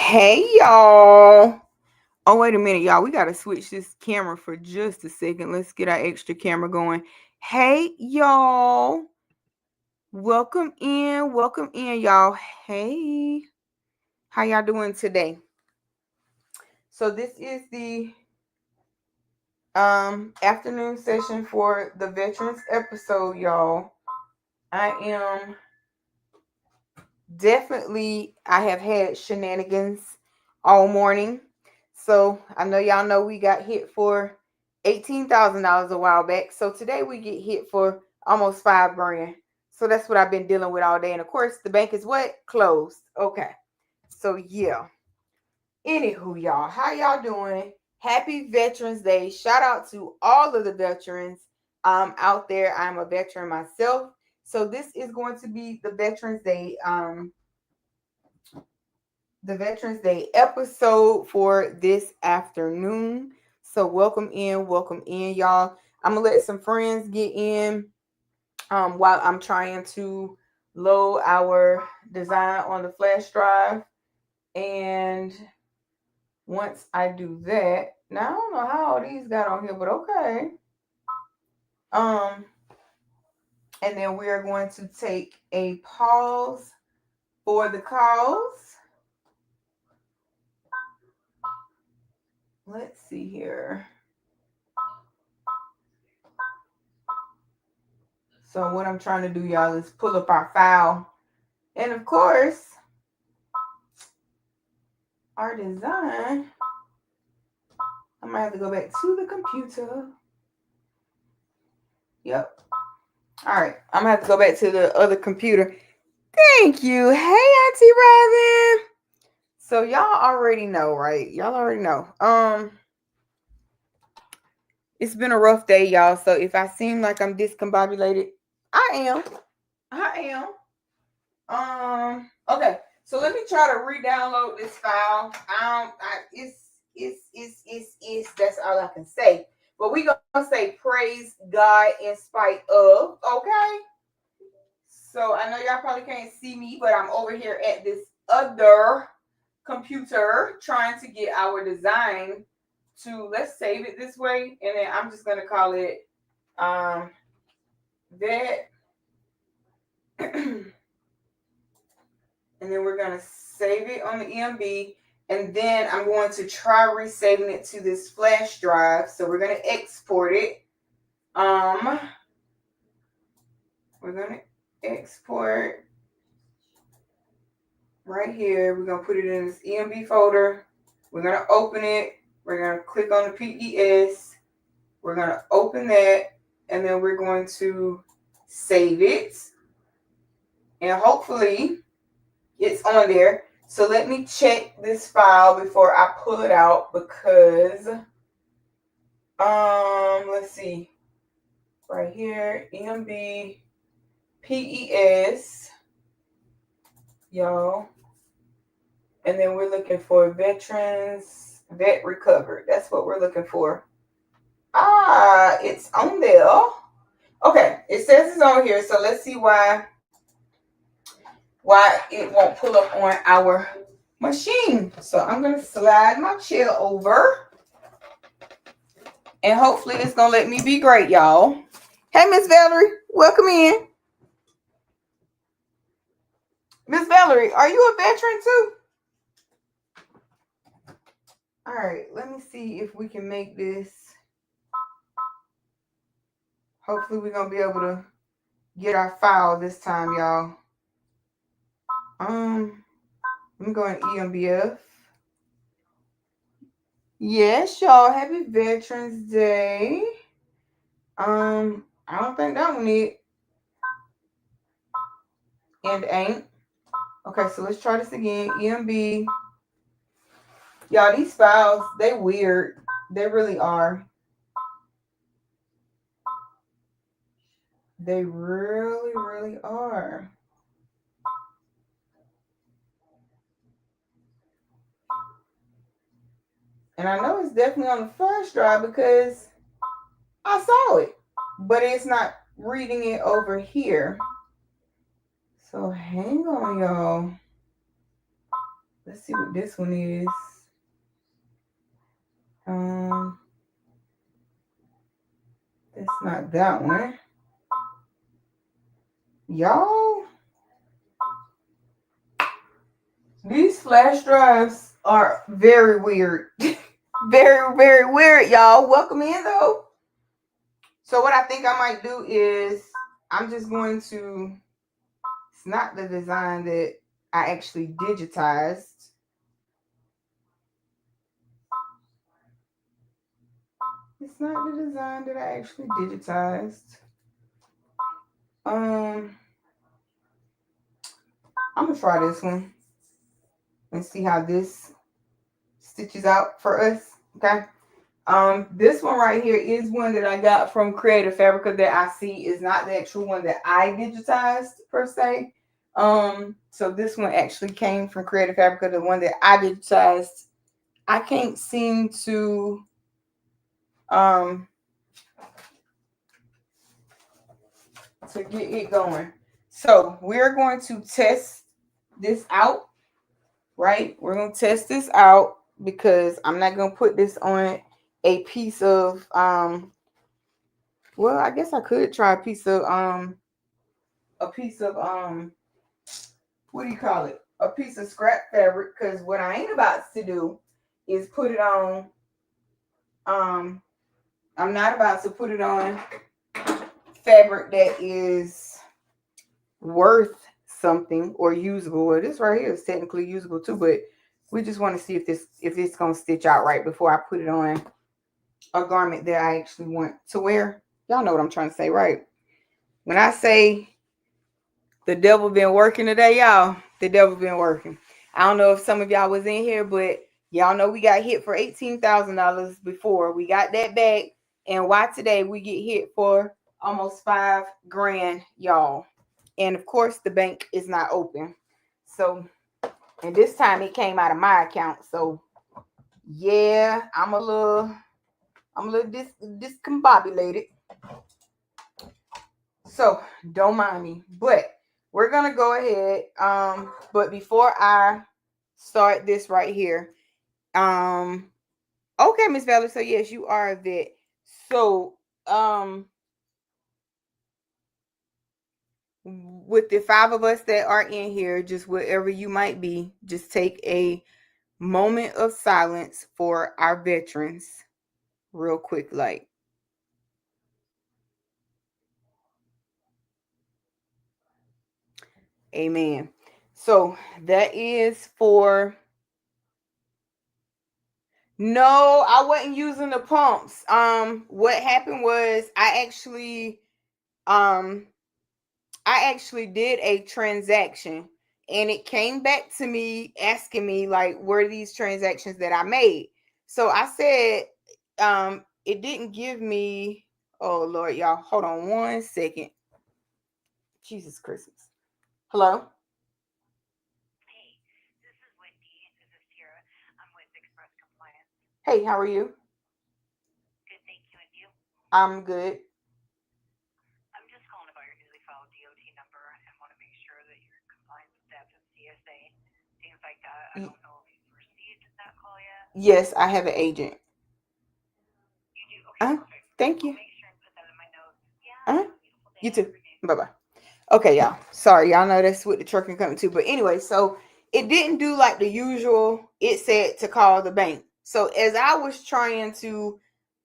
Hey y'all. Oh, wait a minute, y'all. We gotta switch this camera for just a second. Let's get our extra camera going. Hey y'all. Welcome in, y'all. Hey. How y'all doing today? So this is the afternoon session for the veterans episode, y'all. I have had shenanigans all morning. So I know y'all know we got hit for $18,000 a while back. So today we get hit for almost 5 grand. So that's what I've been dealing with all day. And of course, the bank is what? Closed. Okay. So yeah. Anywho, y'all, how y'all doing? Happy Veterans Day. Shout out to all of the veterans out there. I'm a veteran myself. So this is going to be the Veterans Day episode for this afternoon. So welcome in, y'all. I'm gonna let some friends get in while I'm trying to load our design on the flash drive. And once I do that, now I don't know how all these got on here, but okay. Um, and then we are going to take a pause for the cause. Let's see here. So what I'm trying to do, y'all, is pull up our file. And of course, our design, I might have to go back to the computer. Yep. All right. I'm going to have to go back to the other computer. Thank you. Hey, Auntie Robin. So y'all already know, right? Y'all already know. It's been a rough day, y'all. So if I seem like I'm discombobulated, I am. Okay. So let me try to re-download this file. It's that's all I can say. But we gonna say praise God in spite of. Okay. So I know y'all probably can't see me, but I'm over here at this other computer trying to get our design to, let's save it this way, and then I'm just gonna call it that. And then we're going to save it on the EMB, and then I'm going to try resaving it to this flash drive. So we're going to export it. We're going to export right here. We're going to put it in this EMB folder. We're going to open it. We're going to click on the PES. We're going to open that, and then we're going to save it. And hopefully it's on there. So let me check this file before I pull it out, because let's see. Right here, EMB PES, y'all. And then we're looking for veterans, vet recovered. That's what we're looking for. It's on there. Okay, it says it's on here. So let's see why it won't pull up on our machine. So I'm gonna slide my chair over, and hopefully it's gonna let me be great, y'all. Hey, Miss Valerie, welcome in. Miss Valerie, are you a veteran too? All right, let me see if we can make this. Hopefully we're gonna be able to get our file this time, y'all. Let me go in EMBF. Yes, y'all. Happy Veterans Day. I don't think that one need and ain't. Okay, so let's try this again. EMB. Y'all, these files, they weird. They really are. They really, really are. And I know it's definitely on the flash drive because I saw it, but it's not reading it over here. So hang on, y'all. Let's see what this one is. That's not that one. Y'all, these flash drives are very weird. Very, very weird, y'all. Welcome in, though. So what I think I might do is I'm just going to, it's not the design that I actually digitized. It's not the design that I actually digitized. I'm gonna try this one and see how this stitches out for us. Okay. This one right here is one that I got from Creative Fabrica that I see is not the actual one that I digitized per se. So this one actually came from Creative Fabrica, the one that I digitized. I can't seem to get it going. So we're going to test this out, right? We're going to test this out because I'm not going to put this on a piece of well, I guess I could try a piece of what do you call it? A piece of scrap fabric, because what I ain't about to do is put it on I'm not about to put it on fabric that is worth something or usable. Well, this right here is technically usable too, but we just want to see if it's gonna stitch out right before I put it on a garment that I actually want to wear. Y'all know what I'm trying to say, right? When I say the devil been working today, y'all, the devil been working. I don't know if some of y'all was in here, but y'all know we got hit for $18,000 before. We got that back, and why today we get hit for almost $5,000, y'all. And of course, the bank is not open. So, and this time it came out of my account. So, yeah, I'm a little discombobulated. So don't mind me. But we're gonna go ahead. But before I start this right here, okay, Miss Valerie. So yes, you are a vet. So with the 5 of us that are in here, just wherever you might be, just take a moment of silence for our veterans, real quick, like. Amen. So that is for. No, I wasn't using the pumps. What happened was um I actually did a transaction, and it came back to me asking me like were these transactions that I made. So I said it didn't give me. Oh Lord, y'all, hold on 1 second. Jesus Christmas. Hello? Hey, how are you? I'm good. Yes, I have an agent. Thank you. You too. Bye bye. Okay, y'all. Sorry, y'all know that's what the trucking company too. But anyway, so it didn't do like the usual. It said to call the bank. So as I was trying to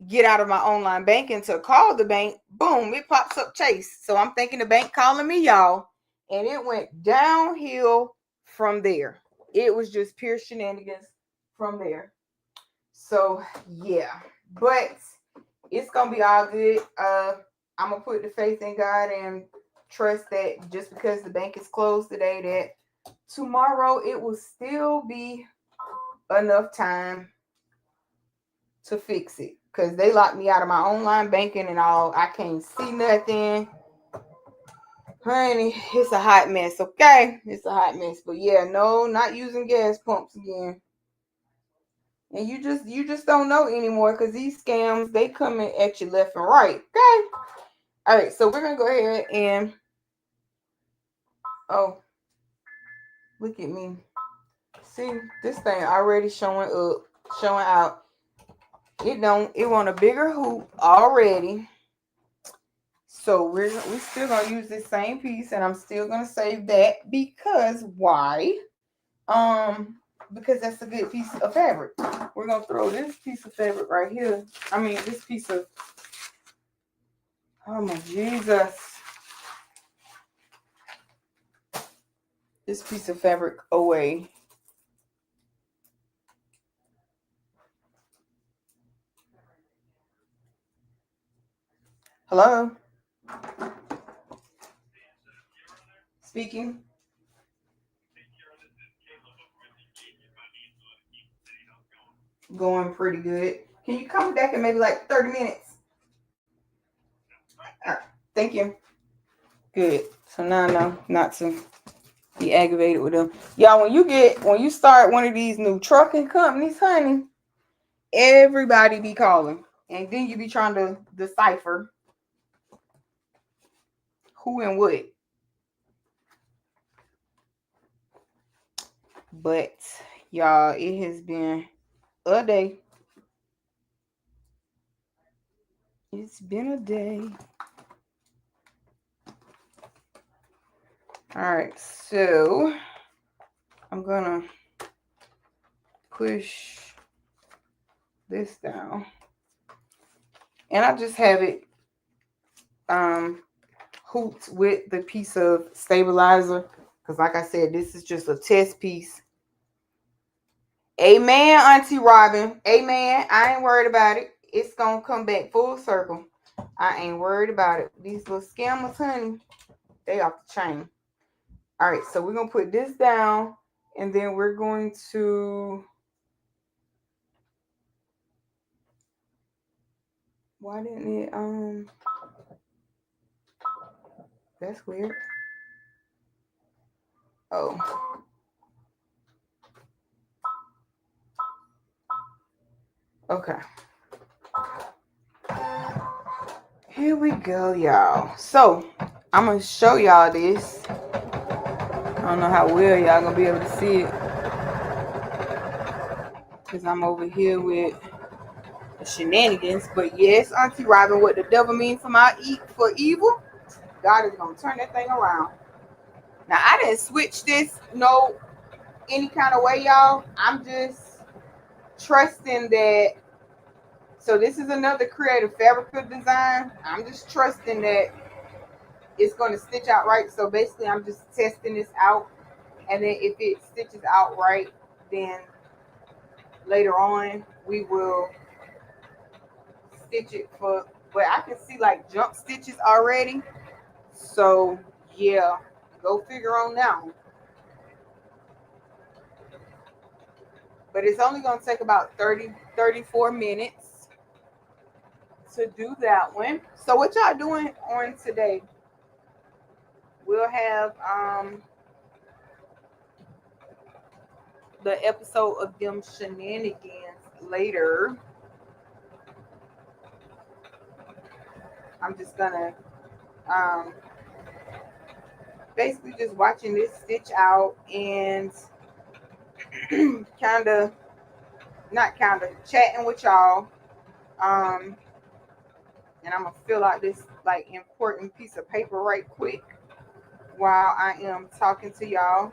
get out of my online banking to call the bank, boom, it pops up Chase. So I'm thinking the bank calling me, y'all, and it went downhill from there. It was just pure shenanigans from there. So yeah, but it's gonna be all good. I'm gonna put the faith in God and trust that just because the bank is closed today, that tomorrow it will still be enough time to fix it. Cause they locked me out of my online banking and all. I can't see nothing. Honey, it's a hot mess, okay? It's a hot mess. But yeah, no, not using gas pumps again. And you just don't know anymore because these scams, they coming at you left and right. Okay. All right, so we're gonna go ahead and oh, look at me See, this thing already showing up, showing out. It want a bigger hoop already. So we still gonna use this same piece, and I'm still gonna save that because why? Because that's a good piece of fabric. We're gonna throw this piece of fabric right here. I mean, this piece of, oh my Jesus, this piece of fabric away. Hello? Speaking. Going pretty good. Can you come back in maybe like 30 minutes? All right. Thank you. Good. So now I know not to be aggravated with them. Y'all, when you start one of these new trucking companies, honey, everybody be calling. And then you be trying to decipher who and what. But y'all, it has been a day. It's been a day. All right, so I'm gonna push this down, and I just have it hooped with the piece of stabilizer, because like I said, this is just a test piece. Amen, Auntie Robin. Amen. I ain't worried about it. It's gonna come back full circle. I ain't worried about it. These little scammers, honey, they off the chain. All right, so we're gonna put this down, and then we're going to. Why didn't it? That's weird. Oh. Okay. Here we go, y'all. So I'm gonna show y'all this. I don't know how well y'all gonna be able to see it, because I'm over here with the shenanigans. But yes, Auntie Robin, what the devil means for evil, God is gonna turn that thing around. Now I didn't switch this any kind of way, y'all. I'm just trusting that. So this is another creative fabric design. I'm just trusting that it's going to stitch out right. So basically I'm just testing this out, and then if it stitches out right, then later on we will stitch it for, but I can see like jump stitches already. So yeah, go figure on that one. But it's only going to take about 34 minutes to do that one. So what y'all doing on today? We'll have the episode of them shenanigans later. I'm just gonna basically just watching this stitch out and chatting with y'all. And I'm gonna fill out this like important piece of paper right quick while I am talking to y'all.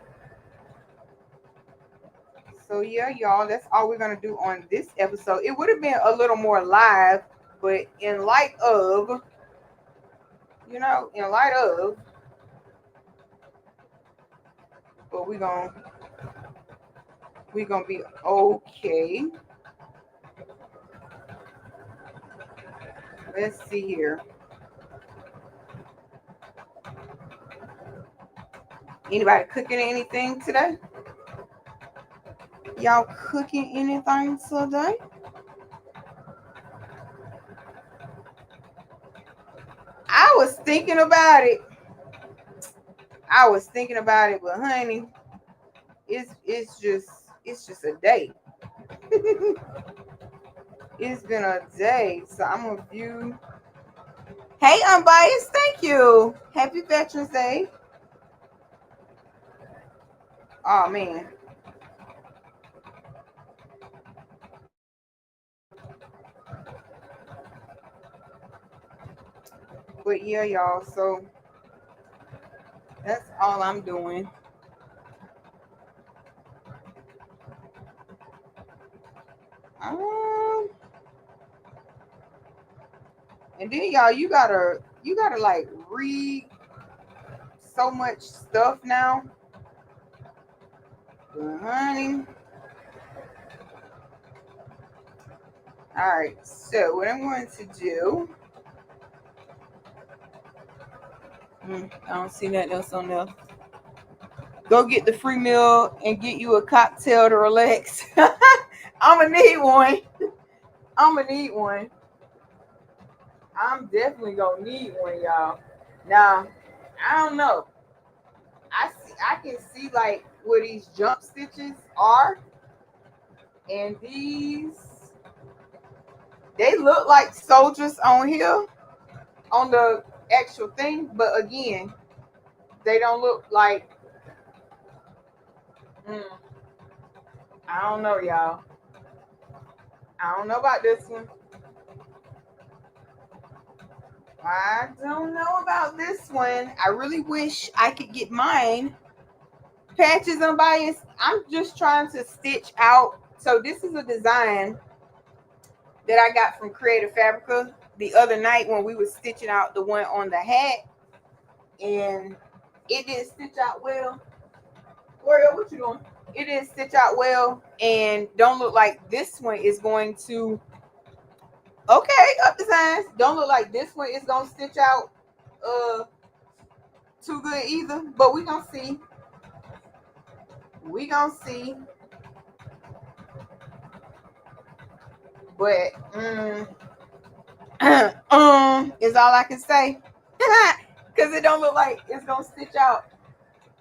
So yeah, y'all, that's all we're gonna do on this episode. It would have been a little more live, but in light of, but we're gonna be okay. Let's see here. Anybody cooking anything today? Y'all cooking anything today? I was thinking about it. But honey, it's just a day. It's been a day, so I'm gonna view. Hey, unbiased, thank you. Happy Veterans Day. Oh man, But yeah, y'all, so that's all I'm doing. Um, and then y'all, you gotta like read so much stuff now. Honey. Alright, so what I'm going to do. I don't see nothing else on there. Go get the free meal and get you a cocktail to relax. I'ma need one. I'ma need one. I'm definitely gonna need one, y'all. Now, I don't know. I can see like where these jump stitches are, and these they look like soldiers on here on the actual thing, but again, they don't look like. Mm, I don't know, y'all. I don't know about this one. I don't know about this one. I really wish I could get mine. Patches unbiased. I'm just trying to stitch out. So this is a design that I got from Creative Fabrica the other night when we were stitching out the one on the hat, and it did stitch out well. Oreo, what you doing? It did stitch out well, and don't look like this one is going to. Okay, up designs. Don't look like this one is gonna stitch out too good either. But we gonna see. We gonna see. But is all I can say. Because it don't look like it's gonna stitch out.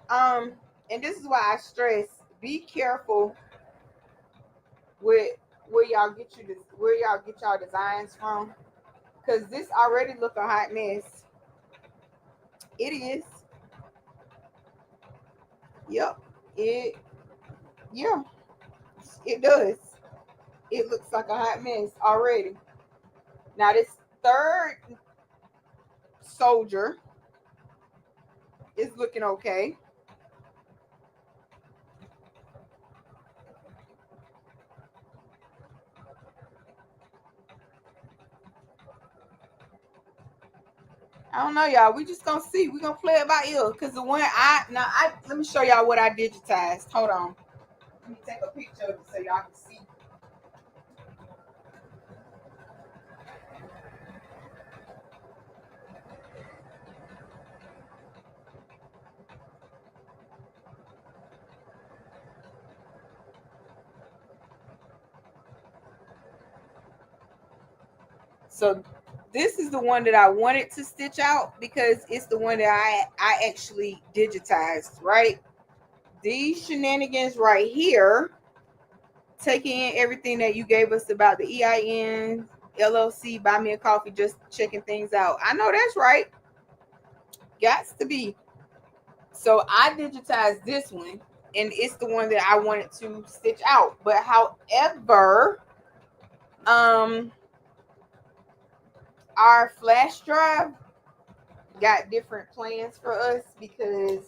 And this is why I stress: be careful with where y'all get y'all designs from. Because this already look a hot mess. It is. Yep. It. Yeah. It does. It looks like a hot mess already. Now this third soldier is looking okay. I don't know, y'all. We just gonna see. We gonna play it by ear. Cause the one I let me show y'all what I digitized. Hold on. Let me take a picture of it so y'all can see. So this is the one that I wanted to stitch out because it's the one that I actually digitized, right? These shenanigans right here, taking in everything that you gave us about the EIN, LLC, buy me a coffee, just checking things out. I know that's right. Gots to be. So I digitized this one, and it's the one that I wanted to stitch out. But however, um, our flash drive got different plans for us because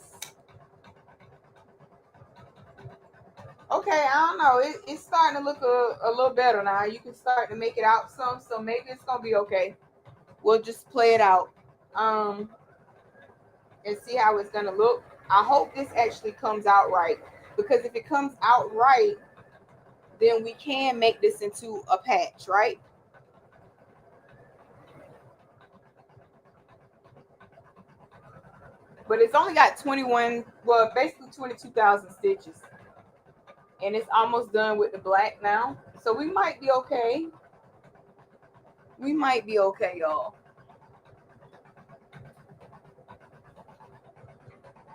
okay, I don't know. It's starting to look a little better now. You can start to make it out some, so maybe it's gonna be okay. We'll just play it out, um, and see how it's gonna look. I hope this actually comes out right because if it comes out right, then we can make this into a patch, right? But it's only got 21, well, basically 22,000 stitches, and it's almost done with the black now. So we might be okay. We might be okay, y'all.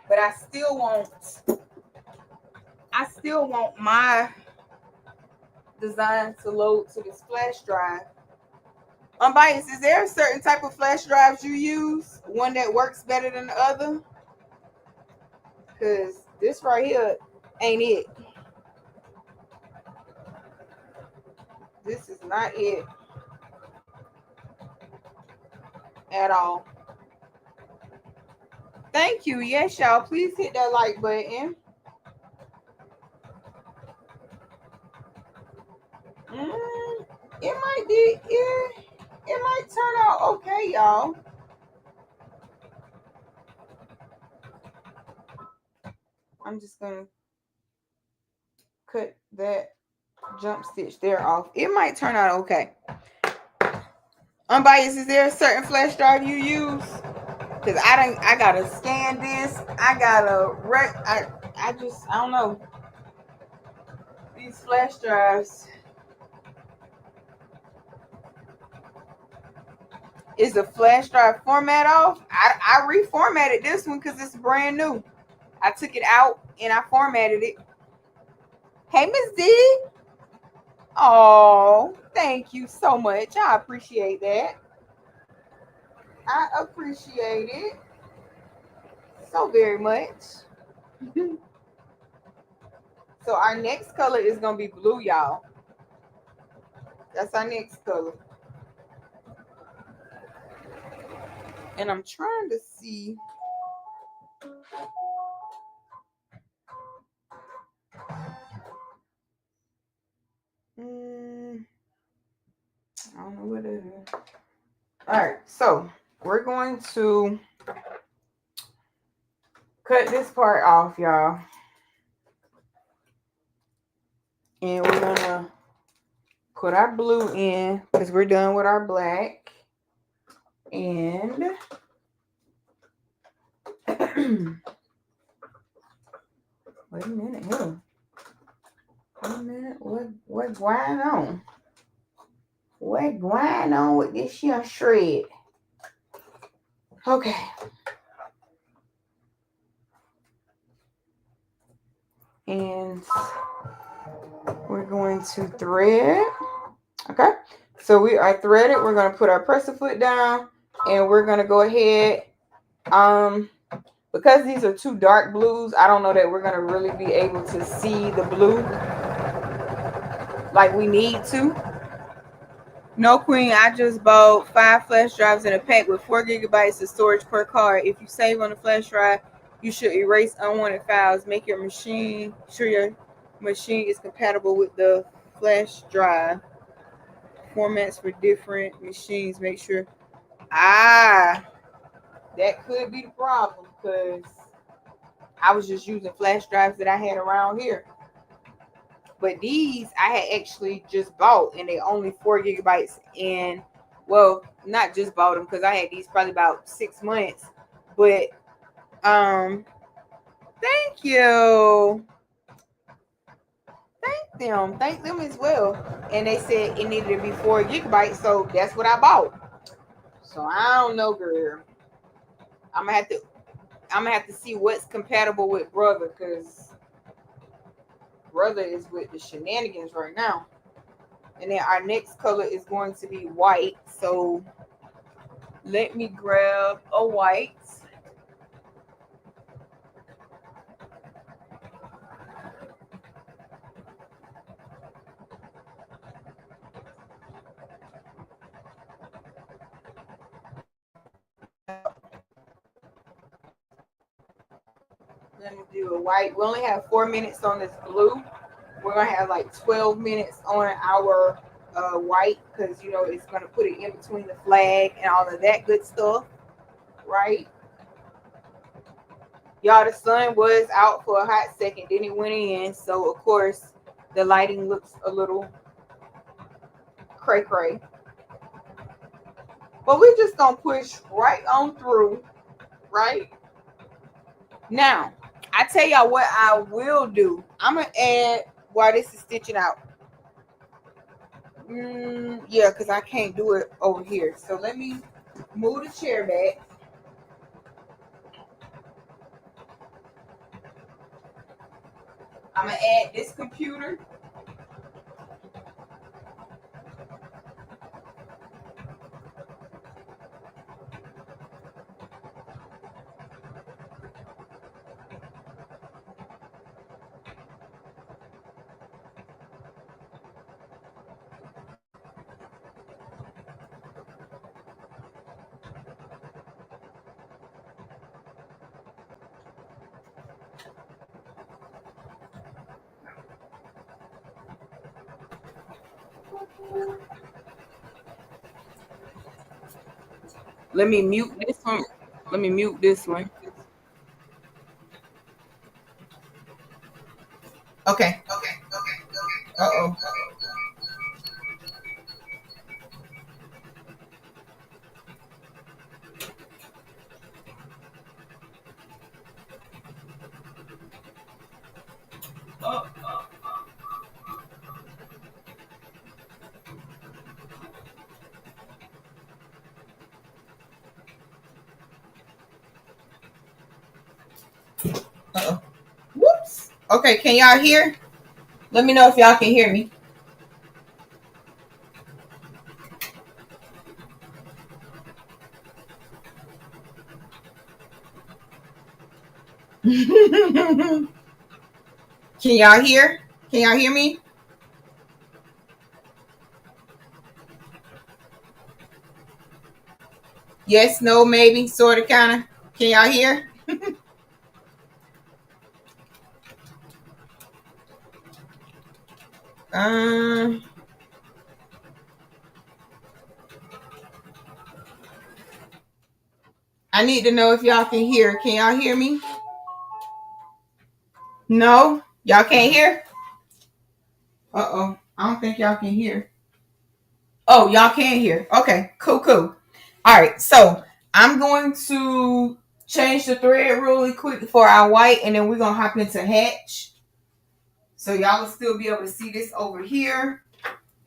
But I still want my design to load to this flash drive. Unbiased, is there a certain type of flash drives you use? One that works better than the other? Because this right here ain't it. This is not it at all. Thank you. Yes, y'all. Please hit that like button. It might be. It might turn out okay, y'all. I'm just gonna cut that jump stitch there off. It might turn out okay. Unbiased, is there a certain flash drive you use? Cause I gotta scan this. I gotta I don't know. These flash drives. Is the flash drive format off? I reformatted this one because it's brand new. I took it out and I formatted it. Hey, Miss D. Oh, thank you so much. I appreciate that. I appreciate it so very much. So our next color is gonna be blue, y'all. That's our next color. And I'm trying to see. I don't know what it is. All right, so we're going to cut this part off, y'all. And we're gonna put our blue in because we're done with our black. And wait a minute here. Wait a minute. What going on? What going on with this here shred? Okay. And we're going to thread. Okay. So we are threaded. We're going to put our presser foot down and we're going to go ahead. Because these are two dark blues, I don't know that we're going to really be able to see the blue like we need to. No, Queen, I just bought 5 flash drives in a pack with 4 gigabytes of storage per card. If you save on the flash drive, you should erase unwanted files. Make your machine sure your machine is compatible with the flash drive. Formats for different machines. Make sure. That could be the problem because I was just using flash drives that I had around here. But these I had actually just bought and they only 4 gigabytes. And well, not just bought them because I had these probably about 6 months. But thank you. Thank them as well. And they said it needed to be 4 gigabytes, so that's what I bought. So I don't know, girl. I'm gonna have to see what's compatible with brother because brother is with the shenanigans right now. And then our next color is going to be white. So let me grab a white. Let me do a white. We only have 4 minutes on this blue. We're gonna have like 12 minutes on our white because you know it's gonna put it in between the flag and all of that good stuff, right? Y'all, the sun was out for a hot second, then it went in, so of course the lighting looks a little cray cray. But we're just gonna push right on through, right? Now, I tell y'all what I will do. I'm gonna add while this is stitching out. Yeah, because I can't do it over here. So let me move the chair back. I'm gonna add this computer. Let me mute this one. Let me mute this one. Okay. Uh-oh. Uh-oh. Whoops. Okay, can y'all hear? Let me know if y'all can hear me. Can y'all hear? Can y'all hear me? Yes, no, maybe, sort of, kind of. Can y'all hear? Um, I need to know if y'all can hear. Can y'all hear me? No, y'all can't hear. Uh-oh, I don't think y'all can hear. Oh, y'all can hear. Okay, cool. All right, so I'm going to change the thread really quick for our white, and then we're gonna hop into hatch. So y'all will still be able to see this over here,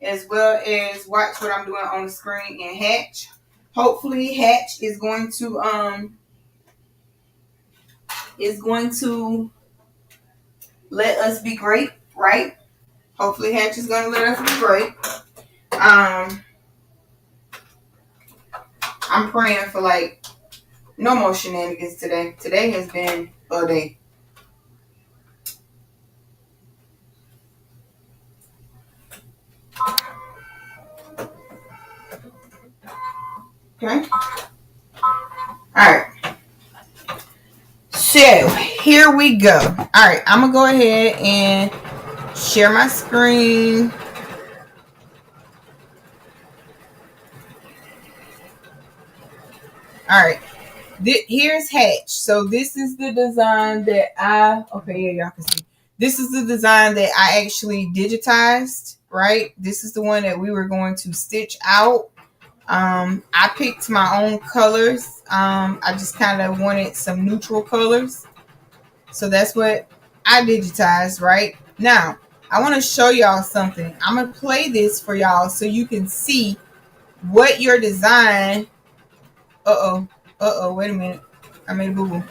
as well as watch what I'm doing on the screen in hatch. Hopefully, hatch is going to let us be great, right? Hopefully, hatch is going to let us be great. I'm praying for like no more shenanigans today. Today has been a day. Okay. All right. So here we go. All right. I'm gonna go ahead and share my screen. All right. Here's hatch. So this is the design that y'all can see. This is the design that I actually digitized, right? This is the one that we were going to stitch out. I picked my own colors. I just kind of wanted some neutral colors. So that's what I digitized, right? Now, I want to show y'all something. I'm going to play this for y'all so you can see what your design. Wait a minute. I made a boo-boo.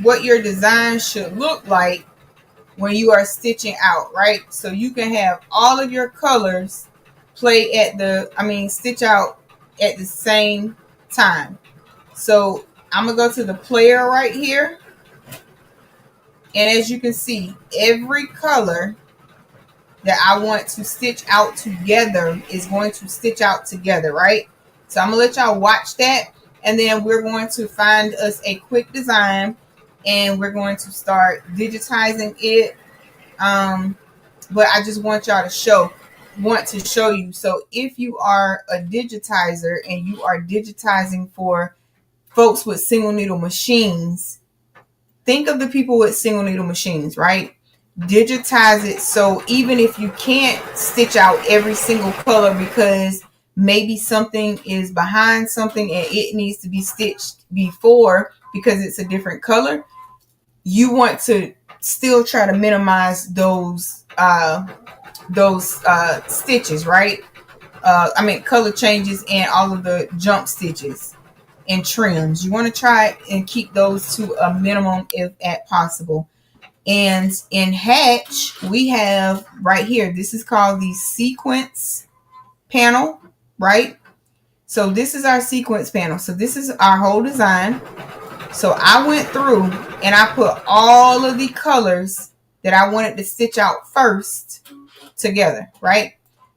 What your design should look like when you are stitching out, right? So you can have all of your colors stitch out at the same time. So I'm gonna go to the player right here, and as you can see, every color that I want to stitch out together is going to stitch out together, right? So I'm gonna let y'all watch that, and then we're going to find us a quick design, and we're going to start digitizing it. But I just want y'all to show you. So if you are a digitizer and you are digitizing for folks with single needle machines, think of the people with single needle machines, right? Digitize it so even if you can't stitch out every single color because maybe something is behind something and it needs to be stitched before because it's a different color, you want to still try to minimize those stitches, right? Color changes and all of the jump stitches and trims. You want to try and keep those to a minimum if at possible. And in hatch, we have right here, this is called the sequence panel, right? So this is our sequence panel. So this is our whole design. So I went through and I put all of the colors that I wanted to stitch out first together, right?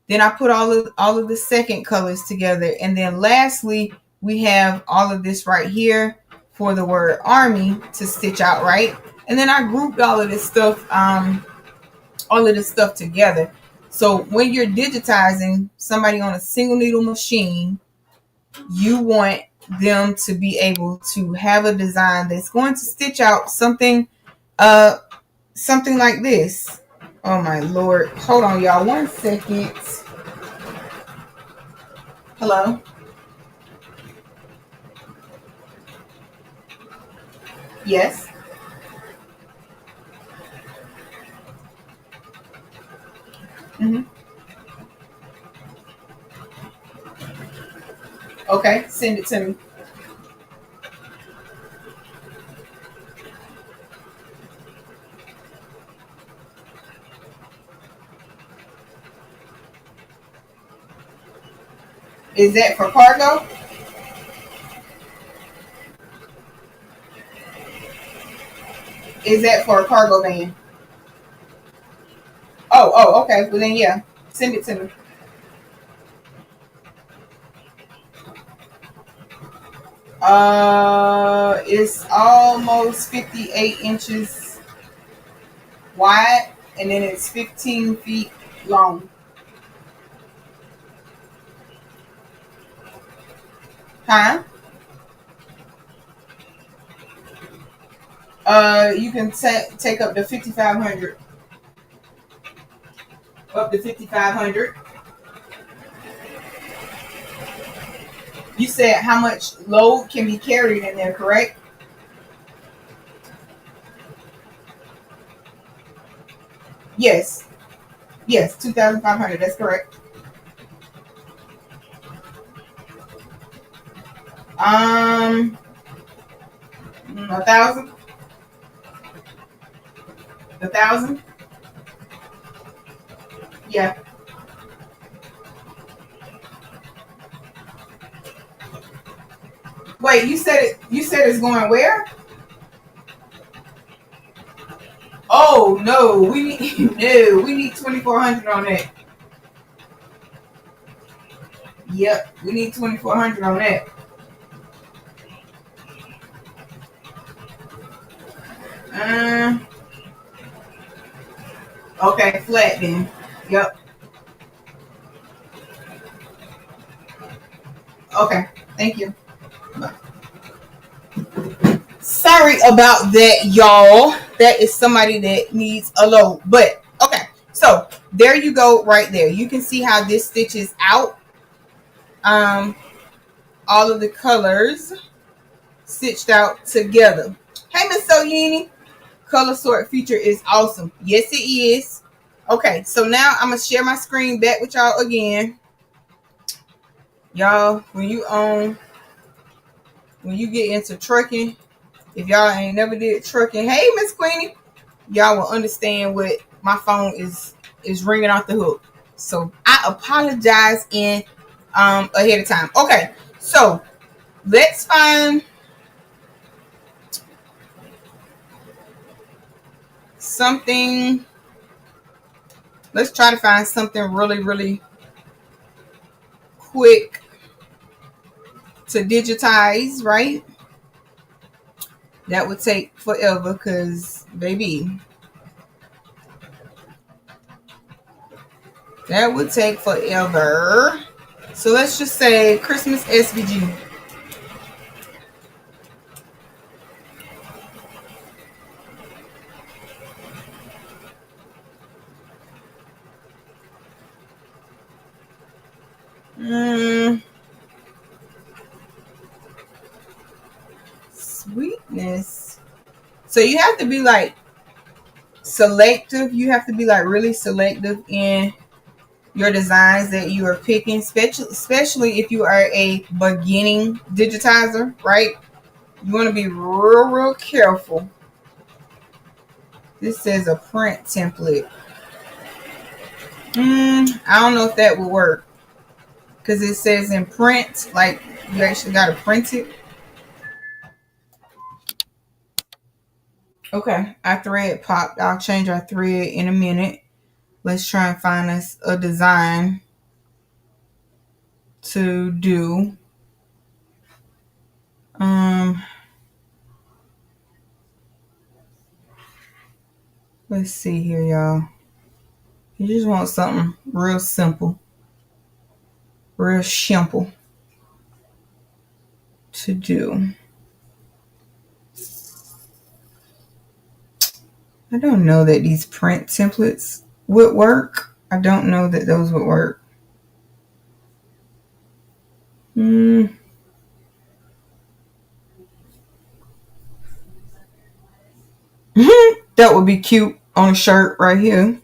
Then I put all of the second colors together. And then lastly, we have all of this right here for the word army to stitch out, right? And then I grouped all of this stuff together. So when you're digitizing somebody on a single needle machine, you want them to be able to have a design that's going to stitch out something something like this. Oh my lord. Hold on, y'all. 1 second. Hello? Yes. Mm-hmm. Okay, send it to me. Is that for cargo? Is that for a cargo van? Okay. Well then, yeah, send it to me. It's almost 58 inches wide, and then it's 15 feet long. Huh? You can take up to 5,500. Up to 5,500. You said how much load can be carried in there, correct? Yes. Yes, 2,500. That's correct. Um, 1,000. 1,000. Yeah. Wait, you said it. You said it's going where? Oh no, we need no. We need 2,400 on that. Yep, we need 2,400 on that. Uh, okay, flat then. Yep. Okay. Thank you. Bye. Sorry about that, y'all. That is somebody that needs a load. But okay, so there you go, right there. You can see how this stitches out. Um, all of the colors stitched out together. Hey, Miss Soyini, color sort feature is awesome. Yes, it is. Okay, so now I'm gonna share my screen back with y'all again. Y'all, when you get into trucking, if y'all ain't never did trucking, hey Miss Queenie, y'all will understand what my phone is ringing off the hook. So I apologize in ahead of time. Okay, so let's find something. Let's try to find something really, really quick to digitize, right? That would take forever because, baby, that would take forever. So let's just say Christmas SVG. Mm, sweetness. So you have to be like selective. You have to be like really selective in your designs that you are picking, especially if you are a beginning digitizer, right? You want to be real, real careful. This says a print template. I don't know if that will work because it says in print, like you actually got to print it. Okay, our thread popped. I'll change our thread in a minute. Let's try and find us a design to do. Let's see here, y'all. You just want something real simple, real simple to do. I don't know that these print templates would work. I don't know that those would work. That would be cute on a shirt right here.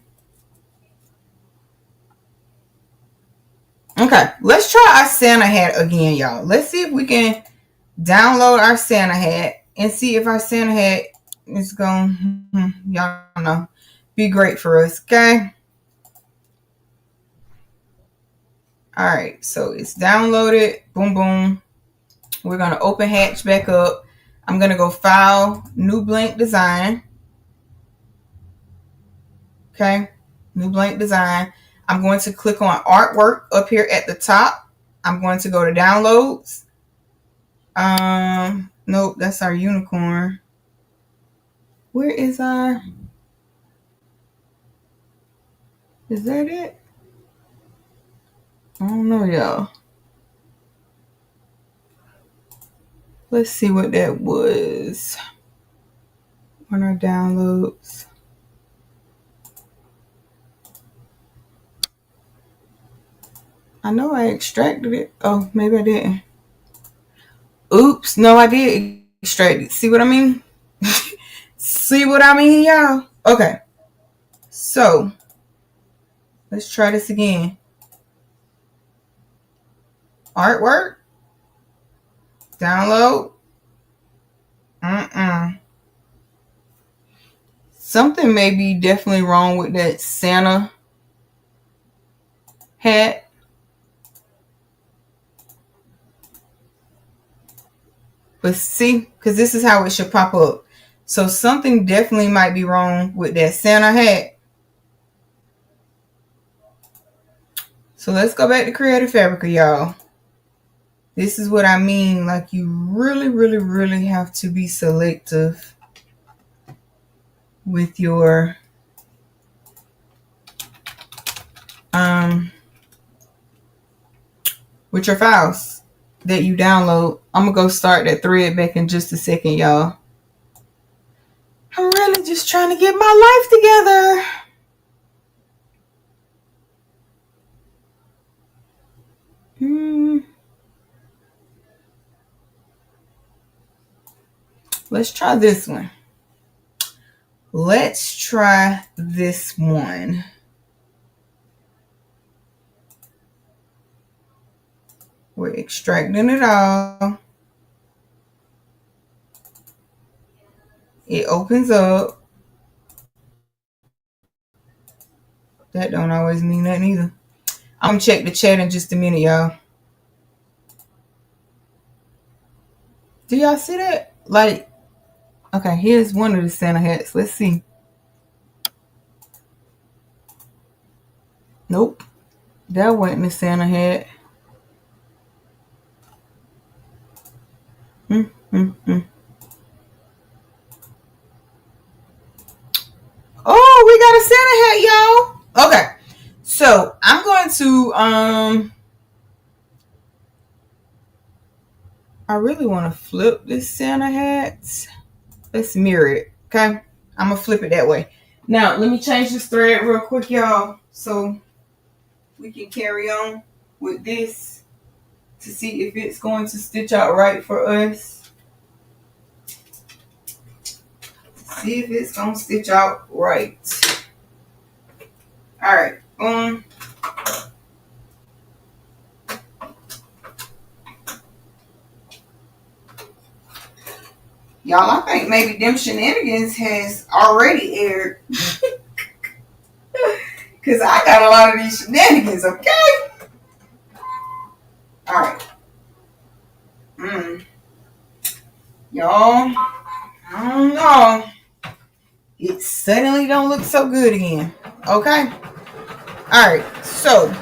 Okay, let's try our Santa hat again, y'all. Let's see if we can download our Santa hat and see if our Santa hat is going to, y'all know, be great for us, okay? All right, so it's downloaded. Boom, boom. We're going to open Hatch back up. I'm going to go File, New Blank Design. Okay, New Blank Design. I'm going to click on Artwork up here at the top. I'm going to go to Downloads. Nope, that's our unicorn. Where is our... Is that it? I don't know, y'all. Let's see what that was on our downloads. I know I extracted it. Oh, maybe I didn't. Oops, no, I did extract it. See what I mean? See what I mean, y'all? Okay. So, let's try this again. Artwork. Download. Something may be definitely wrong with that Santa hat. But see, because this is how it should pop up. So something definitely might be wrong with that Santa hat. So let's go back to Creative Fabrica, y'all. This is what I mean. Like, you really, really, really have to be selective with your files that you download. I'm gonna go start that thread back in just a second, y'all. I'm really just trying to get my life together. Let's try this one. Let's try this one. We're extracting it all. It opens up. That don't always mean nothing either. I'm gonna check the chat in just a minute, y'all. Do y'all see that? Like, okay, here's one of the Santa hats. Let's see. Nope. That wasn't the Santa hat. Oh, we got a Santa hat, y'all. Okay. So I'm going to I really want to flip this Santa hat. Let's mirror it. Okay. I'm gonna flip it that way. Now let me change this thread real quick, y'all, so we can carry on with this to see if it's going to stitch out right for us. See if it's gonna stitch out right. All right. Y'all, I think maybe Them Shenanigans has already aired. Because I got a lot of these shenanigans, okay? All right. Y'all, I don't know. It suddenly don't look so good again. Okay? All right. So,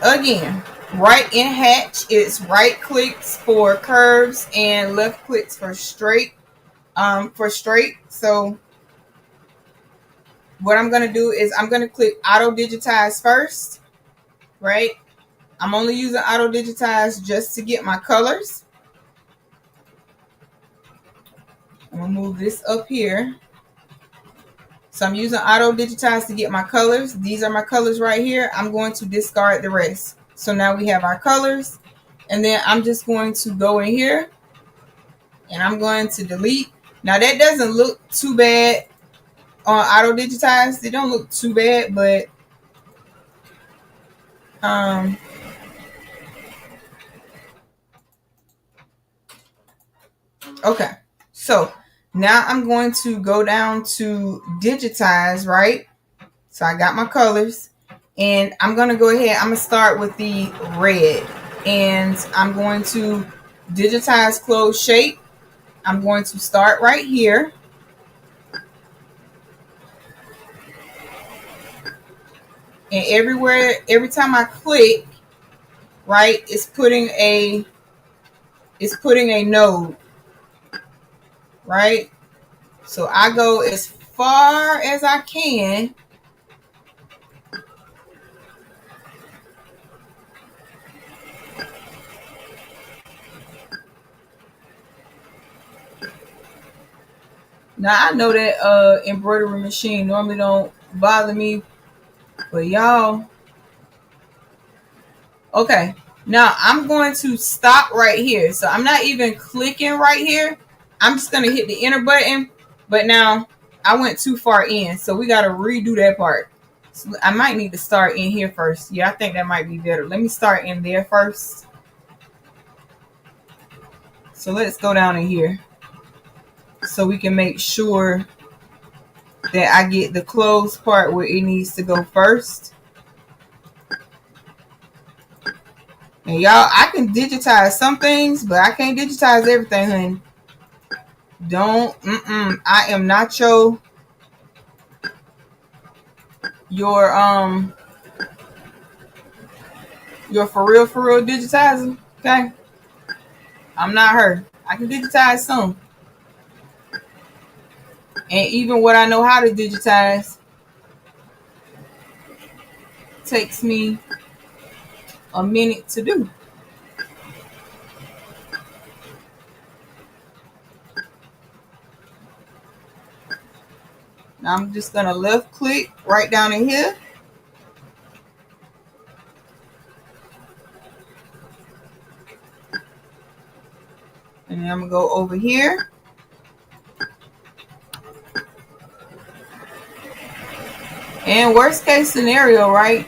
again, right in Hatch, it's right clicks for curves and left clicks for straight. So what I'm going to do is I'm going to click auto digitize first, right? I'm only using auto digitize just to get my colors. I'm going to move this up here. So I'm using auto digitize to get my colors. These are my colors right here. I'm going to discard the rest. So now we have our colors. And then I'm just going to go in here and I'm going to delete. Now that doesn't look too bad on auto digitize. They don't look too bad, but okay. So now I'm going to go down to digitize, right? So I got my colors and I'm going to go ahead. I'm going to start with the red and I'm going to digitize close shape. I'm going to start right here. And every time I click, right, it's putting a node, right? So I go as far as I can. Now I know that embroidery machine normally don't bother me, but y'all, okay. Now I'm going to stop right here. So I'm not even clicking right here. I'm just going to hit the enter button. But now I went too far in. So we got to redo that part. So I might need to start in here first. Yeah, I think that might be better. Let me start in there first. So let's go down in here so we can make sure that I get the close part where it needs to go first. And y'all, I can digitize some things, but I can't digitize everything, honey. Don't, I am not your for real digitizer, okay? I'm not her. I can digitize some. And even what I know how to digitize takes me a minute to do. Now I'm just gonna left click right down in here. And then I'm gonna go over here. And worst case scenario, right?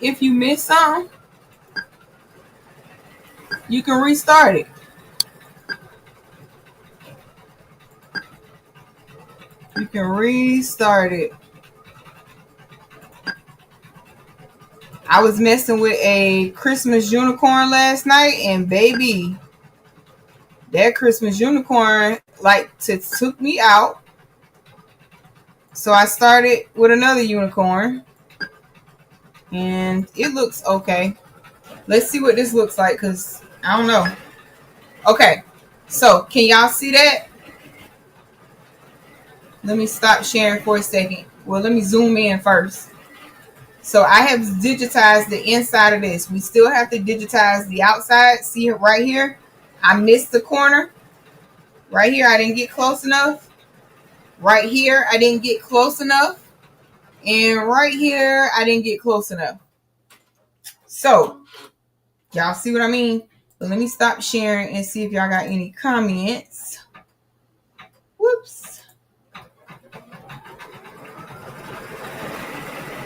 If you miss something, you can restart it. You can restart it. I was messing with a Christmas unicorn last night, and baby, that Christmas unicorn took me out. So I started with another unicorn, and it looks okay. Let's see what this looks like, because I don't know. Okay, so can y'all see that? Let me stop sharing for a second. Well, let me zoom in first. So I have digitized the inside of this. We still have to digitize the outside. See it right here? I missed the corner. Right here, I didn't get close enough. Right here, I didn't get close enough. And right here, I didn't get close enough. So, y'all see what I mean? But let me stop sharing and see if y'all got any comments. Whoops.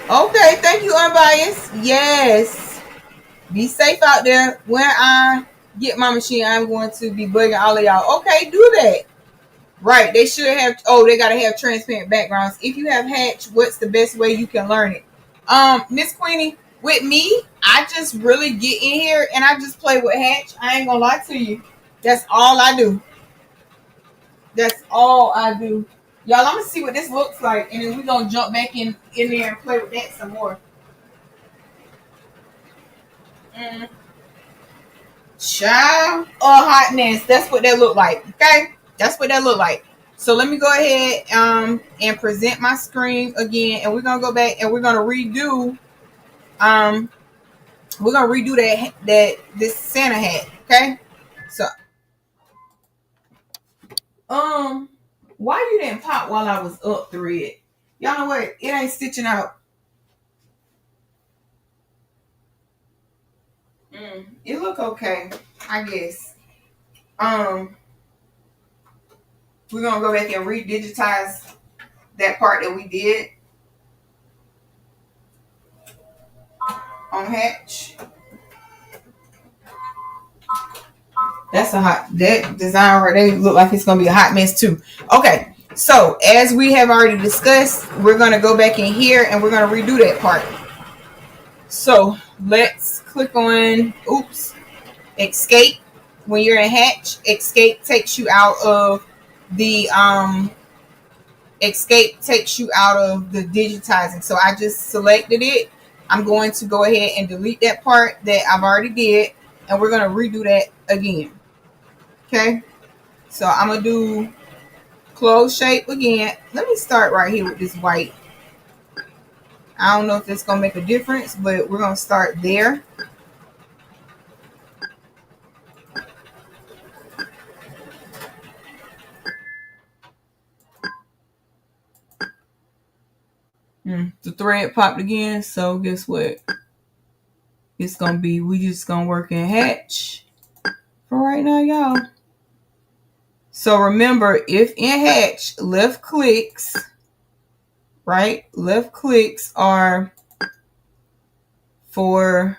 Okay, thank you, Unbiased. Yes. Be safe out there. When I get my machine, I'm going to be bugging all of y'all. Okay, do that. Right, they should have, they got to have transparent backgrounds. If you have Hatch, what's the best way you can learn it? Miss Queenie, with me, I just really get in here and I just play with Hatch. I ain't gonna lie to you. That's all I do. That's all I do. Y'all, I'm gonna see what this looks like, and then we're gonna jump back in there and play with that some more. Child or hotness. That's what that look like. Okay? That's what that look like. So let me go ahead and present my screen again, and we're gonna go back and we're gonna redo um that this Santa hat. Okay. So why you didn't pop while I was up thread? Y'all know what? It ain't stitching out. It look okay, I guess. We're gonna go back and redigitize that part that we did on Hatch. That design right there look like it's gonna be a hot mess too. Okay, so as we have already discussed, we're gonna go back in here and we're gonna redo that part. So let's click on escape. When you're in Hatch, escape takes you out of the digitizing. So I just selected it. I'm going to go ahead and delete that part that I've already did, and we're gonna redo that again. Okay, so I'm gonna do close shape again. Let me start right here with this white. I don't know if it's gonna make a difference, but we're gonna start there. The thread popped again, so guess what? It's gonna be, we just gonna work in Hatch for right now, y'all. So remember, if in Hatch, left clicks, right? Left clicks are for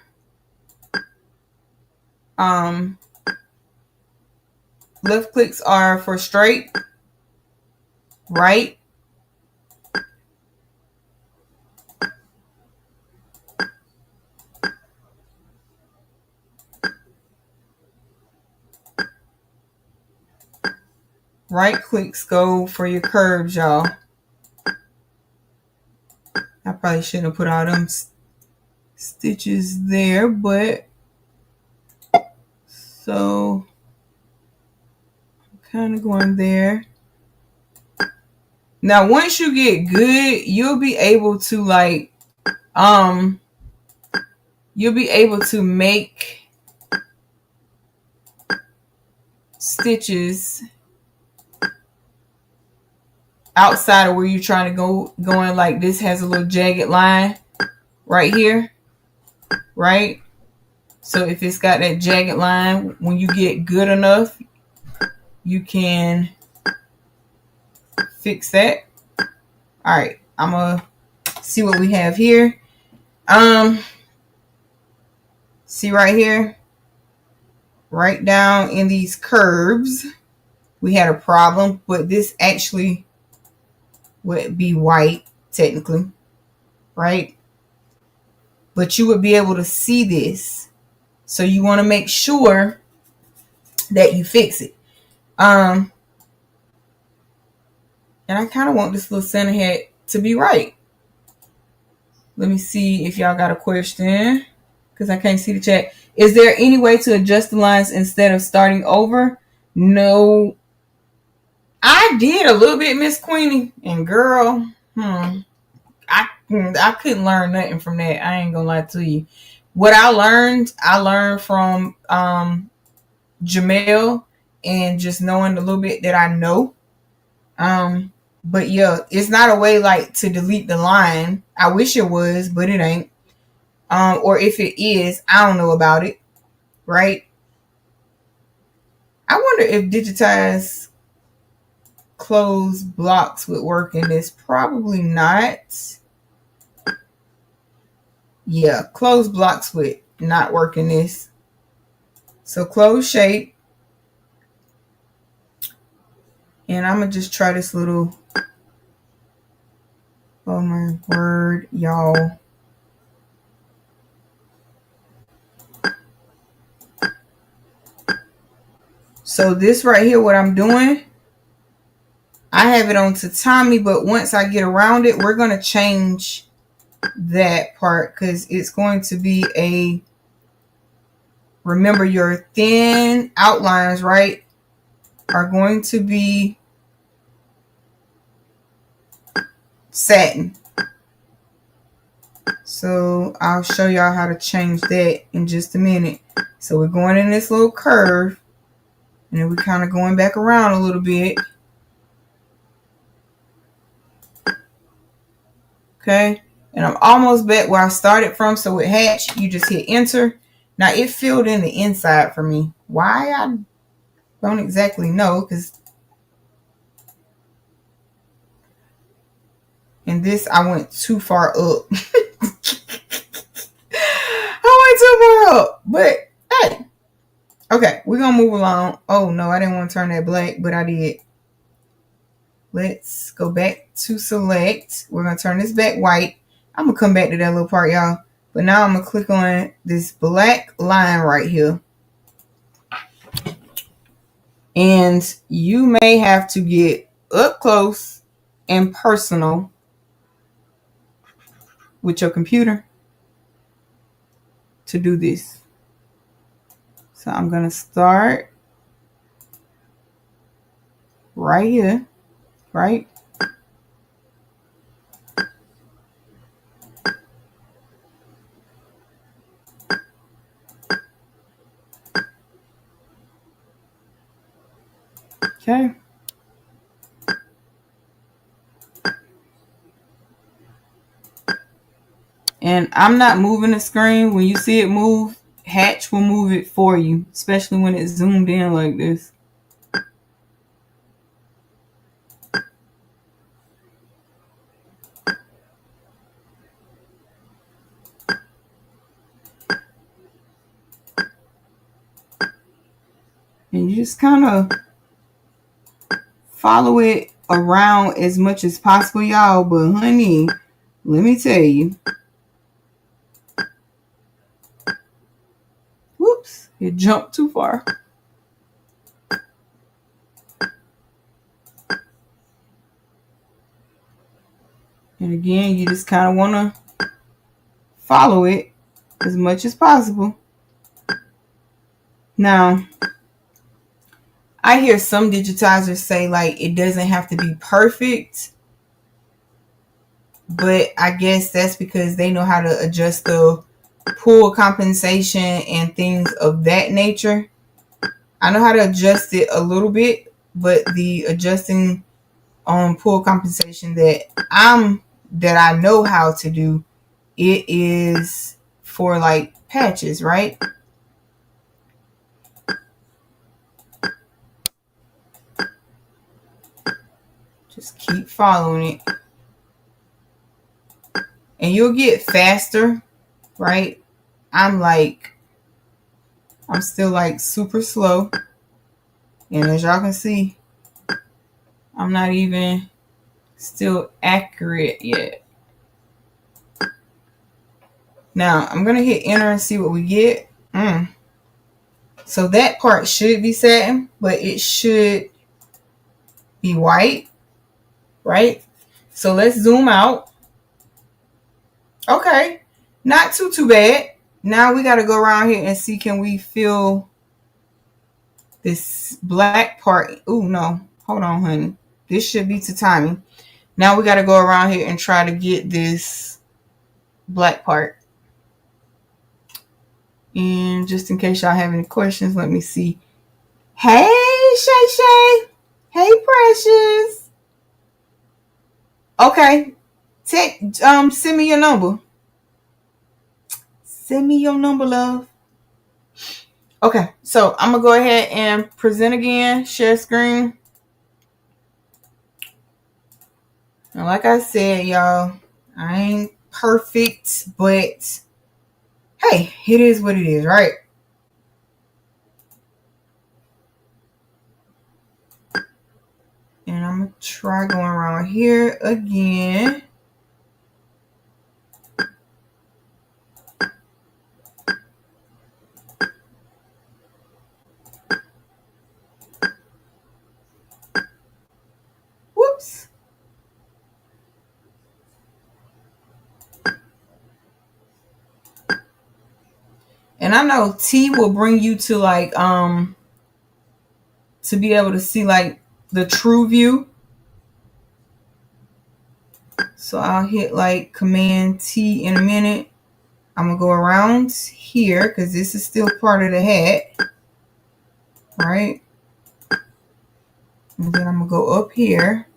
straight, right? Right clicks go for your curves, y'all. I probably shouldn't have put all them stitches there, but so I'm kind of going there. Now, once you get good, you'll be able to make stitches outside of where you're trying to going like this has a little jagged line right here, right? So if it's got that jagged line, when you get good enough, you can fix that. All right, I'm gonna see what we have here. See right here, right down in these curves, we had a problem, but this actually would be white technically, right? But you would be able to see this. So you want to make sure that you fix it. And I kind of want this little Santa hat to be right. Let me see if y'all got a question, because I can't see the chat. Is there any way to adjust the lines instead of starting over? No. I did a little bit, Miss Queenie, and girl, I couldn't learn nothing from that. I ain't gonna lie to you. What I learned from Jamel, and just knowing a little bit that I know. But yeah, it's not a way like to delete the line. I wish it was, but it ain't. Or if it is, I don't know about it. Right? I wonder if digitized closed blocks would work in this. Probably not. Yeah, closed blocks would not work in this. So close shape. And I'm going to just try this little, oh my word, y'all. So this right here, what I'm doing, I have it on tatami, but once I get around it, we're going to change that part because it's going to be remember your thin outlines, right, are going to be satin. So I'll show y'all how to change that in just a minute. So we're going in this little curve, and then we're kind of going back around a little bit. Okay, and I'm almost back where I started from. So with hatch, you just hit enter. Now it filled in the inside for me. Why? I don't exactly know, because in this I went too far up. I went too far up, but hey. Okay, we're gonna move along. Oh no, I didn't want to turn that black, but I did. Let's go back to select. We're gonna turn this back white. I'm gonna come back to that little part, y'all. But now I'm gonna click on this black line right here. And you may have to get up close and personal with your computer to do this. So I'm gonna start right here, right? Okay. And I'm not moving the screen. When you see it move, Hatch will move it for you, especially when it's zoomed in like this. And you just kind of follow it around as much as possible, y'all. But honey, let me tell you. Whoops, it jumped too far. And again, you just kind of want to follow it as much as possible. Now, I hear some digitizers say like it doesn't have to be perfect, but I guess that's because they know how to adjust the pool compensation and things of that nature. I know how to adjust it a little bit, but the adjusting on pool compensation that I know how to do, it is for like patches, right? Just keep following it. And you'll get faster, right? I'm still like super slow. And as y'all can see, I'm not even still accurate yet. Now, I'm going to hit enter and see what we get. So that part should be satin, but it should be white, right? So let's zoom out. Okay, not too bad. Now we got to go around here and see, can we fill this black part? Oh, no. Hold on, honey. This should be to timing. Now we got to go around here and try to get this black part. And just in case y'all have any questions, let me see. Hey, Shay Shay. Hey, Precious. Okay. Send me your number. Send me your number, love. Okay, so I'm going to go ahead and present again, share screen. And like I said, y'all, I ain't perfect, but hey, it is what it is, right? And I'm going to try going around here again. Whoops. And I know T will bring you to like, to be able to see like the true view. So I'll hit like Command T in a minute. I'm going to go around here because this is still part of the hat. Right? And then I'm going to go up here.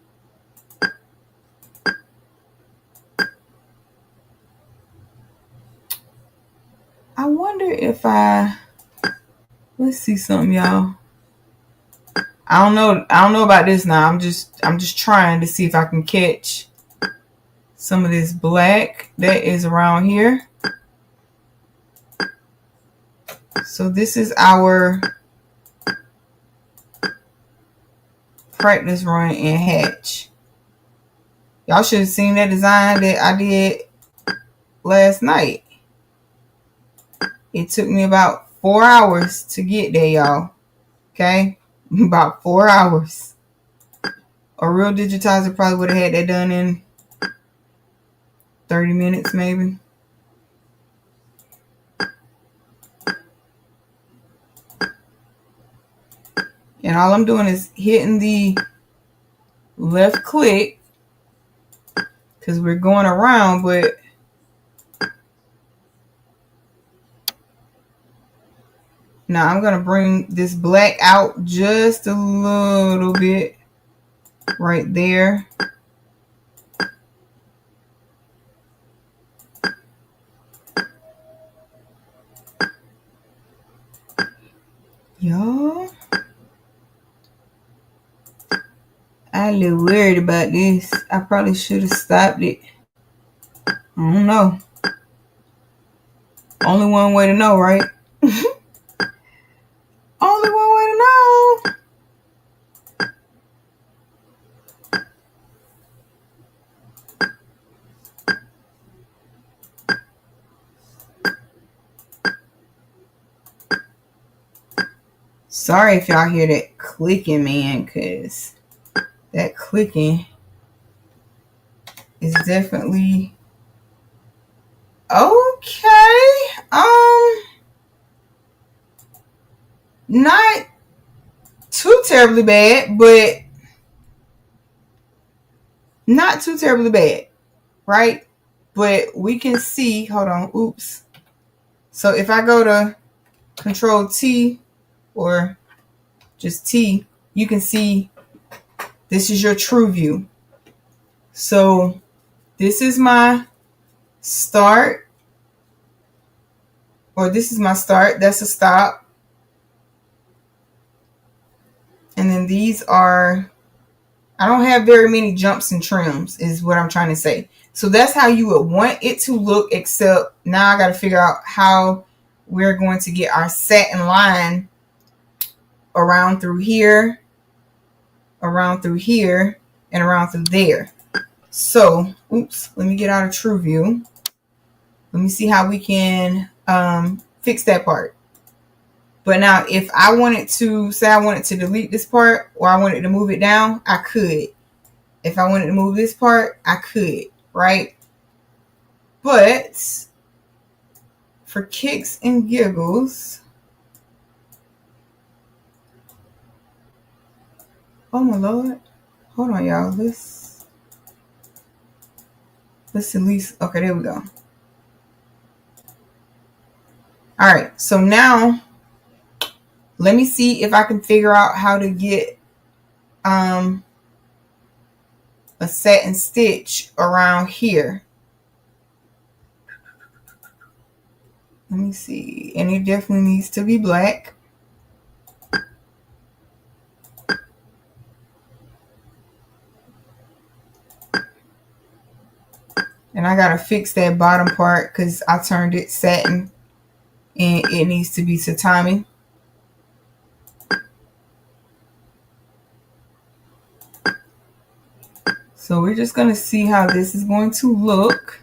I wonder if let's see something, y'all. I don't know about this now. I'm just trying to see if I can catch some of this black that is around here. So this is our practice run in Hatch. Y'all should have seen that design that I did last night. It took me about 4 hours to get there, y'all. Okay? About 4 hours. A real digitizer probably would have had that done in 30 minutes maybe. And all I'm doing is hitting the left click because we're going around, but now I'm going to bring this black out just a little bit right there. Y'all, I'm a little worried about this. I probably should have stopped it. I don't know. Only one way to know, right? Only one way to know. Sorry if y'all hear that clicking, man, because that clicking is definitely okay. Not too terribly bad, but not too terribly bad, right? But we can see, hold on, oops. So if I go to Control T or just T, you can see this is your true view. So this is my start, or this is my start. That's a stop. And then these are, I don't have very many jumps and trims is what I'm trying to say. So that's how you would want it to look, except now I got to figure out how we're going to get our satin line around through here, around through here, and around through there. So, oops, let me get out of true view. Let me see how we can fix that part. But now if I wanted to, say I wanted to delete this part or I wanted to move it down, I could. If I wanted to move this part, I could, right? But for kicks and giggles, oh my Lord. Hold on, y'all. Let's at least, okay, there we go. All right, so now let me see if I can figure out how to get a satin stitch around here. Let me see. And it definitely needs to be black. And I gotta fix that bottom part because I turned it satin and it needs to be tatami. So we're just gonna see how this is going to look.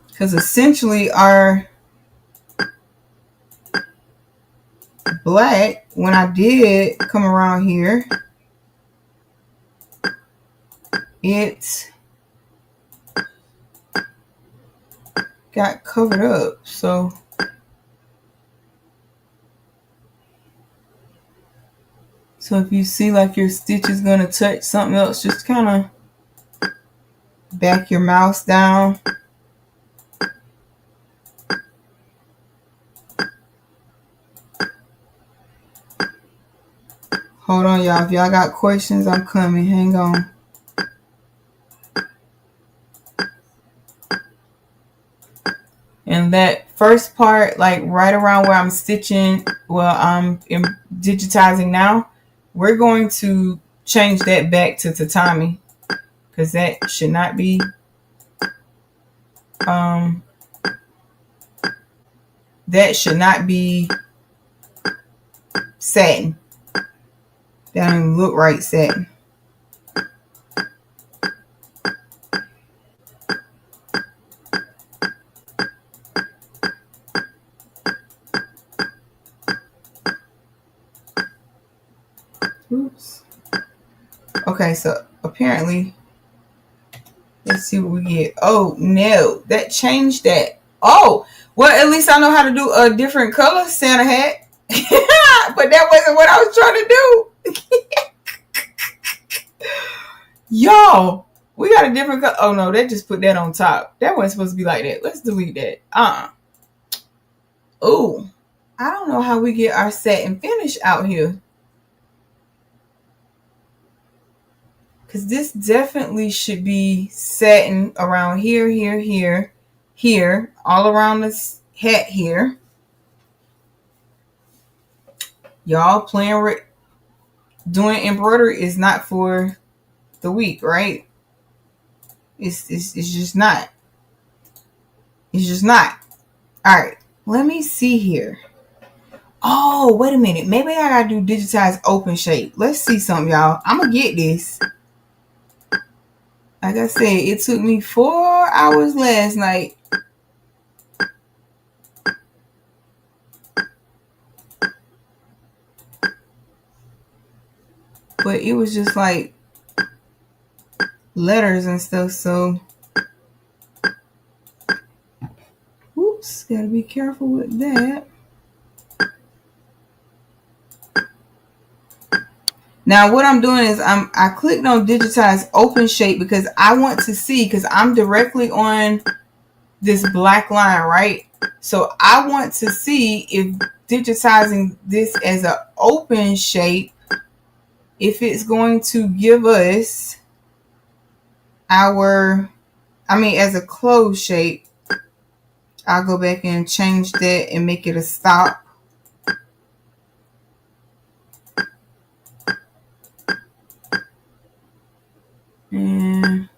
Because essentially our black, when I did come around here, it got covered up. So So if you see like your stitch is going to touch something else, just kind of back your mouse down. Hold on, y'all. If y'all got questions, I'm coming. Hang on. And that first part, like right around where I'm stitching, well, I'm digitizing now, we're going to change that back to tatami, because that should not be satin. That don't even look right satin. Oops. Okay, so apparently, let's see what we get. Oh no, that changed that. Oh, well, at least I know how to do a different color Santa hat. But that wasn't what I was trying to do. Y'all, we got a different color. Oh no, that just put that on top. That wasn't supposed to be like that. Let's delete that. Oh, I don't know how we get our satin finish out here. Because this definitely should be satin around here, here, all around this hat here. Y'all doing embroidery is not for the weak, right? It's just not. It's just not. All right, let me see here. Oh, wait a minute. Maybe I gotta do digitized open shape. Let's see something, y'all. I'm gonna get this. Like I said, it took me 4 hours last night. But it was just like letters and stuff, so oops, gotta be careful with that. Now what I'm doing is I clicked on digitize open shape because I want to see, because I'm directly on this black line, right? So I want to see if digitizing this as an open shape, if it's going to give us as a closed shape. I'll go back and change that and make it a stop. And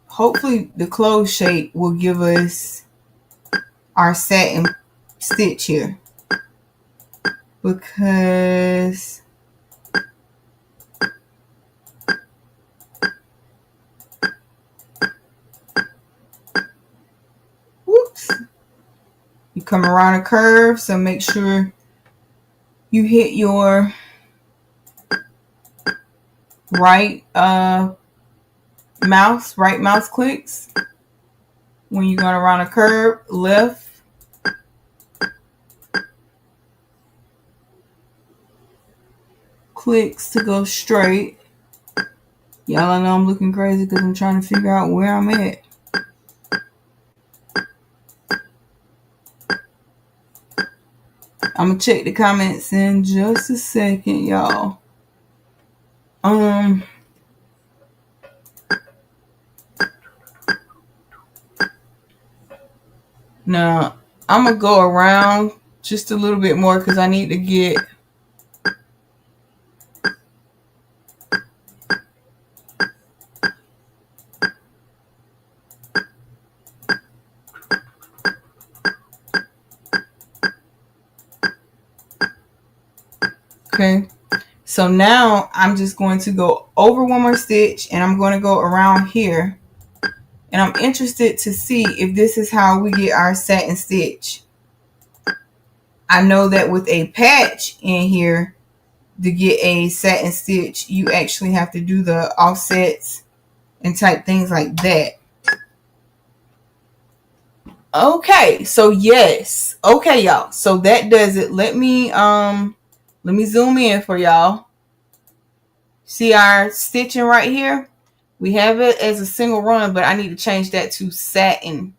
hopefully the closed shape will give us our satin stitch here. Because whoops, you come around a curve, so make sure you hit your right mouse clicks when you're going around a curve. Left clicks to go straight. Y'all, I know I'm looking crazy because I'm trying to figure out where I'm at. I'm gonna check the comments in just a second, y'all. Now I'm gonna go around just a little bit more because I need to get okay. So now I'm just going to go over one more stitch and I'm going to go around here. And I'm interested to see if this is how we get our satin stitch. I know that with a patch in here, to get a satin stitch, you actually have to do the offsets and type things like that. Okay, so yes. Okay, y'all. So that does it. Let me zoom in for y'all. See our stitching right here? We have it as a single run, but I need to change that to satin,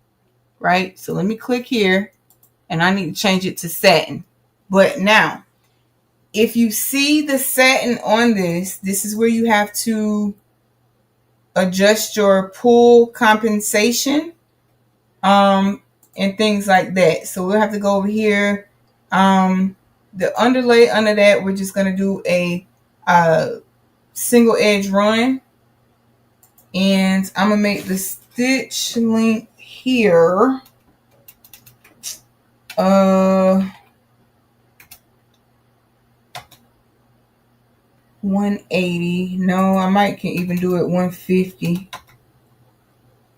right? So let me click here and I need to change it to satin. But now, if you see the satin on this, this is where you have to adjust your pull compensation and things like that. So we'll have to go over here. The underlay under that, we're just going to do a single edge run. And I'm going to make the stitch length here 180. No, I might can even do it 150.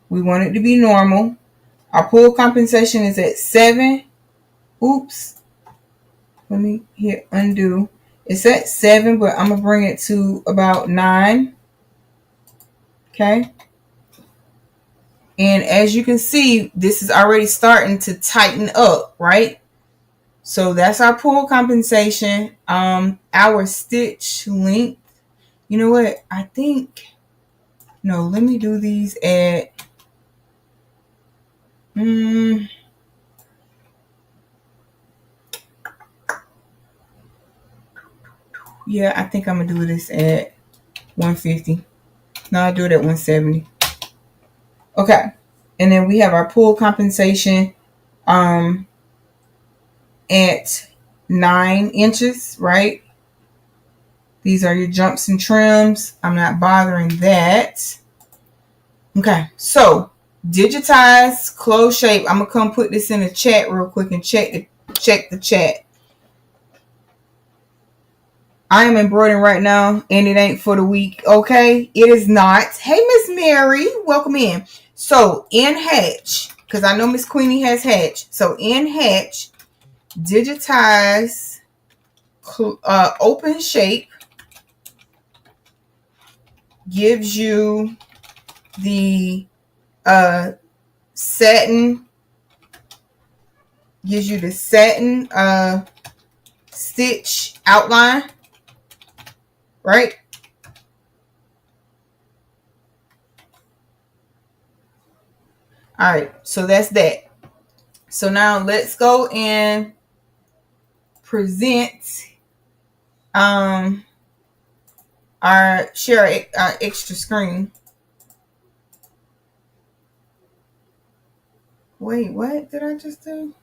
We want it to be normal. Our pull compensation is at 7. Oops. Let me hit undo. It's at 7, but I'm going to bring it to about 9. Okay. And as you can see, this is already starting to tighten up, right? So that's our pull compensation. Our stitch length. You know what? I think, no, let me do these at, yeah, I think I'm going to do this at 150. No, I'll do it at 170. Okay. And then we have our pull compensation at 9 inches, right? These are your jumps and trims. I'm not bothering that. Okay, so digitize close shape. I'm gonna come put this in the chat real quick and check the chat. I am embroidering right now, and it ain't for the week. Okay, it is not. Hey, Miss Mary, welcome in. So in Hatch, because I know Miss Queenie has Hatch. So in Hatch, digitize open shape gives you the satin, stitch outline, right? All right, so that's that. So now let's go and present our extra screen. Wait, what did I just do?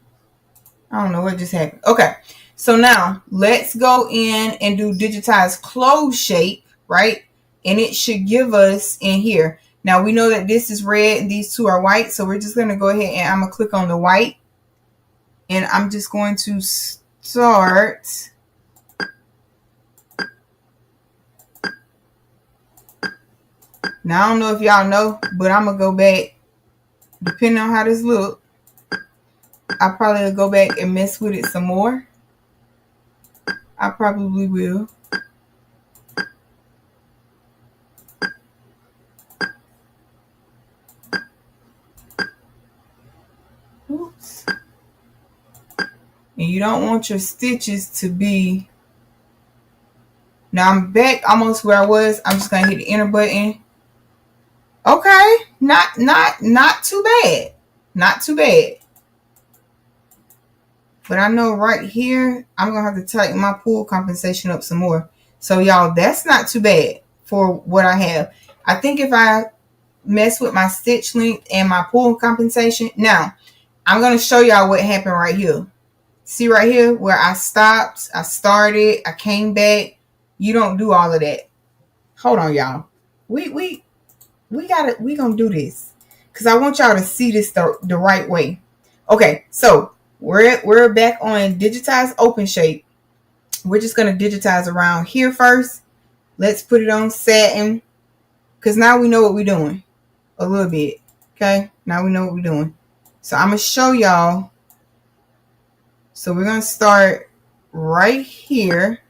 I don't know what just happened. Okay, so now let's go in and do digitize close shape, right? And it should give us in here. Now we know that this is red and these two are white, so we're just going to go ahead and I'm going to click on the white. And I'm just going to start now. I don't know if y'all know, but I'm going to go back. Depending on how this look, I probably will go back and mess with it some more. I probably will. Oops. And you don't want your stitches to be. Now I'm back almost where I was. I'm just gonna hit the enter button. Okay, not too bad. Not too bad. But I know right here, I'm gonna have to tighten my pull compensation up some more. So y'all, that's not too bad for what I have. I think if I mess with my stitch length and my pull compensation, now I'm gonna show y'all what happened right here. See right here where I stopped, I started, I came back. You don't do all of that. Hold on, y'all. We gonna do this because I want y'all to see this the right way. Okay, so we're back on digitize open shape. We're just gonna digitize around here first. Let's put it on satin because now we know what we're doing a little bit. Okay, now we know what we're doing. So I'm gonna show y'all. So we're gonna start right here,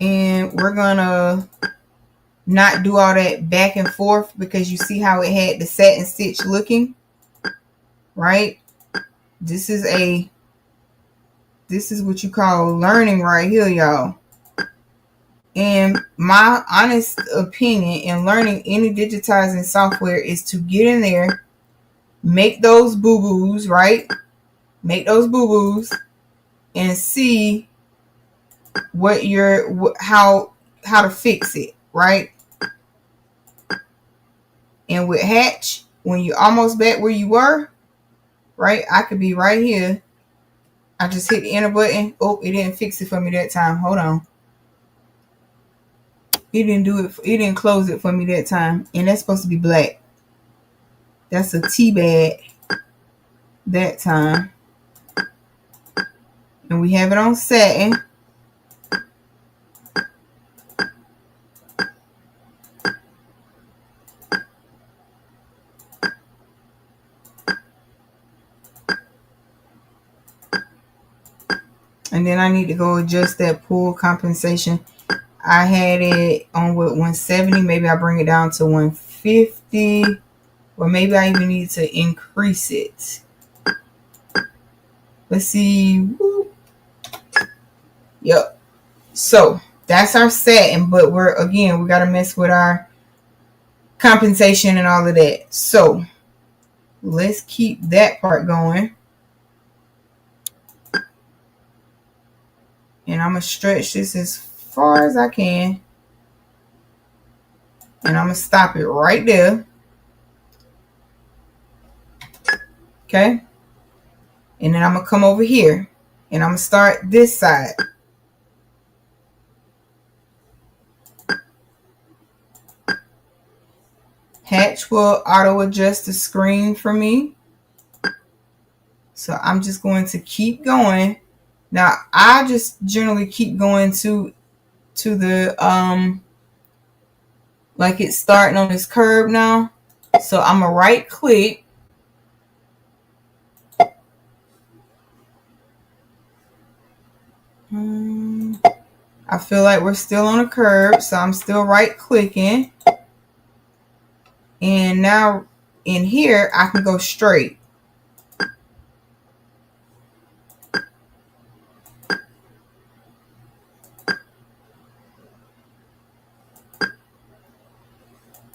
and we're gonna not do all that back and forth because you see how it had the satin stitch looking. right? This is what you call learning right here, y'all. And my honest opinion in learning any digitizing software is to get in there, make those boo-boos, right? Make those boo-boos and see what how to fix it, right? And with Hatch, when you're almost back where you were, right? I could be right here. I just hit the enter button. Oh, it didn't fix it for me that time. Hold on. It didn't do it. It didn't close it for me that time. And that's supposed to be black. That's a T-bag that time. And we have it on satin. And then I need to go adjust that pull compensation. I had it on what, 170. Maybe I bring it down to 150. Or maybe I even need to increase it. Let's see. Yep. So that's our satin, but we got to mess with our compensation and all of that. So let's keep that part going. And I'm going to stretch this as far as I can. And I'm going to stop it right there. Okay. And then I'm going to come over here. And I'm going to start this side. Hatch will auto adjust the screen for me. So I'm just going to keep going. Now I just generally keep going to the like it's starting on this curve now. So I'm gonna right click. I feel like we're still on a curve, so I'm still right clicking. And now in here I can go straight.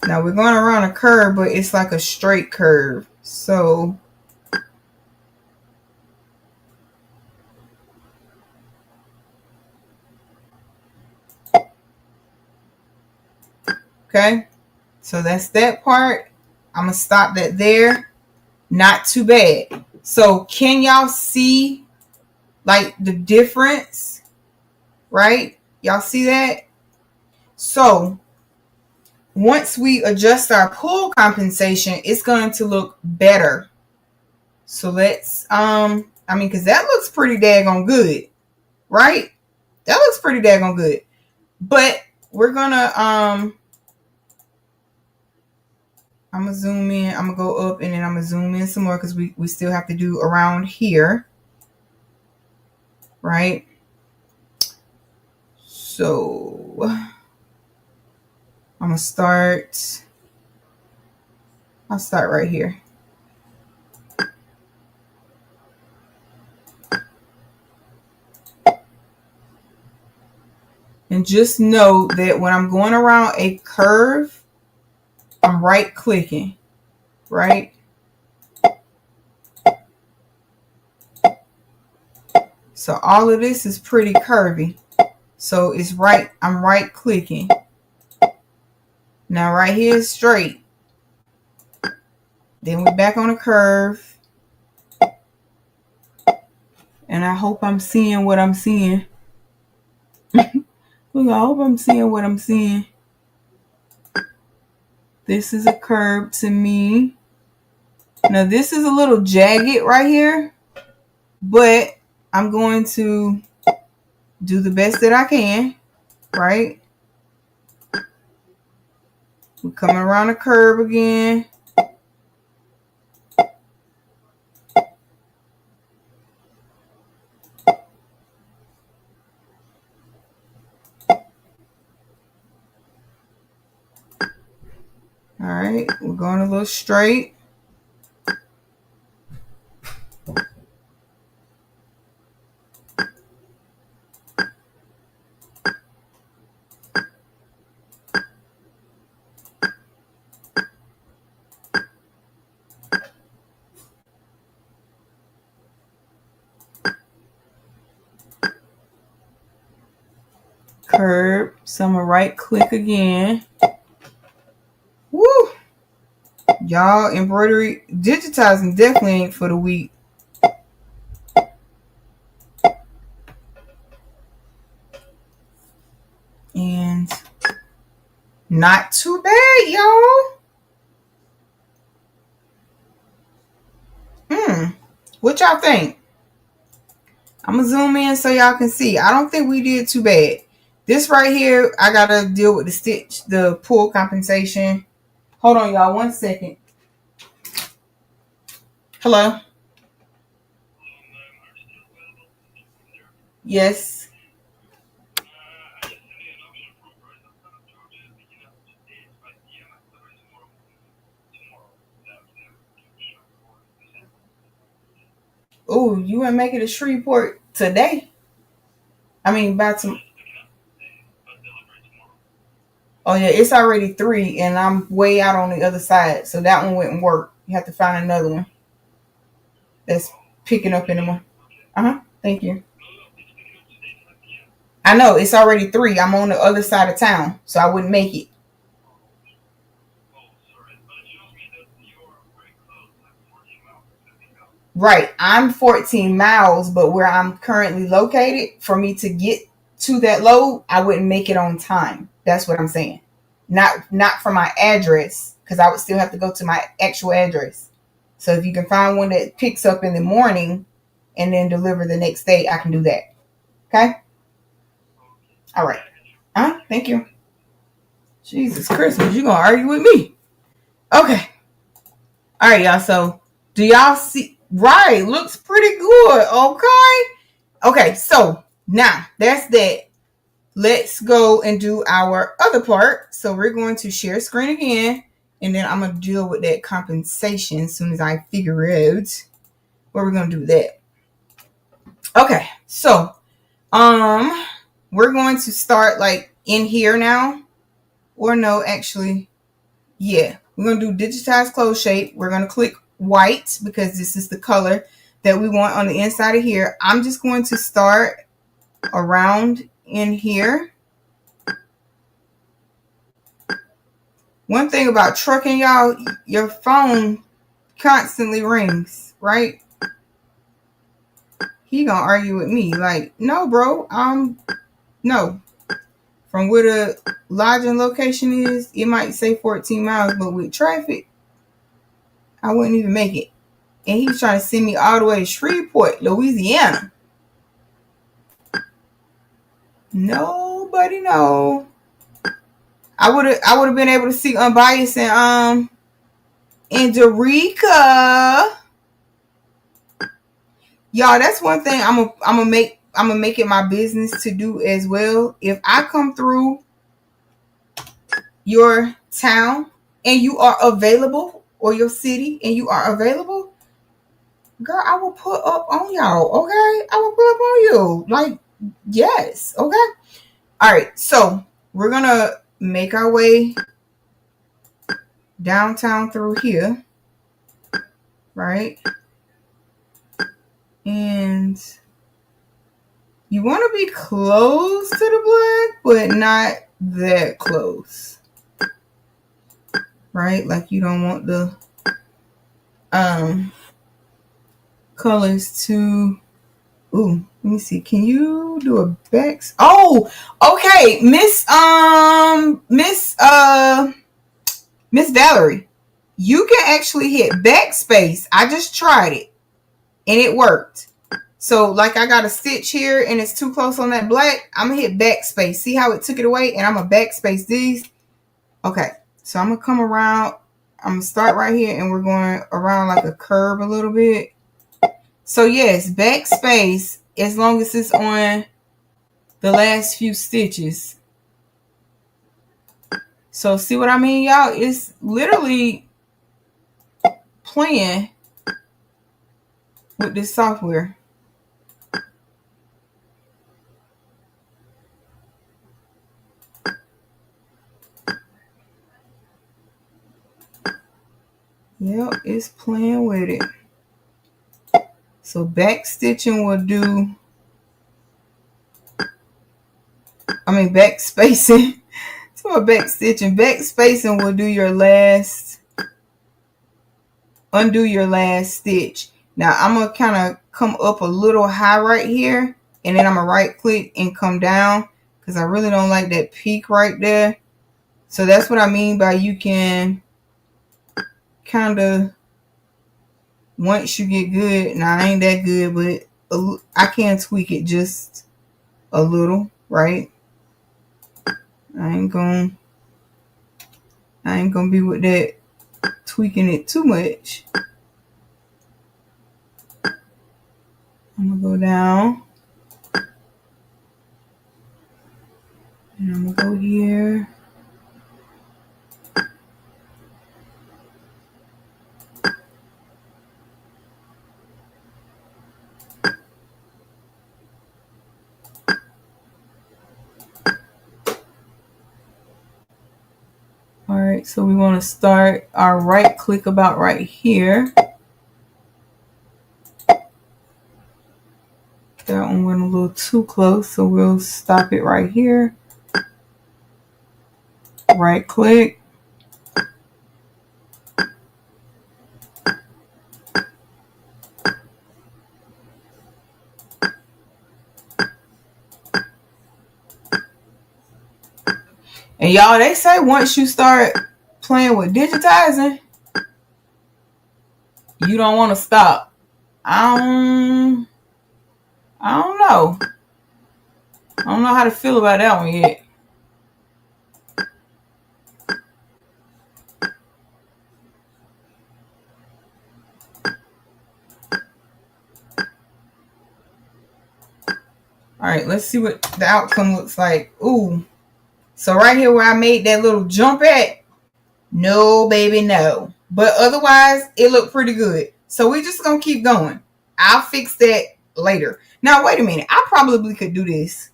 Now we're going around a curve, but it's like a straight curve. So okay, so that's that part. I'm gonna stop that there. Not too bad. So can y'all see like the difference? Right? Y'all see that? So once we adjust our pull compensation, it's going to look better. So let's because that looks pretty daggone good, right? That looks pretty daggone good. But we're gonna I'm gonna zoom in. I'm gonna go up and then I'm gonna zoom in some more because we still have to do around here, right? So I'm gonna start. I'll start right here. And just know that when I'm going around a curve, I'm right clicking, right? So all of this is pretty curvy. So it's right, I'm right clicking. Now right here is straight. Then we're back on a curve. And I hope I'm seeing what I'm seeing. Look, I hope I'm seeing what I'm seeing. This is a curve to me. Now this is a little jagged right here, but I'm going to do the best that I can, right? We're coming around a curve again. All right, we're going a little straight. superb. So I'm gonna right click again. Woo! Y'all, embroidery digitizing definitely ain't for the weak. And not too bad, y'all. What y'all think? I'm gonna zoom in so y'all can see. I don't think we did too bad. This right here, I gotta deal with the stitch, the pull compensation. Hold on, y'all, 1 second. Hello? Yes. Oh, you ain't making a Shreveport today? I mean, by tomorrow. Oh yeah, it's already 3, and I'm way out on the other side, so that one wouldn't work. You have to find another one that's picking up in the morning. Thank you. I know it's already 3. I'm on the other side of town, so I wouldn't make it. Right, I'm 14 miles, but where I'm currently located, for me to get to that load, I wouldn't make it on time. That's what I'm saying. Not for my address, because I would still have to go to my actual address. So if you can find one that picks up in the morning and then deliver the next day, I can do that. Okay? All right. Thank you. Jesus Christmas, you gonna argue with me? Okay. All right, y'all. So do y'all see? Right, looks pretty good. Okay, so now that's that. Let's go and do our other part. So we're going to share screen again, and then I'm going to deal with that compensation as soon as I figure out where we're going to do that. Okay, so we're going to start like in here now. Or no, actually, yeah. We're going to do digitize close shape. We're going to click white because this is the color that we want on the inside of here. I'm just going to start around in here. One thing about trucking, y'all, your phone constantly rings, right? He gonna argue with me like, no, bro, no. From where the lodging location is, it might say 14 miles, but with traffic, I wouldn't even make it. And he's trying to send me all the way to Shreveport, Louisiana. Nobody know. I would have been able to see Unbiased and Derica. Y'all, that's one thing I'm gonna make it my business to do as well. If I come through your town and you are available, or your city and you are available, girl, I will put up on y'all. Okay, I will put up on you. Like, yes. Okay. All right. So we're gonna make our way downtown through here, right? And you want to be close to the black, but not that close, right? Like you don't want the colors to. Ooh, let me see. Can you do a back? Oh, okay, Miss Valerie, you can actually hit backspace. I just tried it, and it worked. So, like, I got a stitch here, and it's too close on that black. I'm gonna hit backspace. See how it took it away, and I'm gonna backspace these. Okay, so I'm gonna come around. I'm gonna start right here, and we're going around like a curve a little bit. So yes, backspace as long as it's on the last few stitches. So see what I mean, y'all? It's literally playing with this software. Yep, it's playing with it. So back stitching will do back spacing. So a back stitching. Back spacing will do your last, undo your last stitch. Now I'm gonna kind of come up a little high right here, and then I'm gonna right click and come down because I really don't like that peak right there. So that's what I mean by you can kind of, once you get good, now I ain't that good, but I can tweak it just a little, right? I ain't gonna be with that tweaking it too much. I'm gonna go down, and I'm gonna go here. All right, so we want to start our right click about right here. That one went a little too close, so we'll stop it right here. Right click. And y'all, they say once you start playing with digitizing, you don't want to stop. I don't know. I don't know how to feel about that one yet. All right, let's see what the outcome looks like. Ooh. So right here where I made that little jump at, no, baby, no. But otherwise, it looked pretty good. So we're just going to keep going. I'll fix that later. Now, wait a minute. I probably could do this.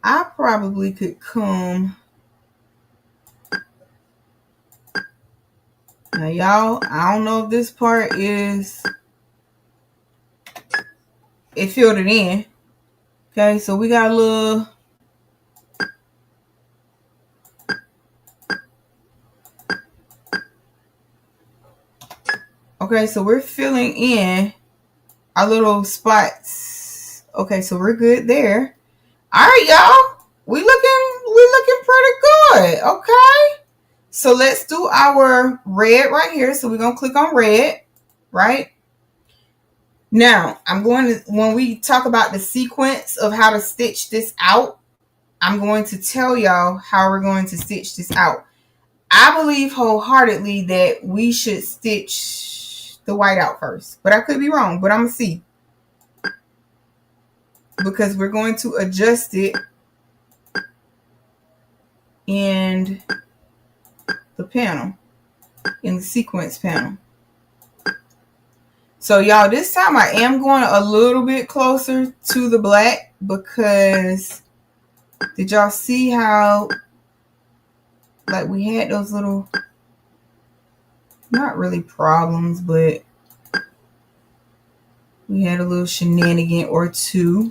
I probably could come. Now, y'all, I don't know if this part is, it filled it in. Okay, so we got a little. Okay, so we're filling in our little spots. Okay, so we're good there. All right, y'all. We looking pretty good. Okay. So let's do our red right here. So we're going to click on red, right? Now, I'm going to, when we talk about the sequence of how to stitch this out, I'm going to tell y'all how we're going to stitch this out. I believe wholeheartedly that we should stitch the white out first, but I could be wrong, but I'm going to see. Because we're going to adjust it in the panel, in the sequence panel. So y'all, this time I am going a little bit closer to the black because did y'all see how like we had those little, not really problems, but we had a little shenanigan or two.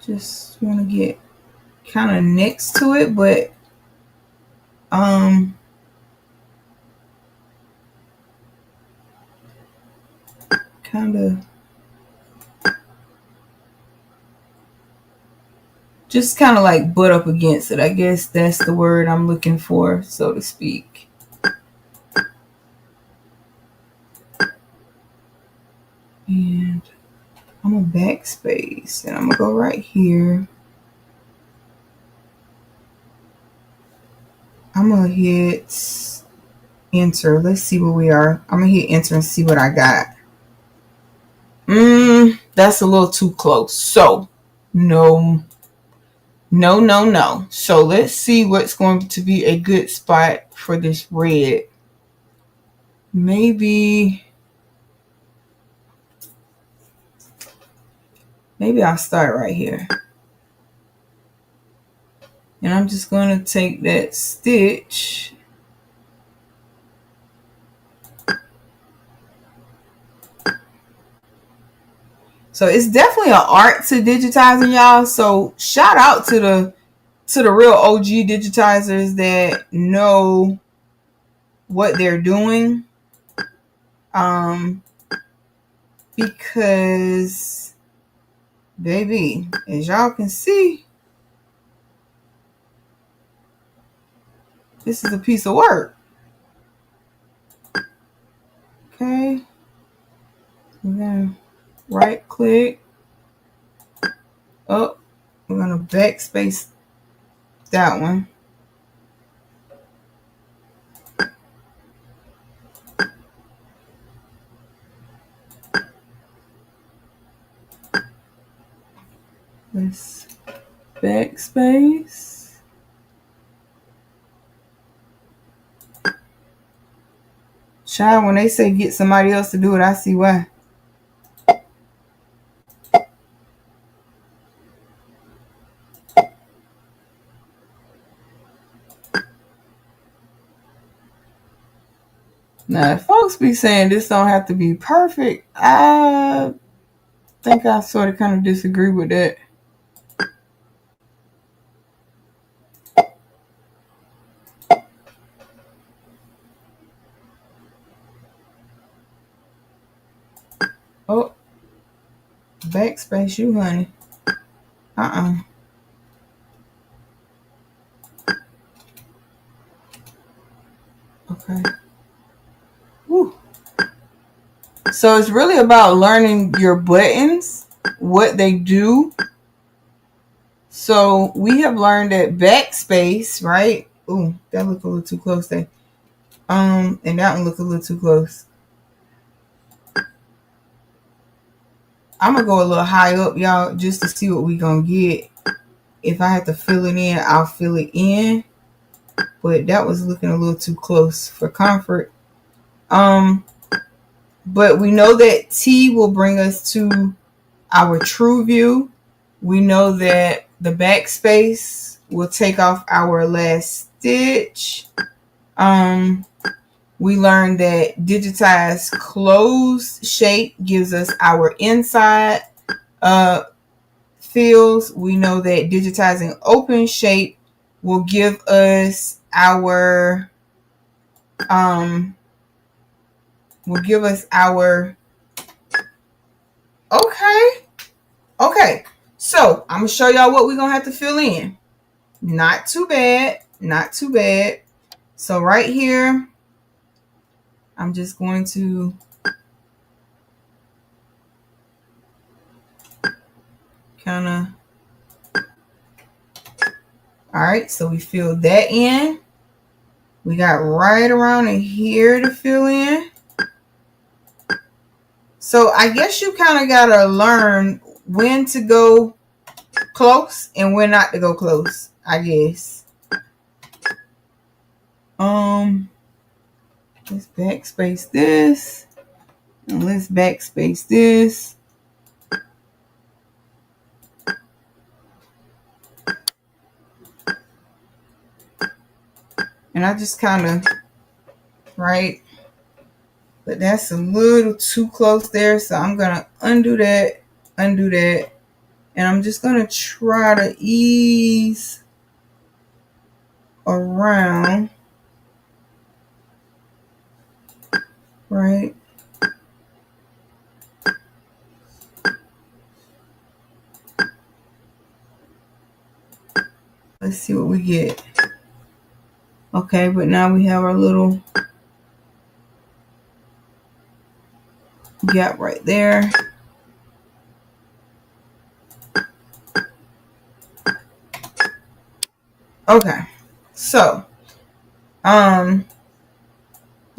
Just want to get kind of next to it, but kind of just kind of like butt up against it. I guess that's the word I'm looking for, so to speak. And I'm gonna backspace and I'm gonna go right here. I'm gonna hit enter. Let's see where we are. I'm gonna hit enter and see what I got. That's a little too close. So no. So let's see what's going to be a good spot for this red. Maybe I'll start right here. And I'm just going to take that stitch. So it's definitely an art to digitizing, y'all. So shout out to the real OG digitizers that know what they're doing. Because baby, as y'all can see, this is a piece of work. Okay. We're gonna right click. Oh, we're gonna backspace that one. Let's backspace. Child, when they say get somebody else to do it, I see why. Now, if folks be saying this don't have to be perfect, I think I sort of kind of disagree with that. Oh, backspace you, honey. Okay. Woo. So it's really about learning your buttons, what they do. So we have learned that backspace, right? Ooh, that looked a little too close there. And that one looked a little too close. I'm gonna go a little high up, y'all, just to see what we gonna get. If I have to fill it in, I'll fill it in. But that was looking a little too close for comfort. But we know that T will bring us to our true view. We know that the backspace will take off our last stitch. We learned that digitized closed shape gives us our inside fills. We know that digitizing open shape will give us our okay. So I'm gonna show y'all what we're gonna have to fill in. Not too bad. So right here, I'm just going to kind of, all right, so we filled that in. We got right around in here to fill in. So I guess you kind of got to learn when to go close and when not to go close, I guess. Let's backspace this. And let's backspace this. And I just kind of, right, but that's a little too close there. So I'm going to undo that. And I'm just going to try to ease around. Right. Let's see what we get. Okay, but now we have our little gap right there. Okay, so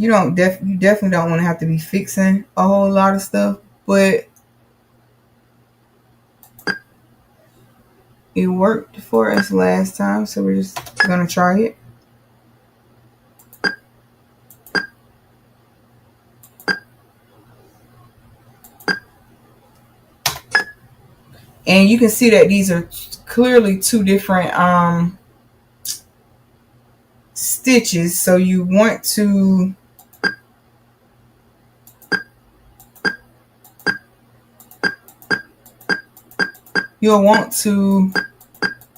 you definitely don't want to have to be fixing a whole lot of stuff, but it worked for us last time, so we're just gonna try it. And you can see that these are clearly two different stitches. So you want to you'll want to,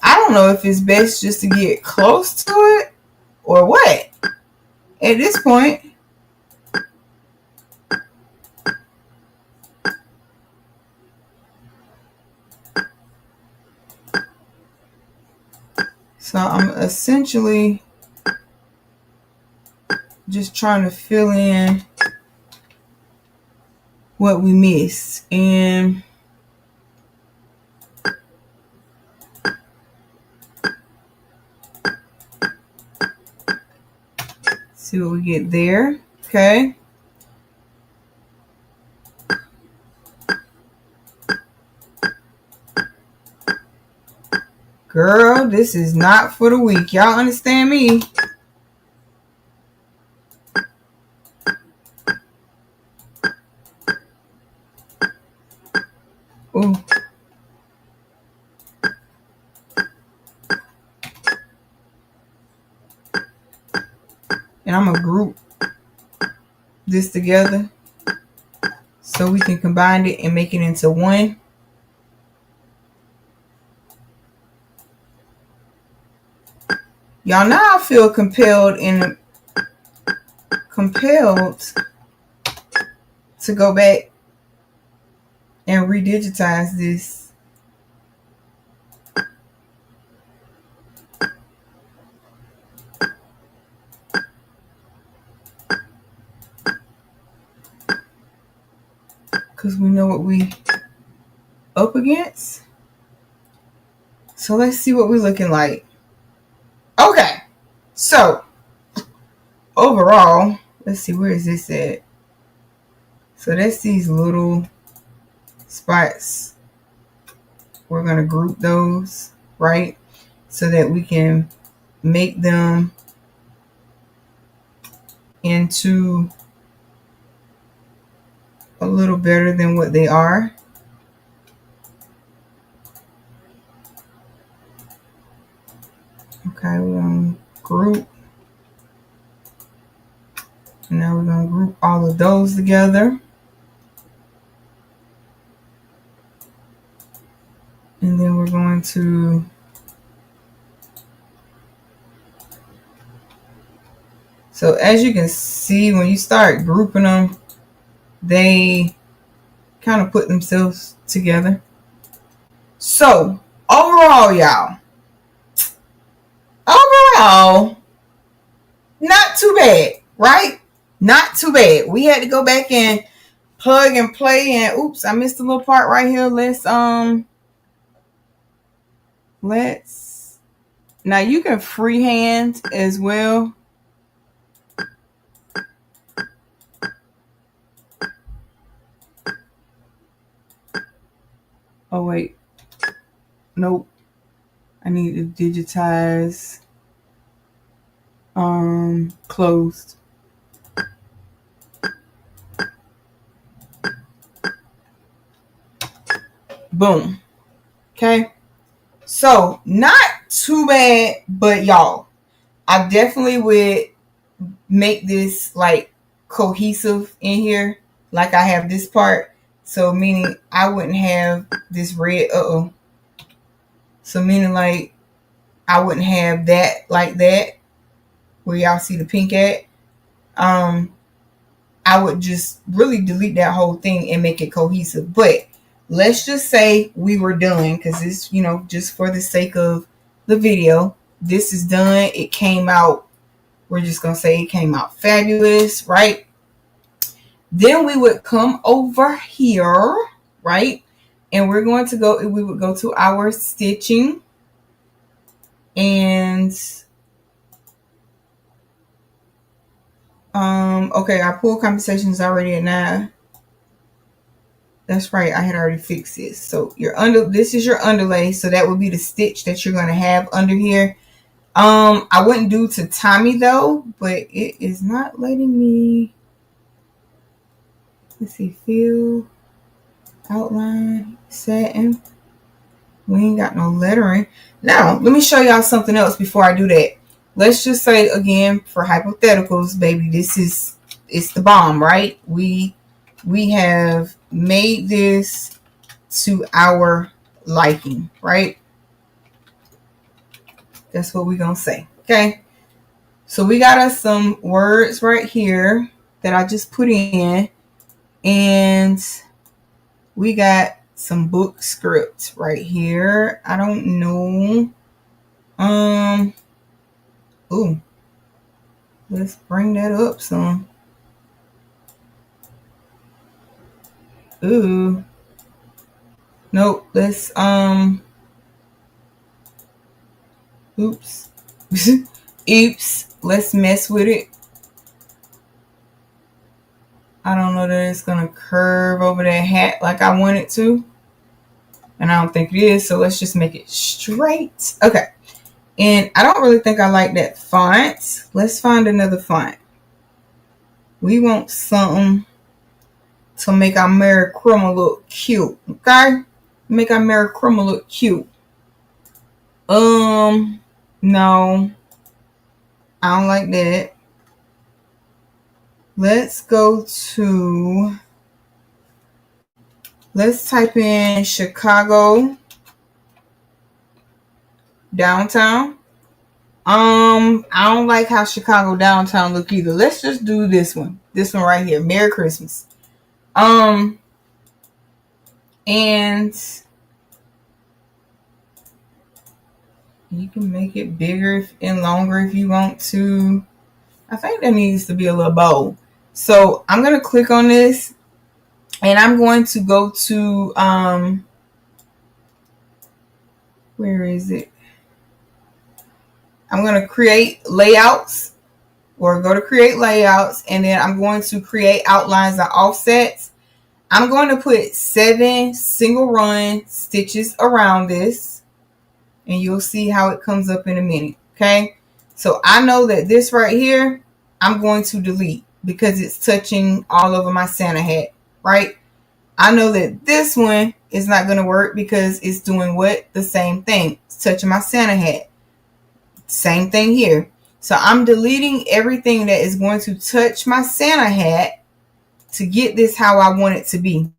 I don't know if it's best just to get close to it or what at this point. So I'm essentially just trying to fill in what we missed. And see what we get there. Okay. Girl, this is not for the weak. Y'all understand me? Ooh. And I'm going to group this together so we can combine it and make it into one. Y'all, now I feel compelled to go back and redigitize this. Because we know what we up against. So let's see what we're looking like. Okay. So overall, let's see, where is this at? So that's these little spots. We're going to group those, right? So that we can make them into a little better than what they are. Okay, we're going to group. And now we're going to group all of those together. And then we're going to so as you can see, when you start grouping them, they kind of put themselves together. So overall, y'all, not too bad, right? Not too bad. We had to go back and plug and play, and oops, I missed a little part right here. Let's now you can freehand as well. Oh wait, nope, I need to digitize closed. Boom. Okay, so not too bad, but y'all, I definitely would make this like cohesive in here, like I have this part. So meaning I wouldn't have this red, so meaning like I wouldn't have that like that where y'all see the pink at. I would just really delete that whole thing and make it cohesive. But let's just say we were done, because it's, just for the sake of the video, this is done. It came out, we're just going to say it came out fabulous, right? Then we would come over here, right? And we would go to our stitching. And okay, our pool compensation is already at 9. That's right, I had already fixed this. So this is your underlay, so that would be the stitch that you're gonna have under here. I wouldn't do tatami though, but it is not letting me. Let's see, fill, outline, satin. We ain't got no lettering. Now, let me show y'all something else before I do that. let's just say again for hypotheticals, baby, it's the bomb, right? We have made this to our liking, right? That's what we're gonna say. Okay. So we got us some words right here that I just put in, and we got some book script right here. I don't know. Ooh, let's bring that up some. Ooh. Nope, let's oops. Oops. Let's mess with it. I don't know that it's gonna curve over that hat like I want it to. And I don't think it is, so let's just make it straight. Okay. And I don't really think I like that font. Let's find another font. We want something to make our Merry Christmas look cute. Okay? Make our Merry Christmas look cute. No. I don't like that. Let's go to, let's type in Chicago downtown. I don't like how Chicago downtown look either. Let's just do this one. This one right here. Merry Christmas. And you can make it bigger and longer if you want to. I think that needs to be a little bold. So I'm going to click on this and I'm going to go to, where is it? I'm going to create layouts, or go to create layouts, and then I'm going to create outlines and offsets. I'm going to put 7 single run stitches around this, and you'll see how it comes up in a minute. Okay. So I know that this right here, I'm going to delete because it's touching all over my Santa hat, right? I know that this one is not going to work because it's doing what? The same thing. It's touching my Santa hat. Same thing here. So I'm deleting everything that is going to touch my Santa hat to get this how I want it to be.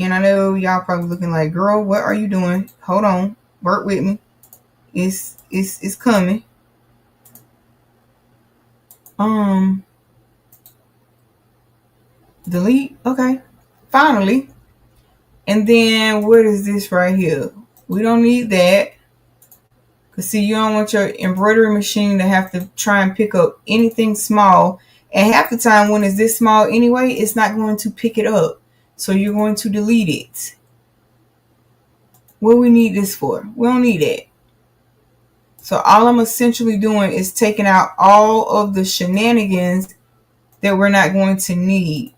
And I know y'all probably looking like, girl, what are you doing? Hold on. Work with me. It's coming. Delete. Okay. Finally. And then what is this right here? We don't need that. Because see, you don't want your embroidery machine to have to try and pick up anything small. And half the time when it's this small anyway, it's not going to pick it up. So you're going to delete it. What we need this for? We don't need it. So all I'm essentially doing is taking out all of the shenanigans that we're not going to need.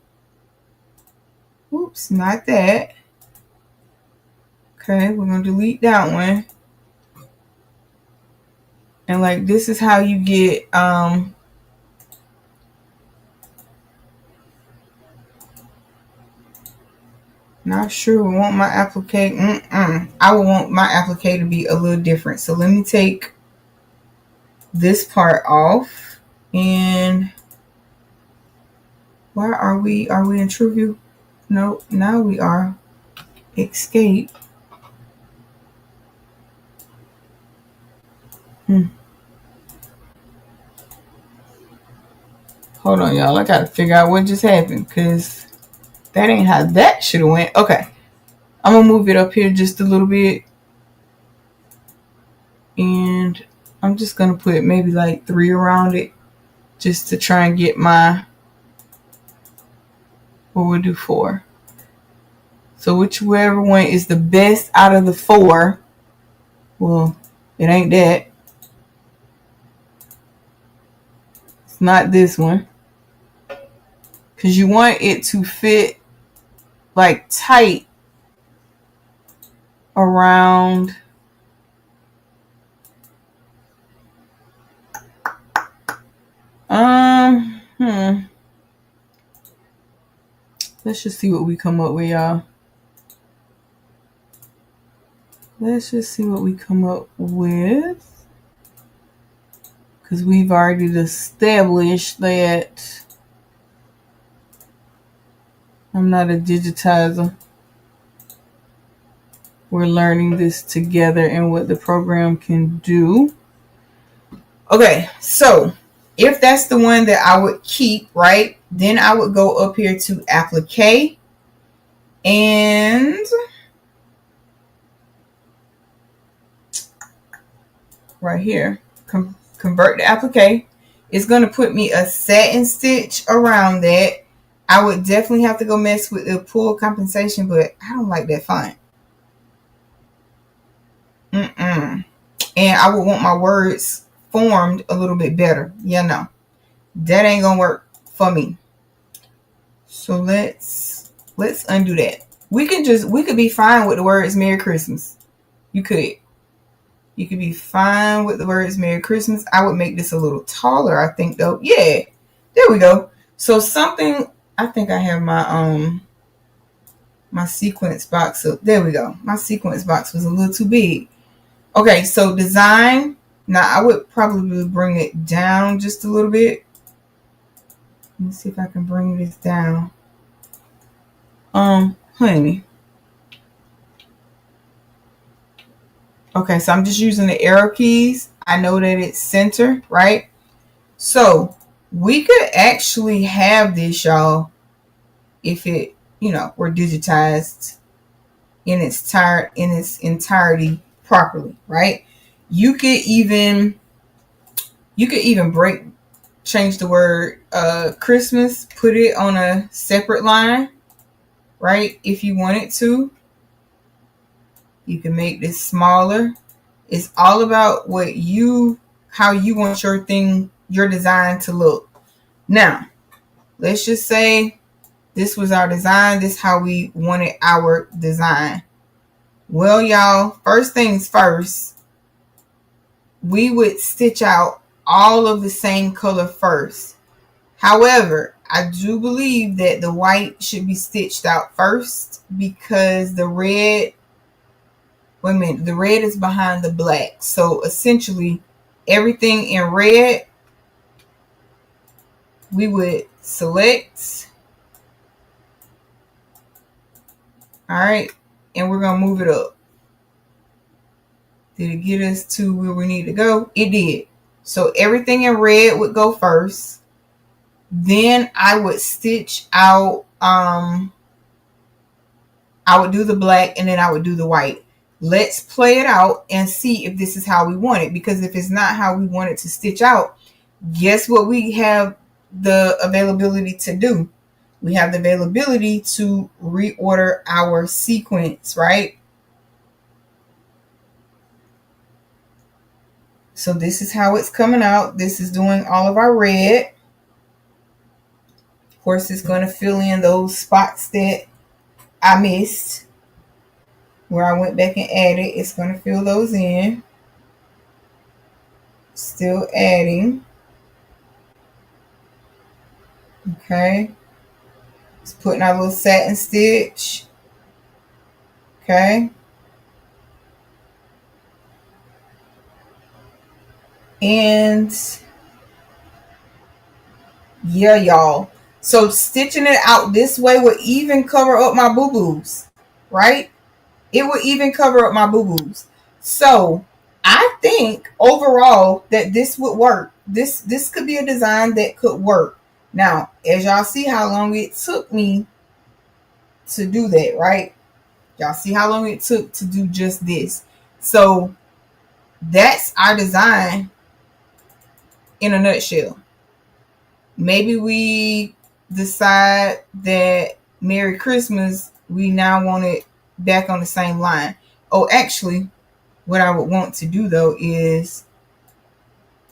Oops, not that. Okay, we're going to delete that one. And like, this is how you get, not sure we want my applique. I would want my applique to be a little different. So let me take this part off. And where are we? Are we in TrueView? No, now we are. Escape. Hold on, y'all. I gotta figure out what just happened because that ain't how that should have went. Okay. I'm gonna move it up here just a little bit. And I'm just gonna put maybe like 3 around it just to try and get my, what we'll do 4. So whichever one is the best out of the 4, well, it ain't that. It's not this one. Because you want it to fit like tight around let's just see what we come up with, y'all. let's just see what we come up with. Because we've already established that I'm not a digitizer. We're learning this together and what the program can do. Okay, so if that's the one that I would keep, right, then I would go up here to applique and right here, convert to applique. It's going to put me a satin stitch around that. I would definitely have to go mess with the pull compensation, but I don't like that font. And I would want my words formed a little bit better. Yeah, no, that ain't gonna work for me. So let's undo that. We could be fine with the words Merry Christmas. You could be fine with the words Merry Christmas. I would make this a little taller, I think, though. Yeah, there we go. So something, I think I have my my sequence box up. There we go. My sequence box was a little too big. Okay, so design. Now I would probably bring it down just a little bit. Let me see if I can bring this down. Honey. Okay, so I'm just using the arrow keys. I know that it's center, right? So we could actually have this, y'all, if it, were digitized in its entirety properly, right? You could even change the word Christmas, put it on a separate line, right? If you wanted to, you can make this smaller. It's all about how you want your design to look. Now, let's just say this was our design. This is how we wanted our design. Well, y'all, first things first, we would stitch out all of the same color first. However, I do believe that the white should be stitched out first because the red is behind the black. So essentially, everything in red, we would select. All right, and we're going to move it up. Did it get us to where we need to go? It did. So everything in red would go first. Then I would stitch out, I would do the black and then I would do the white. Let's play it out and see if this is how we want it. Because if it's not how we want it to stitch out, guess what we have the availability to do? We have the availability to reorder our sequence, right? So this is how it's coming out. This is doing all of our red. Of course, it's going to fill in those spots that I missed where I went back and added. It's going to fill those in. Still adding. Okay. It's putting our little satin stitch. Okay. And yeah, y'all. So stitching it out this way would even cover up my boo-boos, right? It would even cover up my boo-boos. So I think overall that this would work. This could be a design that could work. Now, as y'all see how long it took me to do that, right? Y'all see how long it took to do just this. So that's our design in a nutshell. Maybe we decide that Merry Christmas, we now want it back on the same line. Oh, actually, what I would want to do though is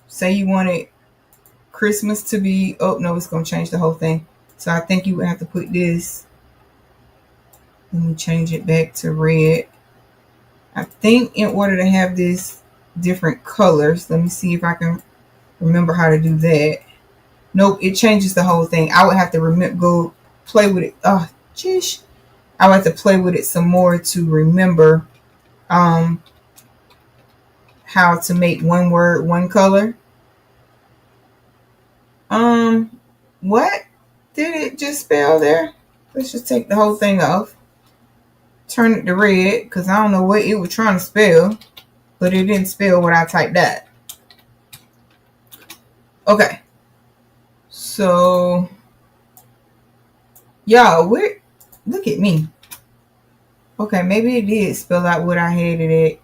say you wanted Christmas to be, oh no, it's going to change the whole thing. So I think you would have to put this, let me change it back to red. I think in order to have this different colors, let me see if I can remember how to do that. Nope, it changes the whole thing. I would have to go play with it. Oh, jeez. I would have to play with it some more to remember how to make one word, one color. What did it just spell there? Let's just take the whole thing off. Turn it to red, because I don't know what it was trying to spell, but it didn't spell what I typed that. Okay. So, y'all, look at me. Okay, maybe it did spell out what I had it at.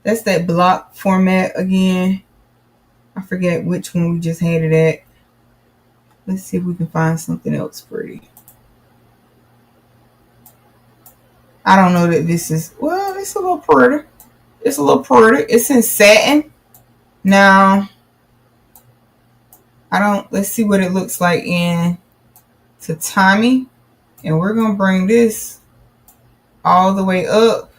That's that block format again. I forget which one we just had it at. Let's see if we can find something else pretty. I don't know that this is, well, it's a little pretty. It's a little pretty. It's in satin. Now, let's see what it looks like in tatami. And we're going to bring this all the way up.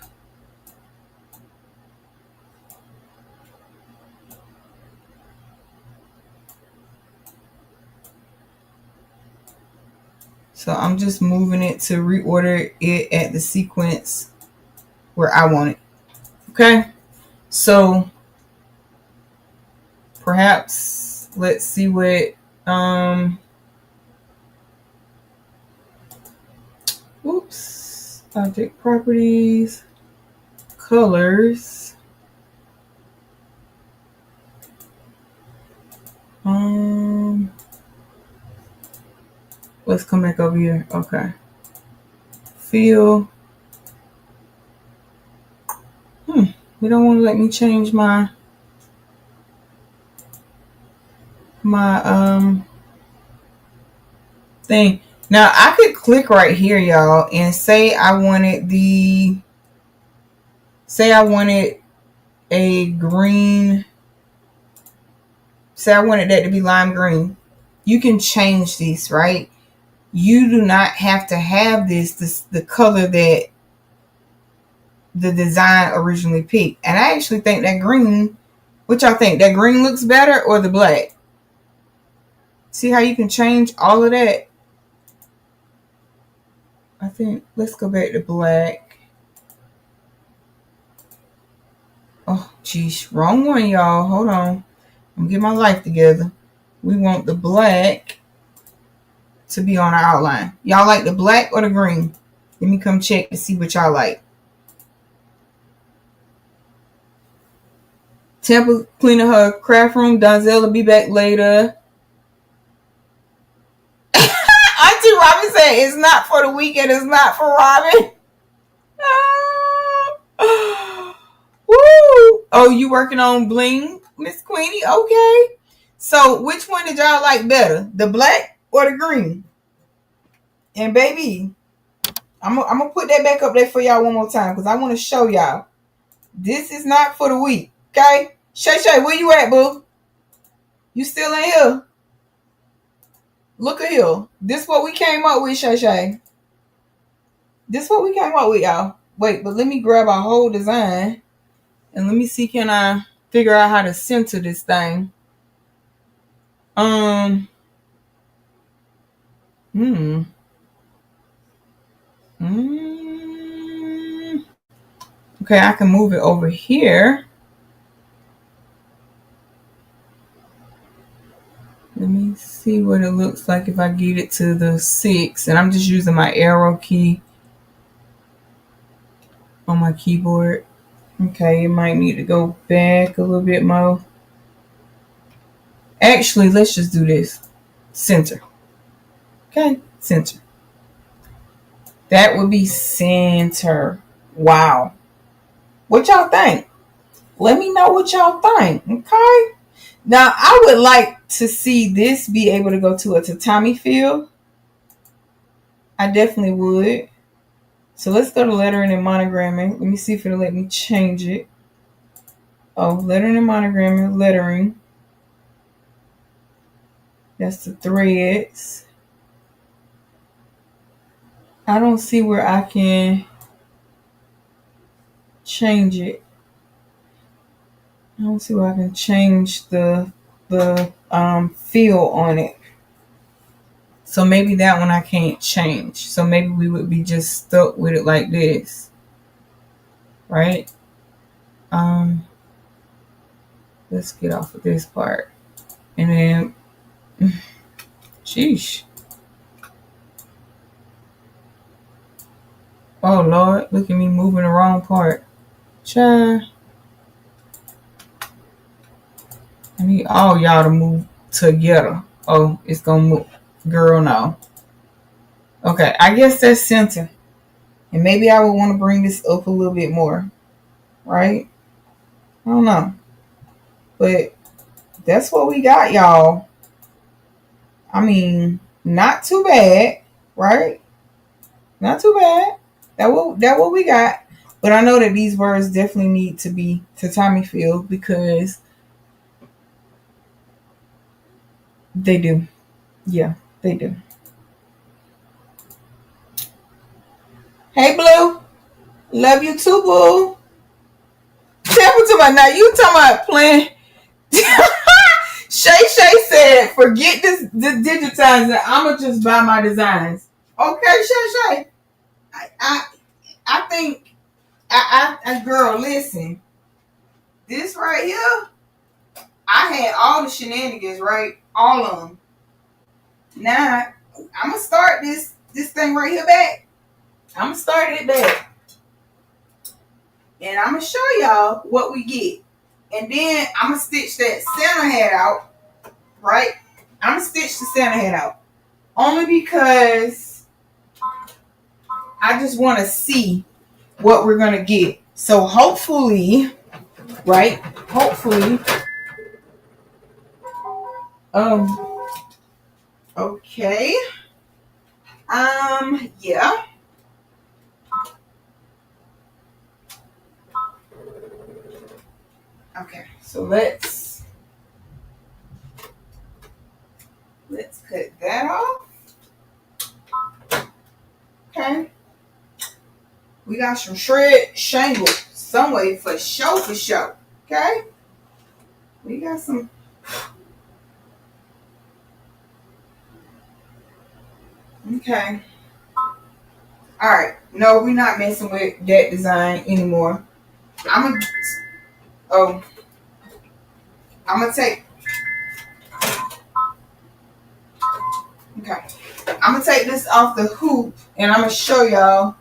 So I'm just moving it to reorder it at the sequence where I want it. Okay. So perhaps let's see what, object properties, colors. Let's come back over here. Okay. Feel. We don't want to let me change my thing. Now I could click right here, y'all, and say I wanted a green. Say I wanted that to be lime green. You can change these, right? You do not have to have this the color that the design originally picked. And I actually think that green, what y'all think? That green looks better or the black? See how you can change all of that? I think, let's go back to black. Oh, geez, wrong one, y'all. Hold on. I'm getting my life together. We want the black to be on our outline. Y'all like the black or the green? Let me come check to see what y'all like. Temple cleaning her craft room. Donzell will be back later. Auntie Robin said it's not for the weekend. It's not for Robin. Woo! Oh, you working on bling, Miss Queenie? Okay. So which one did y'all like better? The black or the green? And baby, I'm gonna put that back up there for y'all one more time because I want to show y'all. This is not for the week. Okay? Shay Shay, where you at, boo? You still in here? Look at here. This what we came up with, Shay Shay. This what we came up with, y'all. Wait, but let me grab our whole design and let me see, can I figure out how to center this thing? Okay, I can move it over here. Let me see what it looks like if I get it to the 6. And I'm just using my arrow key on my keyboard. Okay, it might need to go back a little bit more. Actually, let's just do this. Center. Okay, center. That would be center. Wow. What y'all think? Let me know what y'all think. Okay. Now, I would like to see this be able to go to a tatami field. I definitely would. So let's go to lettering and monogramming. Let me see if it'll let me change it. Oh, lettering and monogramming, lettering. That's the threads. I don't see where I can change it. I don't see where I can change the feel on it. So maybe that one I can't change. So maybe we would be just stuck with it like this. Right? Let's get off of this part. And then, sheesh. Oh, Lord, look at me moving the wrong part. Child. I need all y'all to move together. Oh, it's gonna move. Girl, no. Okay, I guess that's center. And maybe I would want to bring this up a little bit more. Right? I don't know. But that's what we got, y'all. I mean, not too bad, right? Not too bad. That what we got. But I know that these words definitely need to be to Tommy Field because they do. Yeah, they do. Hey, Blue. Love you too, Boo. Temple to my now. You talking about playing? Shay said, "Forget the digitizing. I'ma just buy my designs." Okay, Shay. I think girl, listen. This right here, I had all the shenanigans, right? All of them. Now I'm gonna start this thing right here back. I'm gonna start it back, and I'm gonna show y'all what we get, and then I'm gonna stitch that Santa hat out. Right? I'm gonna stitch the Santa hat out only because I just want to see what we're gonna get. So hopefully, right? Hopefully, um, okay, yeah. Okay, so let's cut that off. Okay, we got some shred shingle some way for show. Okay, we got some. Okay. All right. No, we're not messing with that design anymore. I'm gonna. Oh, I'm gonna take. Okay. I'm gonna take this off the hoop and I'm gonna show y'all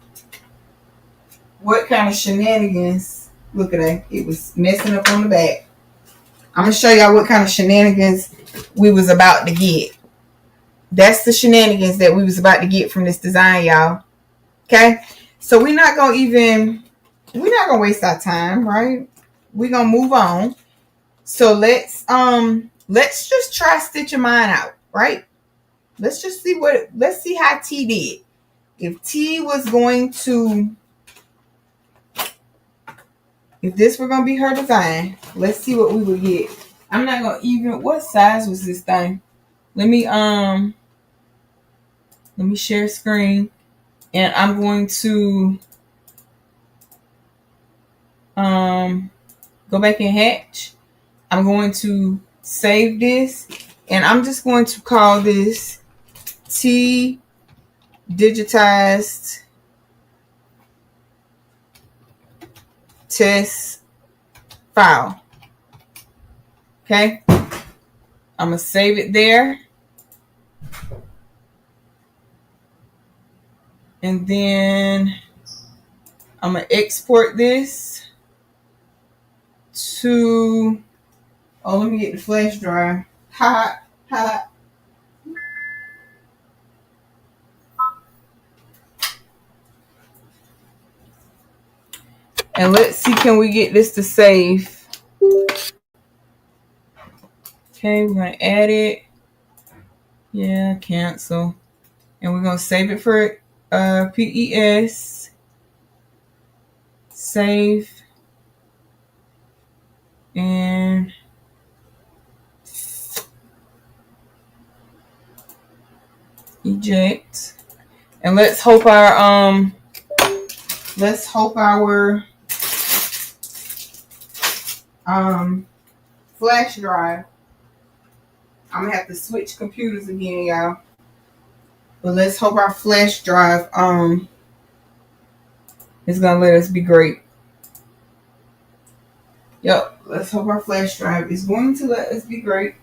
what kind of shenanigans. Look at that. It was messing up on the back. I'm gonna show y'all what kind of shenanigans we was about to get. That's the shenanigans that we was about to get from this design, y'all. Okay? So we're not gonna waste our time, right? We're gonna move on. So let's just try stitching mine out, right? Let's see how T did. If T was going to, if this were gonna be her design, let's see what we would get. I'm not gonna even. What size was this thing? Let me share screen, and I'm going to go back in Hatch. I'm going to save this, and I'm just going to call this T digitized test file. Okay, I'm gonna save it there, and then I'm gonna export this to. Oh, let me get the flash drive. Hot. And let's see, can we get this to save? Okay, we're gonna add it. Yeah, cancel. And we're gonna save it for PES. Save. And eject. And let's hope our flash drive. I'm gonna have to switch computers again, y'all. But let's hope our flash drive is gonna let us be great. Yep, let's hope our flash drive is going to let us be great.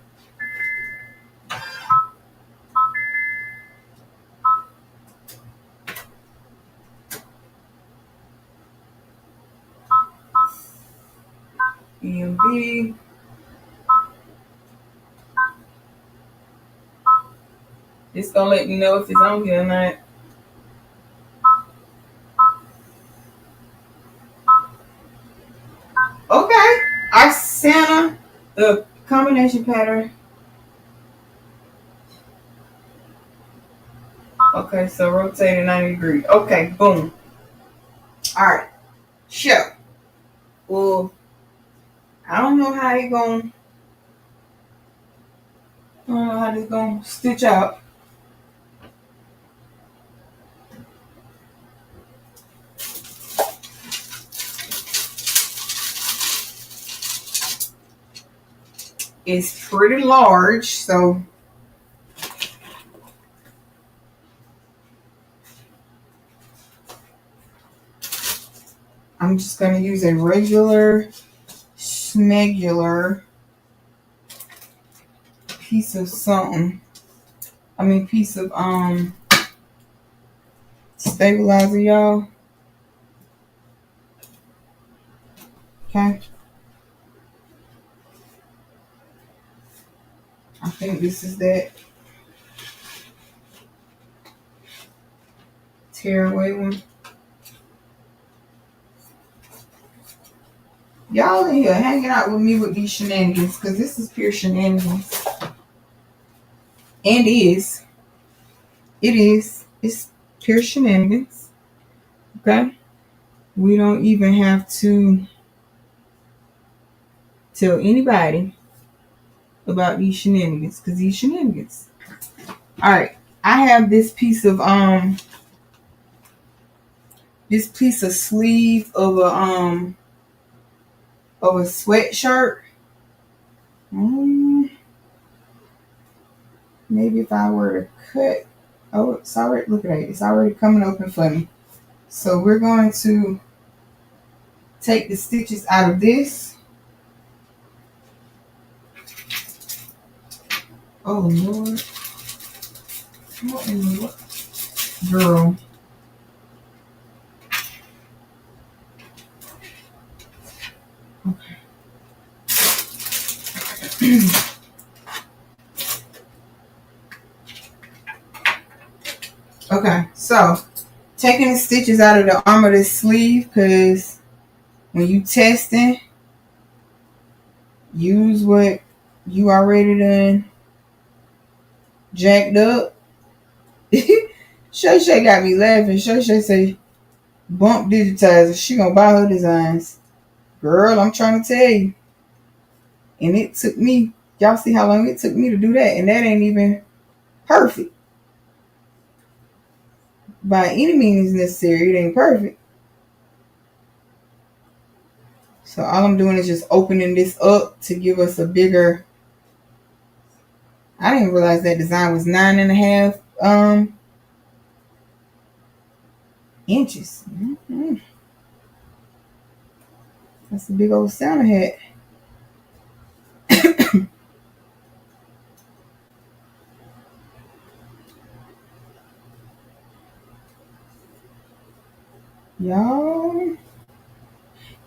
EMB. It's gonna let me know if it's on here or not. Okay, our Santa, the combination pattern. Okay, so rotate it 90 degrees. Okay, boom. All right, sure. Well, I don't know how it going. I don't know how this gonna stitch out. It's pretty large, so I'm just gonna use a regular smegular piece of something. I mean piece of stabilizer, y'all. Okay. I think this is that tearaway one. Y'all in here hanging out with me with these shenanigans because this is pure shenanigans. And is. It is. It's pure shenanigans. Okay? We don't even have to tell anybody about these shenanigans because these shenanigans. Alright. I have this piece of sleeve of a sweatshirt. Maybe if I were to cut. Oh, it's already, look at it. It's already coming open for me. So we're going to take the stitches out of this. Oh, Lord. What in the world? Girl. Okay. Okay, so taking the stitches out of the arm of this sleeve because when you testing, use what you already done jacked up. Shay Shay got me laughing. Shay Shay say, bump digitizer. She gonna buy her designs. Girl, I'm trying to tell you. And it took me, y'all see how long it took me to do that. And that ain't even perfect. By any means necessary, it ain't perfect. So all I'm doing is just opening this up to give us a bigger. I didn't realize that design was 9.5 inches. Mm-hmm. That's a big old Santa hat. Y'all.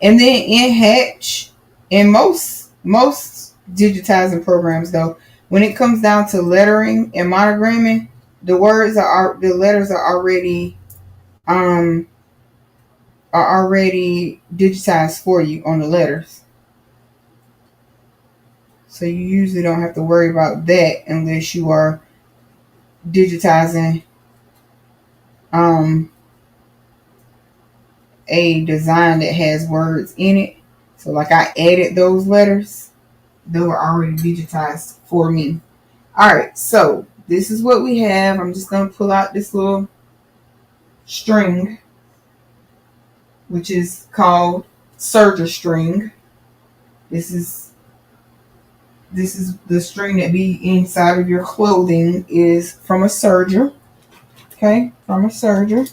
And then in Hatch, in most digitizing programs though, when it comes down to lettering and monogramming, the letters are already digitized for you on the letters. So you usually don't have to worry about that unless you are digitizing a design that has words in it. So like I added those letters, they were already digitized for me. All right, so this is what we have. I'm just going to pull out this little string, which is called serger string. This is the string that be inside of your clothing is from a serger. Okay, from a serger.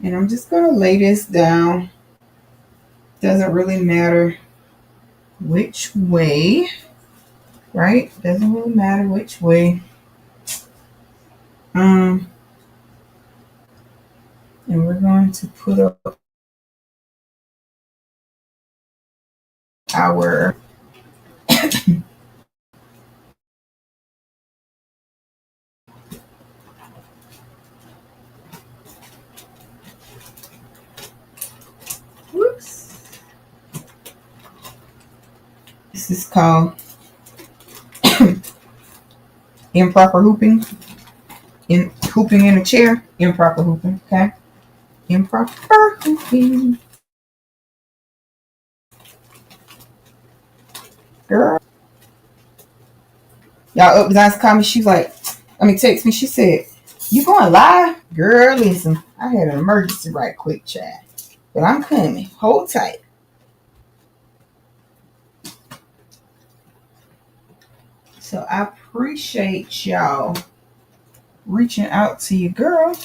And I'm just going to lay this down Doesn't really matter which way, right? Doesn't really matter which way. And we're going to put up our whoops. This is called improper hooping. In hooping in a chair, improper hooping, okay? Improper hooping. Girl. Y'all up Zion's comment. She's like, text me. She said, "You going live?" Girl, listen. I had an emergency right quick, chat. But I'm coming. Hold tight. So I appreciate y'all reaching out to your girl.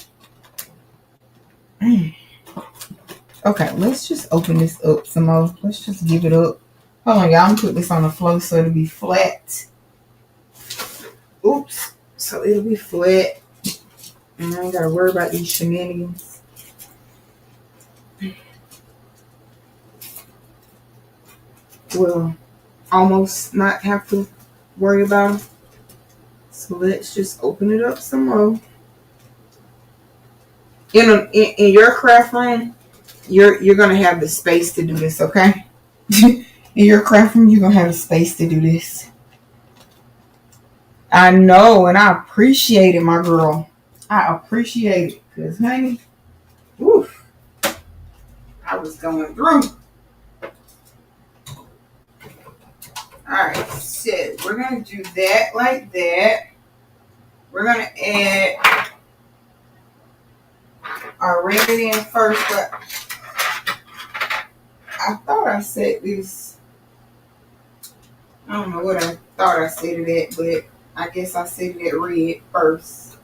Okay, let's just open this up some more. Let's just give it up. Hold on, y'all. I'm gonna put this on the floor so it'll be flat. Oops. So it'll be flat. And I ain't gotta worry about these shenanigans. Well, almost not have to worry about them. So let's just open it up some more. In your craft room, you're gonna have the space to do this, okay? In your craft room, you're gonna have the space to do this. I know, and I appreciate it, my girl. I appreciate it, cause honey, oof, I was going through. Alright, so we're gonna do that like that. We're gonna add our red in first, but I thought I said this. I don't know what I thought I said it at, but I guess I said it at red first.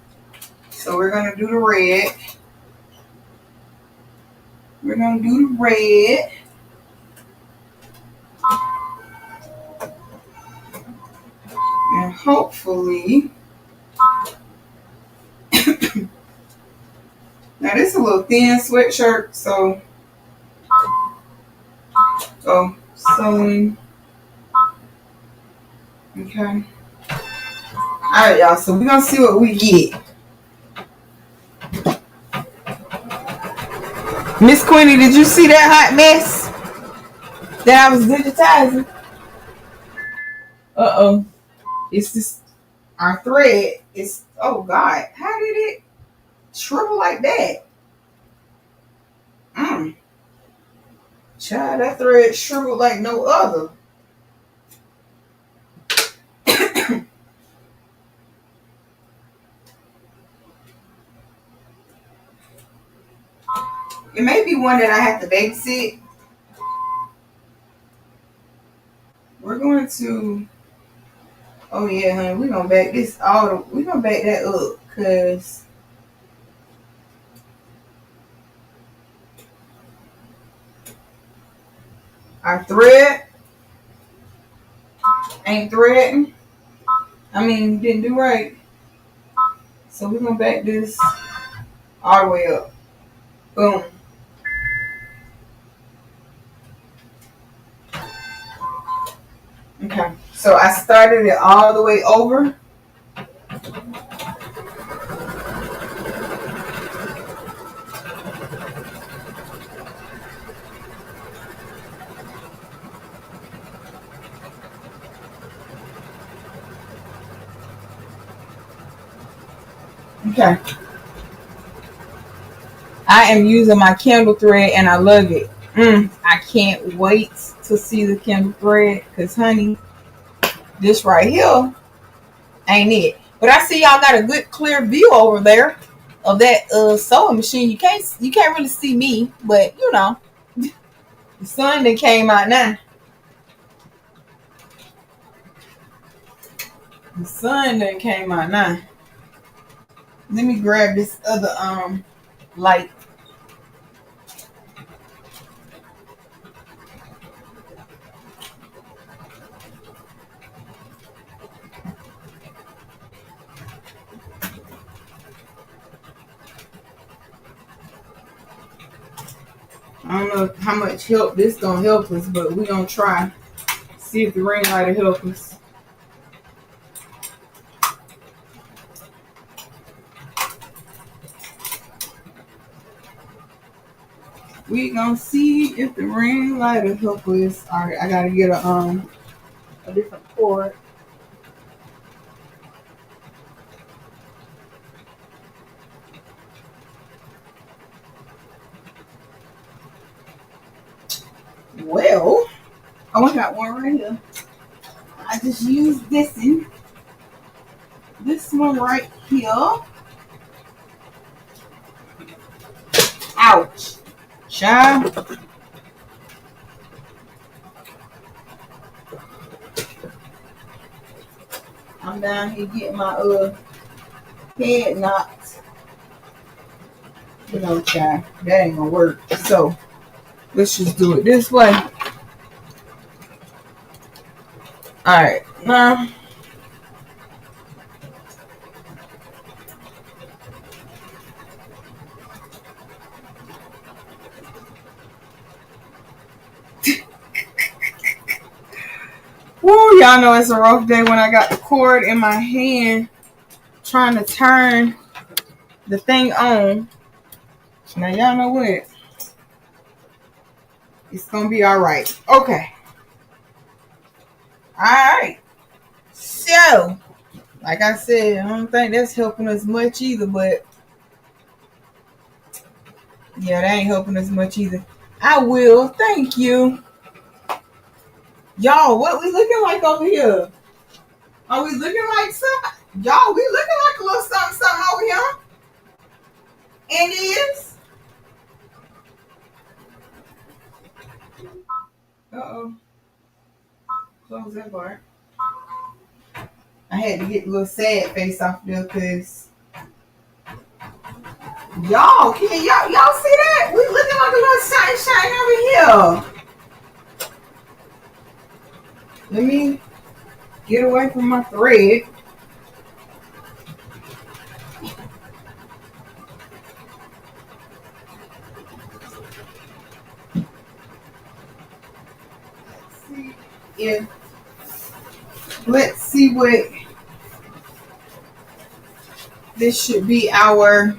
So we're gonna do the red. We're gonna do the red. And hopefully, now this is a little thin sweatshirt, so sewing. Okay. Alright, y'all, so we're gonna see what we get. Miss Queenie, did you see that hot mess that I was digitizing? Uh-oh. It's this, our thread. It's, oh God, how did it shrivel like that? Child, that thread shriveled like no other. It may be one that I have to babysit. We're going to, oh yeah, honey, we're gonna back this we're gonna back that up, cause our thread ain't threading. Didn't do right. So we're gonna back this all the way up. Boom. Okay. So I started it all the way over. Okay. I am using my candle thread and I love it. I can't wait to see the candle thread, because honey, this right here ain't it. But I see y'all got a good clear view over there of that sewing machine. You can't really see me, but you know, the sun that came out now. The sun that came out now. Let me grab this other light. don't know how much help this gonna help us, but we gonna try. See if the ring lighter help us. We gonna see if the ring lighter help us. All right, I gotta get a different cord. Well, oh, I got one right here. I just used this one. This one right here. Ouch. Child. I'm down here getting my head knocked. You know, child, that ain't gonna work. So let's just do it this way. Alright, now woo, y'all know it's a rough day when I got the cord in my hand trying to turn the thing on. Now y'all know what? It's gonna be alright. Okay. Alright. So, like I said, I don't think that's helping us much either, but yeah, that ain't helping us much either. I will. Thank you. Y'all, what we looking like over here? Are we looking like something? Y'all, we looking like a little something over here. And it is. Uh-oh. Close that part. I had to get the little sad face off there because y'all, can y'all see that? We looking like a little shine over here. Let me get away from my thread. Let's see what this should be our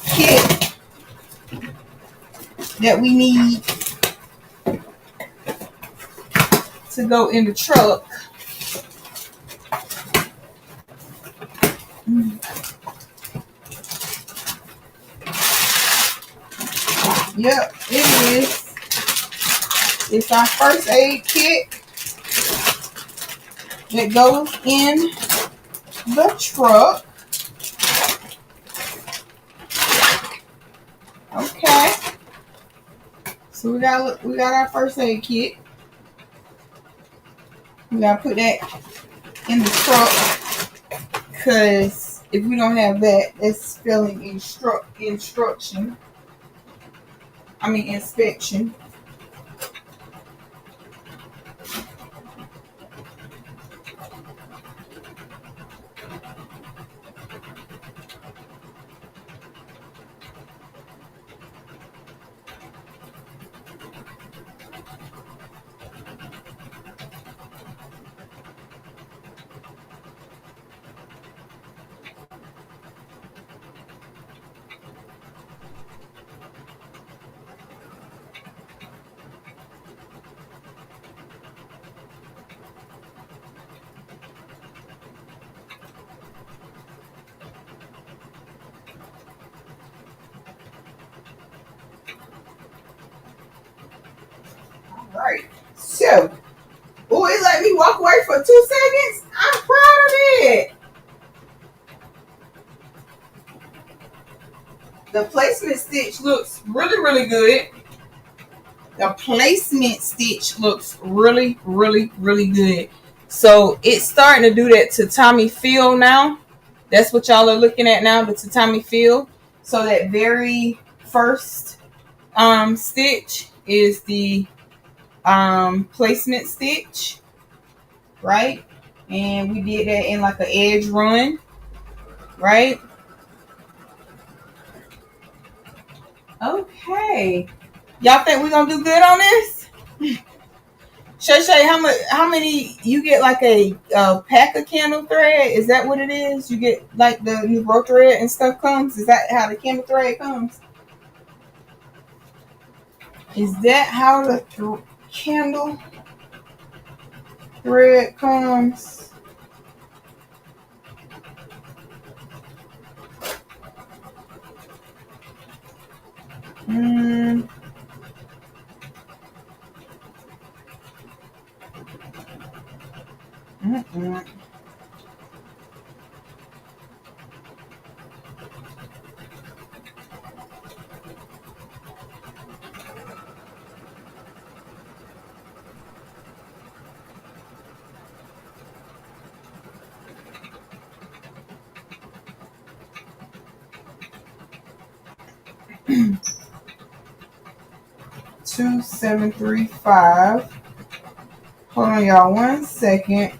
kit that we need to go in the truck. Yep, it is. It's our first aid kit that goes in the truck. Okay. So we got our first aid kit. We gotta put that in the truck because if we don't have that, that's spelling inspection. Right. So, it let me walk away for 2 seconds. I'm proud of it. The placement stitch looks really, really good. The placement stitch looks really, really, really good. So it's starting to do that tatami feel now. That's what y'all are looking at now, the tatami feel. So that very first stitch is the placement stitch, right? And we did that in like an edge run, right? Okay. Y'all think we're gonna do good on this? Shay, how many you get like a pack of candle thread? Is that what it is? You get like the new bro thread and stuff comes? Is that how the candle thread comes? Is that how the candle thread comes? Mm, mm-mm. 2735. Hold on, y'all, 1 second.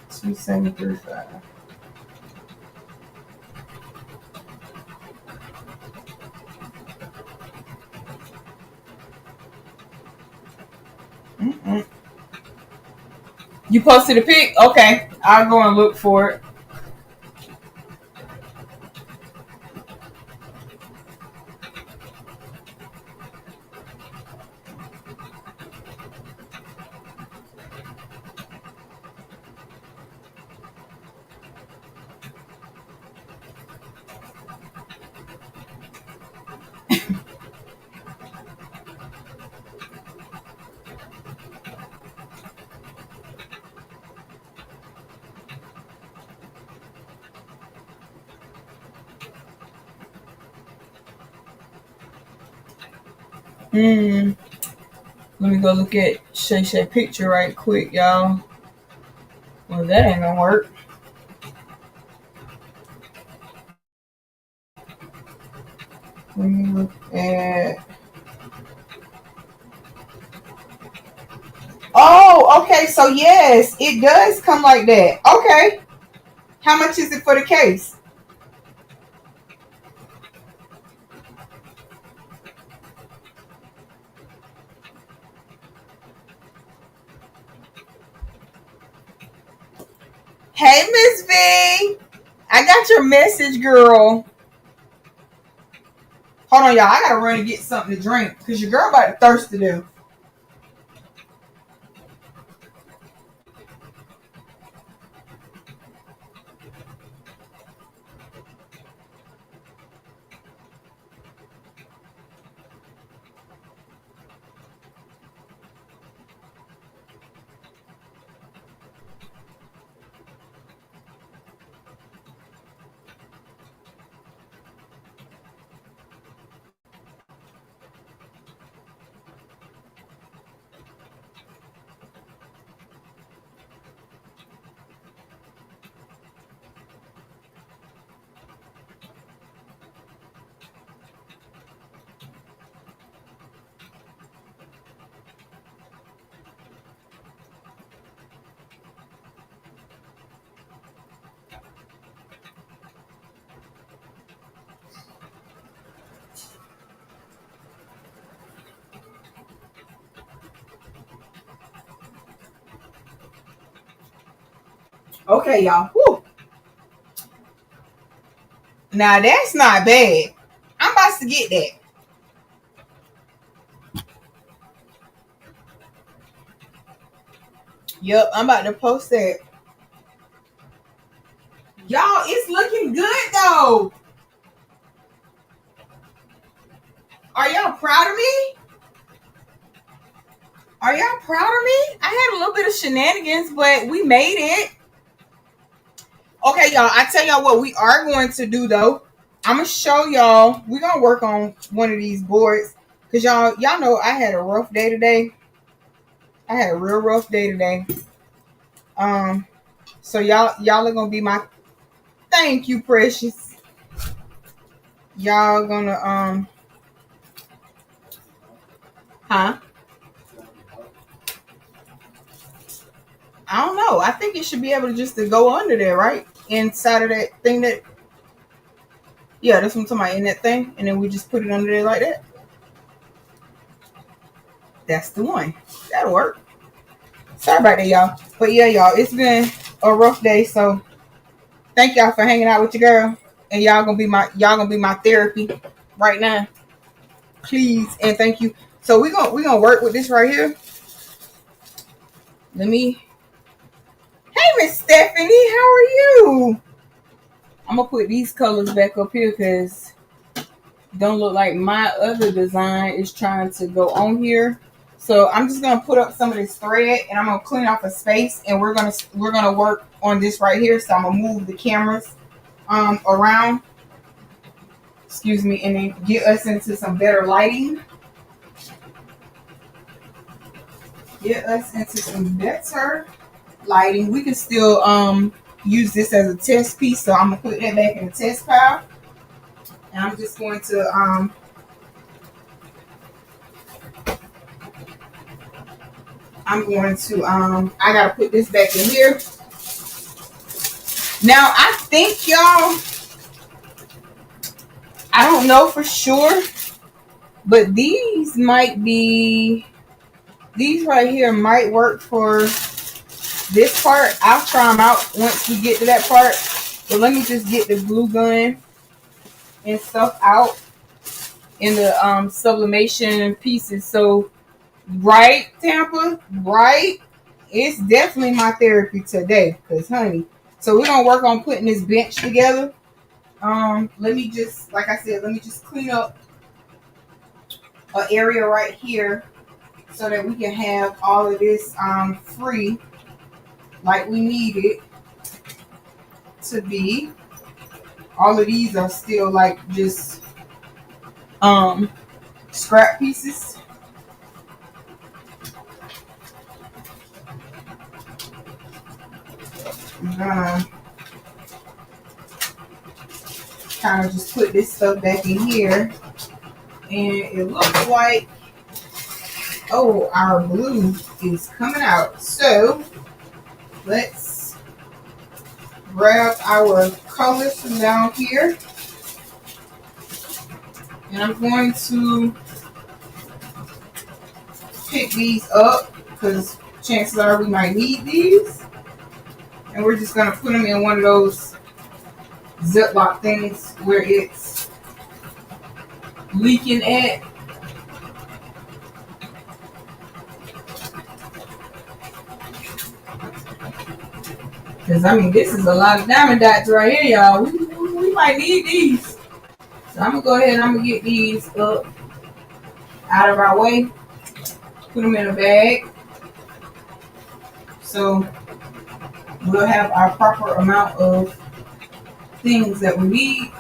Two 735. Mm-mm. You posted a pic? Okay, I'll go and look for it. Hmm. Let me go look at Shay picture right quick, y'all. Well, that ain't gonna work. Let me look at. Oh, okay. So yes, it does come like that. Okay. How much is it for the case? Hey, Miss V. I got your message, girl. Hold on, y'all. I gotta run and get something to drink because your girl about to thirst to death. Okay, y'all. Whew. Now that's not bad. I'm about to get that. Yep, I'm about to post that. Y'all, it's looking good though. Are y'all proud of me? Are y'all proud of me? I had a little bit of shenanigans, but we made it. Okay, y'all. I tell y'all what we are going to do though. I'm gonna show y'all. We're gonna work on one of these boards because y'all know I had a rough day today. I had a real rough day today. Um, so y'all are gonna be my thank you, precious. Y'all gonna huh? I don't know. I think it should be able to just to go under there, right? Inside of that thing that, yeah, that's what I'm talking about, in that thing. And then we just put it under there like that. That's the one. That'll work. Sorry about that, y'all. But yeah, y'all, it's been a rough day. So thank y'all for hanging out with your girl. And y'all gonna be my therapy right now. Please and thank you. So we're gonna work with this right here. Let me. Hey, Miss Stephanie, how are you? I'm gonna put these colors back up here because don't look like my other design is trying to go on here. So I'm just gonna put up some of this thread and I'm gonna clean off a space and we're gonna work on this right here. So I'm gonna move the cameras around. Excuse me, and then get us into some better lighting. Get us into some better lighting. We can still use this as a test piece. So I'm gonna put that back in the test pile. And I'm just going to I gotta put this back in here. Now I think y'all, I don't know for sure, but these right here might work for this part. I'll try them out once we get to that part. But let me just get the glue gun and stuff out in the sublimation pieces. So right, Tampa, right? It's definitely my therapy today, cause honey. So we're gonna work on putting this bench together. Let me just, like I said, let me just clean up an area right here so that we can have all of this free, like we need it to be. All of these are still like just scrap pieces. I'm gonna kind of just put this stuff back in here. And it looks like, oh, our blue is coming out. So let's grab our colors from down here. And I'm going to pick these up because chances are we might need these. And we're just going to put them in one of those Ziploc things where it's leaking at. Because, I mean, this is a lot of diamond dots right here, y'all. We might need these. So I'm going to go ahead and I'm going to get these up out of our way. Put them in a bag. So we'll have our proper amount of things that we need.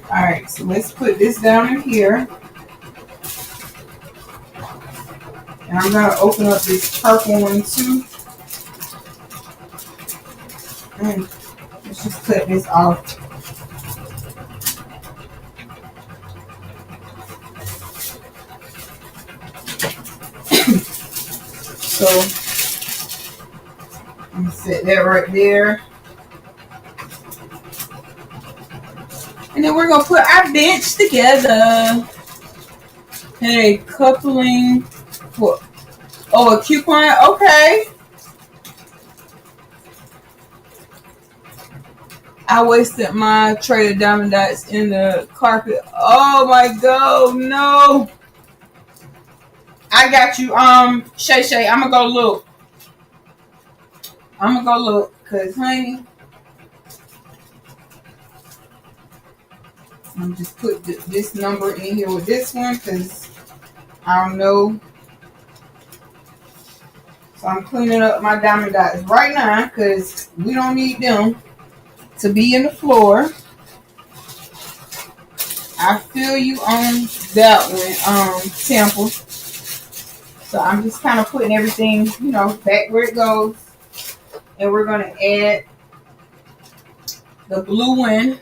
Alright, so let's put this down in here. And I'm going to open up this purple one too. And let's just cut this off. So I'm going to set that right there. And then we're going to put our bench together. And a coupling for, oh, a coupon, okay. I wasted my tray of diamond dots in the carpet. Oh my god, no. I got you, Shay, I'm gonna go look. Cause honey, I'm just put this number in here with this one, cause I don't know. So I'm cleaning up my diamond dots right now, cause we don't need them to be in the floor. I feel you on that one, Temple. So I'm just kind of putting everything, back where it goes. And we're going to add the blue one.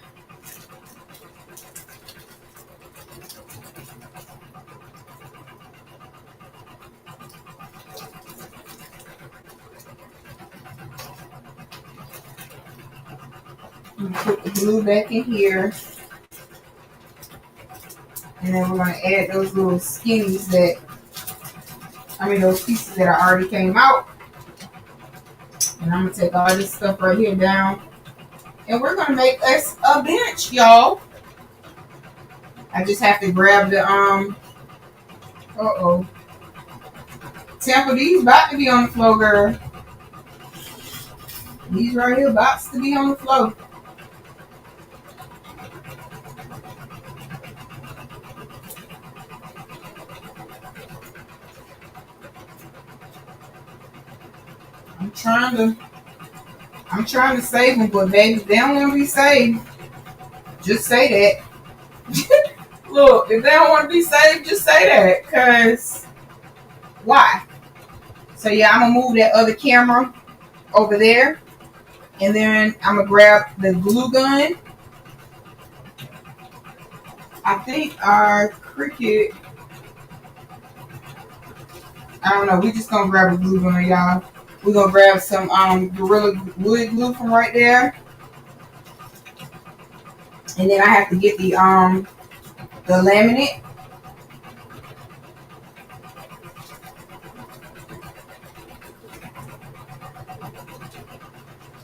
I'm gonna put the glue back in here. And then we're gonna add those little skinnies those pieces that already came out. And I'm gonna take all this stuff right here down. And we're gonna make us a bench, y'all. I just have to grab the Temple, these about to be on the floor, girl. These right here about to be on the floor. I'm trying to save them, but baby, they don't want to be saved. Just say that. Look, if they don't want to be saved, just say that. Cause why? So yeah, I'm gonna move that other camera over there, and then I'm gonna grab the glue gun. I think our Cricut. I don't know. We just gonna grab a glue gun, y'all. We're gonna grab some Gorilla Wood glue from right there. And then I have to get the laminate.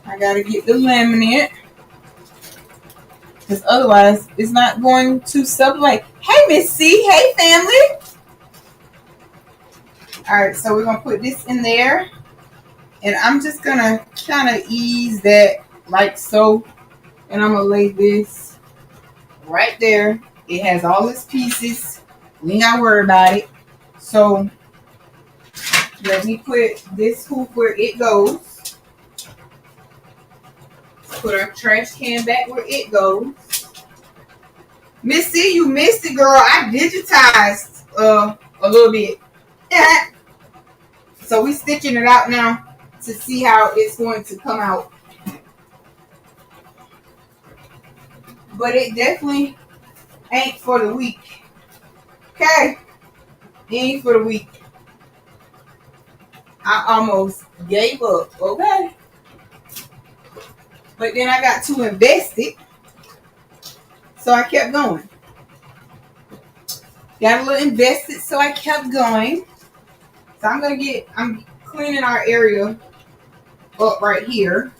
I gotta get the laminate. Because otherwise it's not going to sublimate. Hey Miss C, hey family. Alright, so we're gonna put this in there. And I'm just gonna kind of ease that like so. And I'm gonna lay this right there. It has all its pieces. We ain't gotta worry about it. So let me put this hoop where it goes. Put our trash can back where it goes. Missy, you missed it, girl. I digitized a little bit. So we stitching it out now to see how it's going to come out. But it definitely ain't for the weak. Okay? It ain't for the weak. I almost gave up, okay? But then I got to invest it. So I kept going. Got a little invested, so I kept going. So I'm cleaning our area up right here.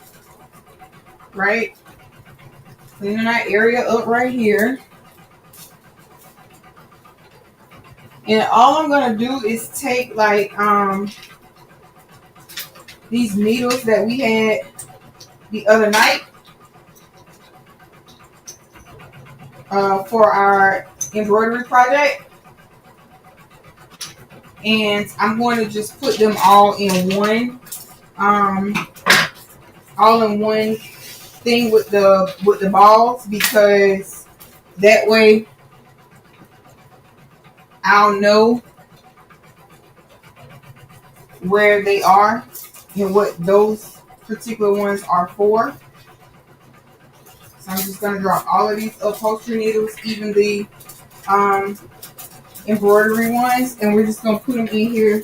Right? Cleaning our area up right here. And all I'm gonna do is take like these needles that we had the other night for our embroidery project. And I'm going to just put them all in one thing with the balls, because that way I'll know where they are and what those particular ones are for. So I'm just gonna drop all of these upholstery needles, even the embroidery ones, and we're just gonna put them in here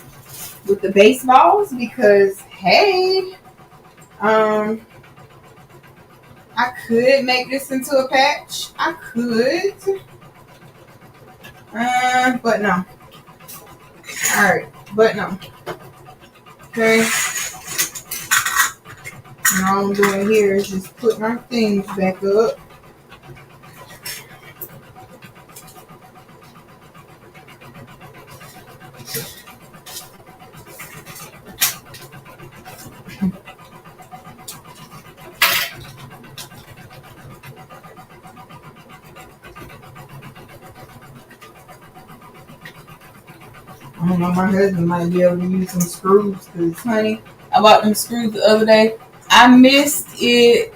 with the baseballs, because hey, I could make this into a patch. I could, but no. All right, but no. Okay. And all I'm doing here is just putting our things back up. I don't know, my husband might be able to use some screws, because honey, I bought them screws the other day. I missed it.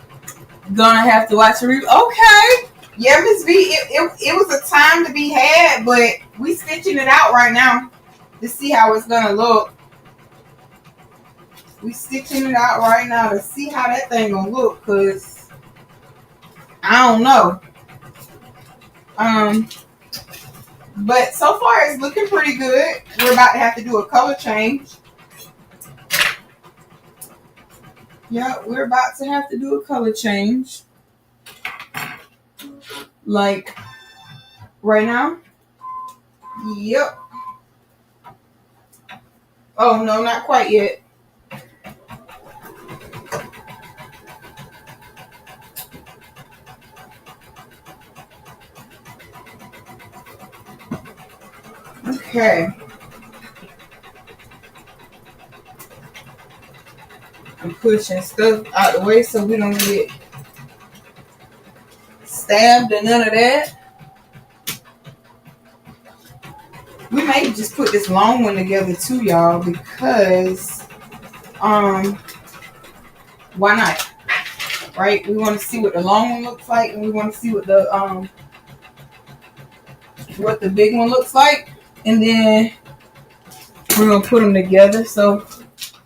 Gonna have to watch a review. Okay. Yeah, Miss V, it was a time to be had, but we stitching it out right now to see how it's gonna look. We stitching it out right now to see how that thing gonna look, because I don't know. But so far it's looking pretty good. We're about to have to do a color change. Yeah, we're about to have to do a color change. like right now. Yep. Oh no, not quite yet. Okay. I'm pushing stuff out the way so we don't get stabbed and none of that. We may just put this long one together too, y'all, because why not? Right? We want to see what the long one looks like, and we want to see what the big one looks like, and then we're gonna put them together. So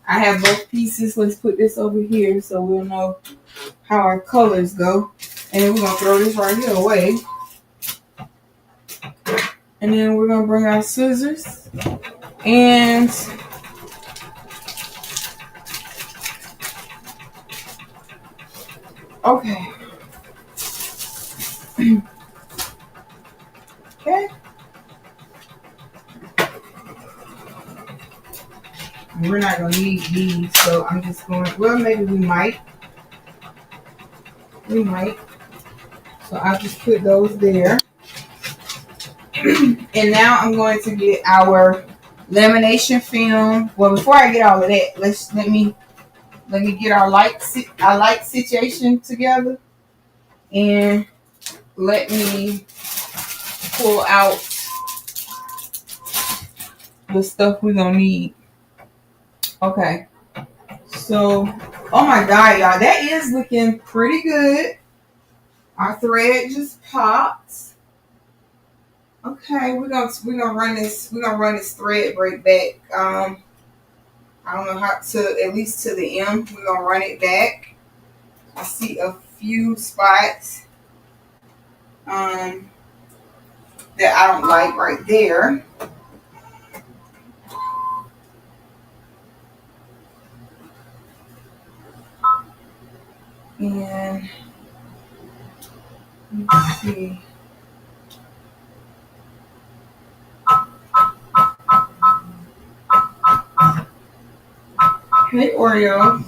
I have both pieces. Let's put this over here so we'll know how our colors go, and then we're gonna throw this right here away, and then we're gonna bring our scissors and okay. Okay. We're not gonna need these, so I'm just going. Well, maybe we might. We might. So I'll just put those there. And now I'm going to get our lamination film. Well, before I get all of that, let me get our light situation together, and let me pull out the stuff we're gonna need. Okay. So, oh my God, y'all, that is looking pretty good. Our thread just popped. Okay, we're gonna run this thread break back. I don't know how to, at least to the M. We're gonna run it back. I see a few spots that I don't like right there. And let's see. Hey Oreo.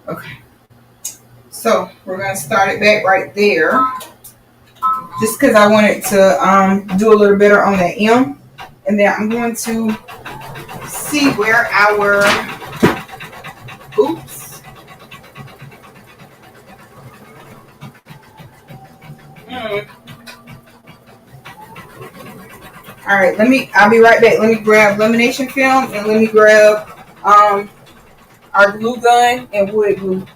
Okay. So we're gonna start it back right there. Just because I wanted to do a little better on that M. And then I'm going to see where our oops. All right, I'll be right back. Let me grab lamination film and let me grab our glue gun and wood glue.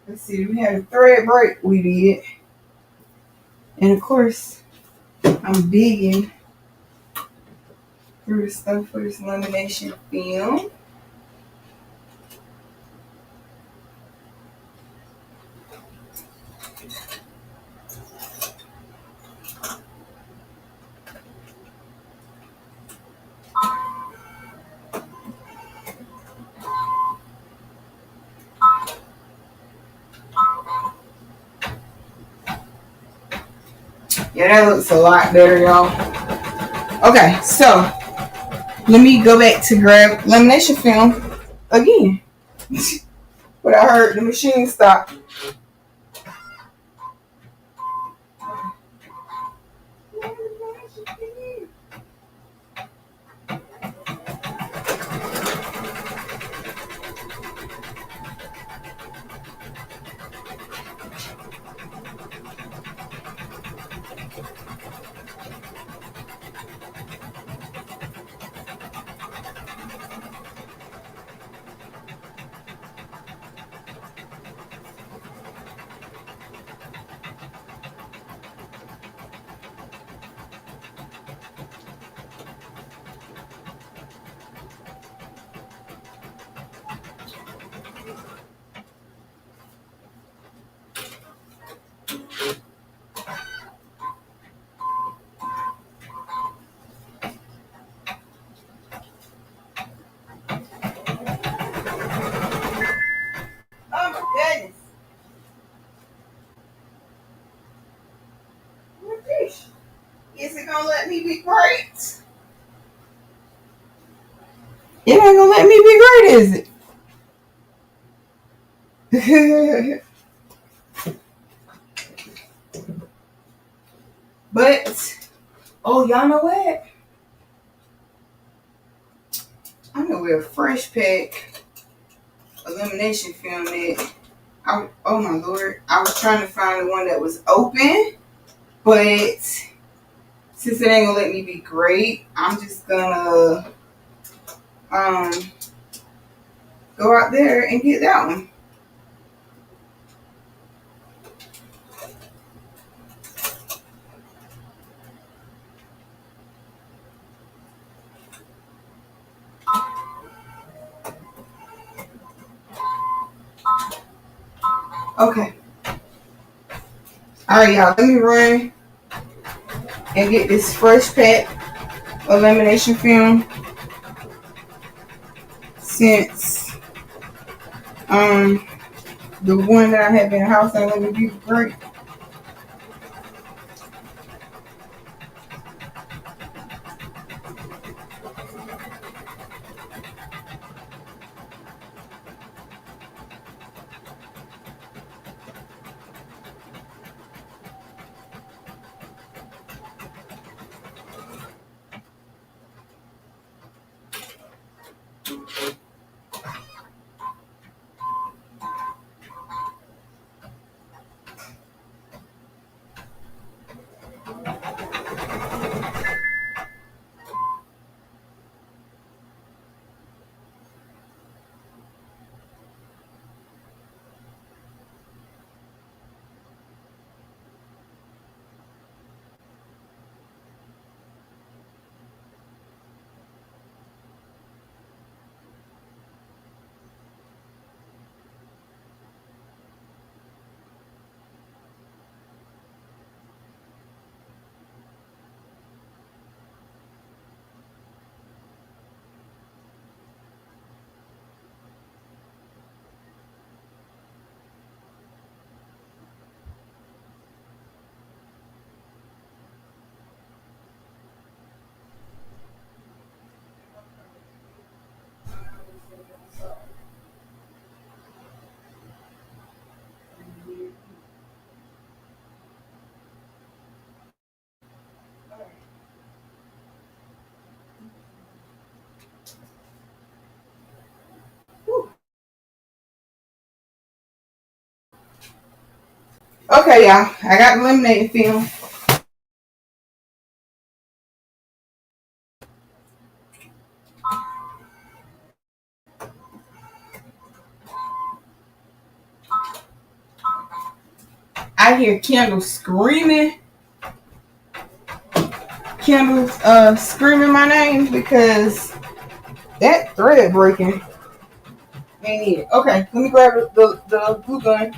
Let's see, we had a thread break we did. And of course, I'm digging through the stuff for this lamination film. Yeah, that looks a lot better, y'all. Okay, so let me go back to grab lamination film again. But I heard the machine stop. Oh my goodness. What is? Is it gonna let me be great? It ain't gonna let me be great, is it? But oh, y'all know what? I know where a fresh pack elimination film is. Oh my lord! I was trying to find the one that was open, but since it ain't gonna let me be great, I'm just gonna um go out there and get that one. Okay. All right, y'all. Let me run and get this fresh pack of lamination film since the one that I have in the house ain't let me be great. Okay, y'all. I got the laminating film. I hear Kendall screaming. Kendall's screaming my name because that thread breaking ain't it. Okay, let me grab the glue gun.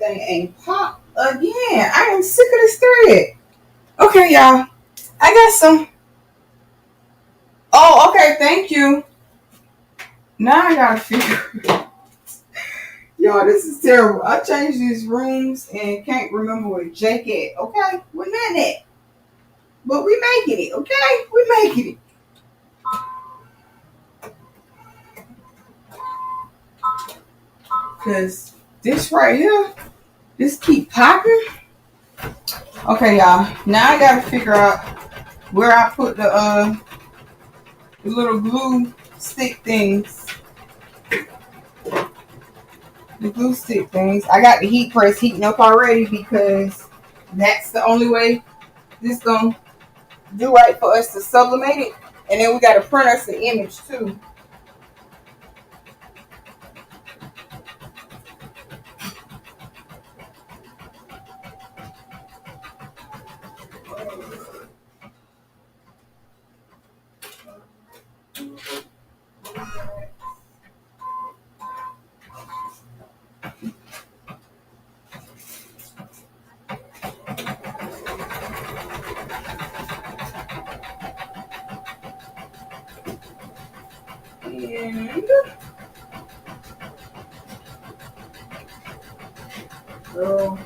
thing ain't pop again. I am sick of this thread. Okay, y'all. I got some. Oh, okay. Thank you. Now I gotta figure. Y'all, this is terrible. I changed these rooms and can't remember where Jake at. Okay, we're not at, but we making it. Okay, we making it. Cause this right here, this keep popping. Okay, y'all. Now I gotta figure out where I put the little glue stick things. The glue stick things. I got the heat press heating up already because that's the only way this gonna do right for us to sublimate it. And then we gotta print us the image too. And so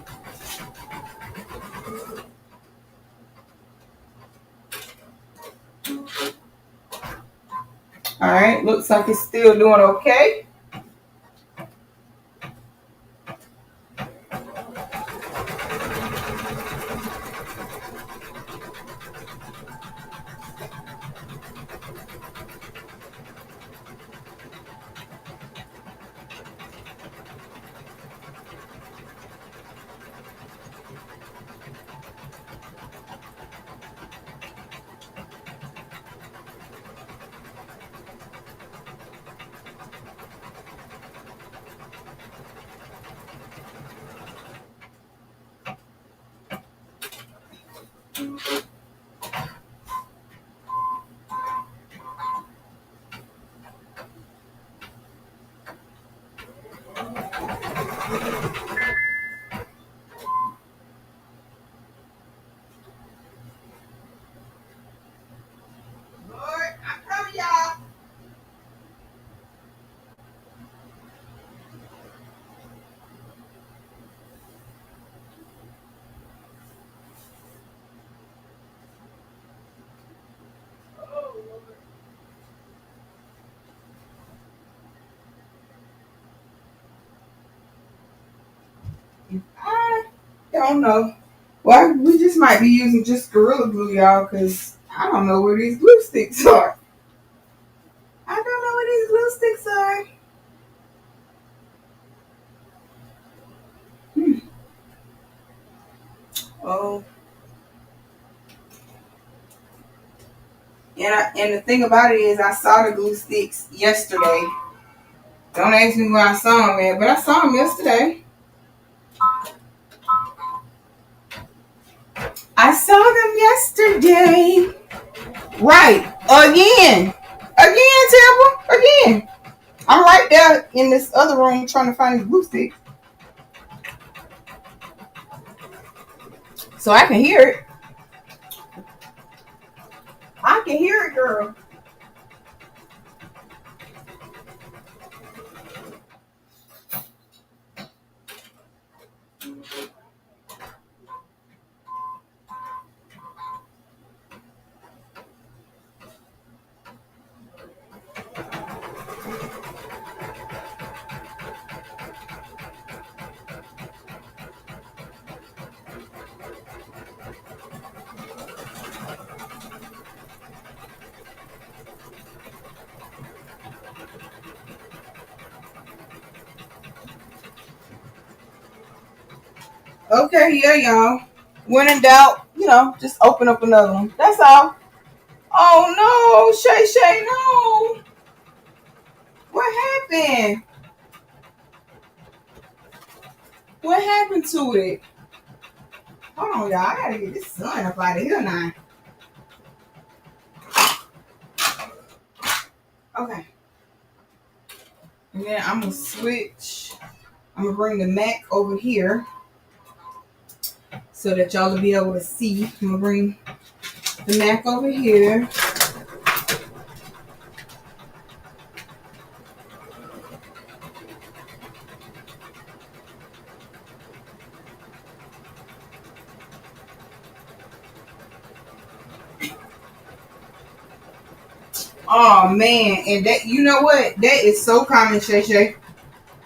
all right, looks like it's still doing okay. Lord, I'm coming, y'all. Oh, Lord. I don't know. Well, we just might be using just Gorilla Glue, y'all, because I don't know where these glue sticks are. I don't know where these glue sticks are. Hmm. Oh, and the thing about it is, I saw the glue sticks yesterday. Don't ask me where I saw them at, but I saw them yesterday. I saw them yesterday. Right. Again. Again, Temple. Again. I'm right there in this other room trying to find these glue sticks. So I can hear it. I can hear it, girl. Okay, yeah, y'all. When in doubt, just open up another one. That's all. Oh no, Shay Shay, no. What happened? What happened to it? Hold on, y'all. I gotta get this sun up out of here now. Okay. And then I'm gonna switch. I'm gonna bring the Mac over here so that y'all will be able to see. I'm gonna bring the Mac over here. Oh man, and that, you know what? That is so common, Shay Shay.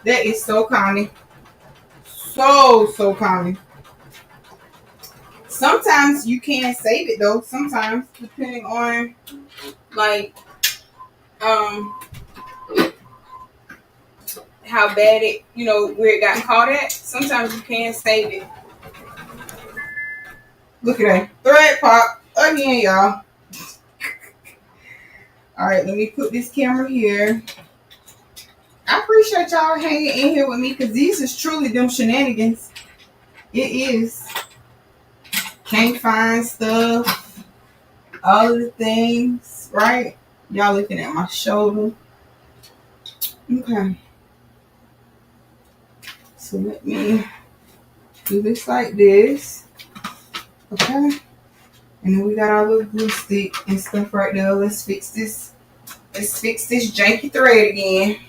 That is so common. So common. Sometimes you can save it though. Sometimes, depending on like um how bad it, where it got caught at. Sometimes you can save it. Look at that thread pop again, y'all. All right, let me put this camera here. I appreciate y'all hanging in here with me because these is truly them shenanigans. It is. Can't find stuff. All of the things, right? Y'all looking at my shoulder. Okay. So let me do this like this. Okay. And then we got our little glue stick and stuff right there. Let's fix this. Let's fix this janky thread again.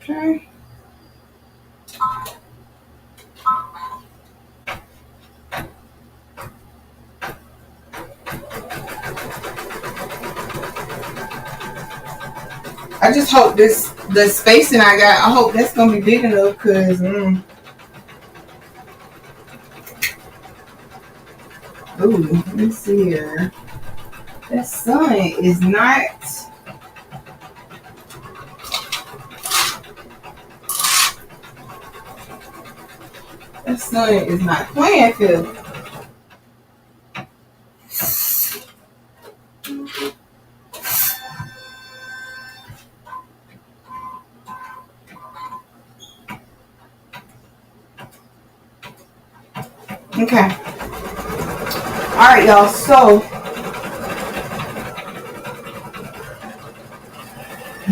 Okay. I just hope the spacing I got, I hope that's gonna be big enough because ooh, let me see here. That sun is not. That sun is not playing, Phil. Okay. All right, y'all. So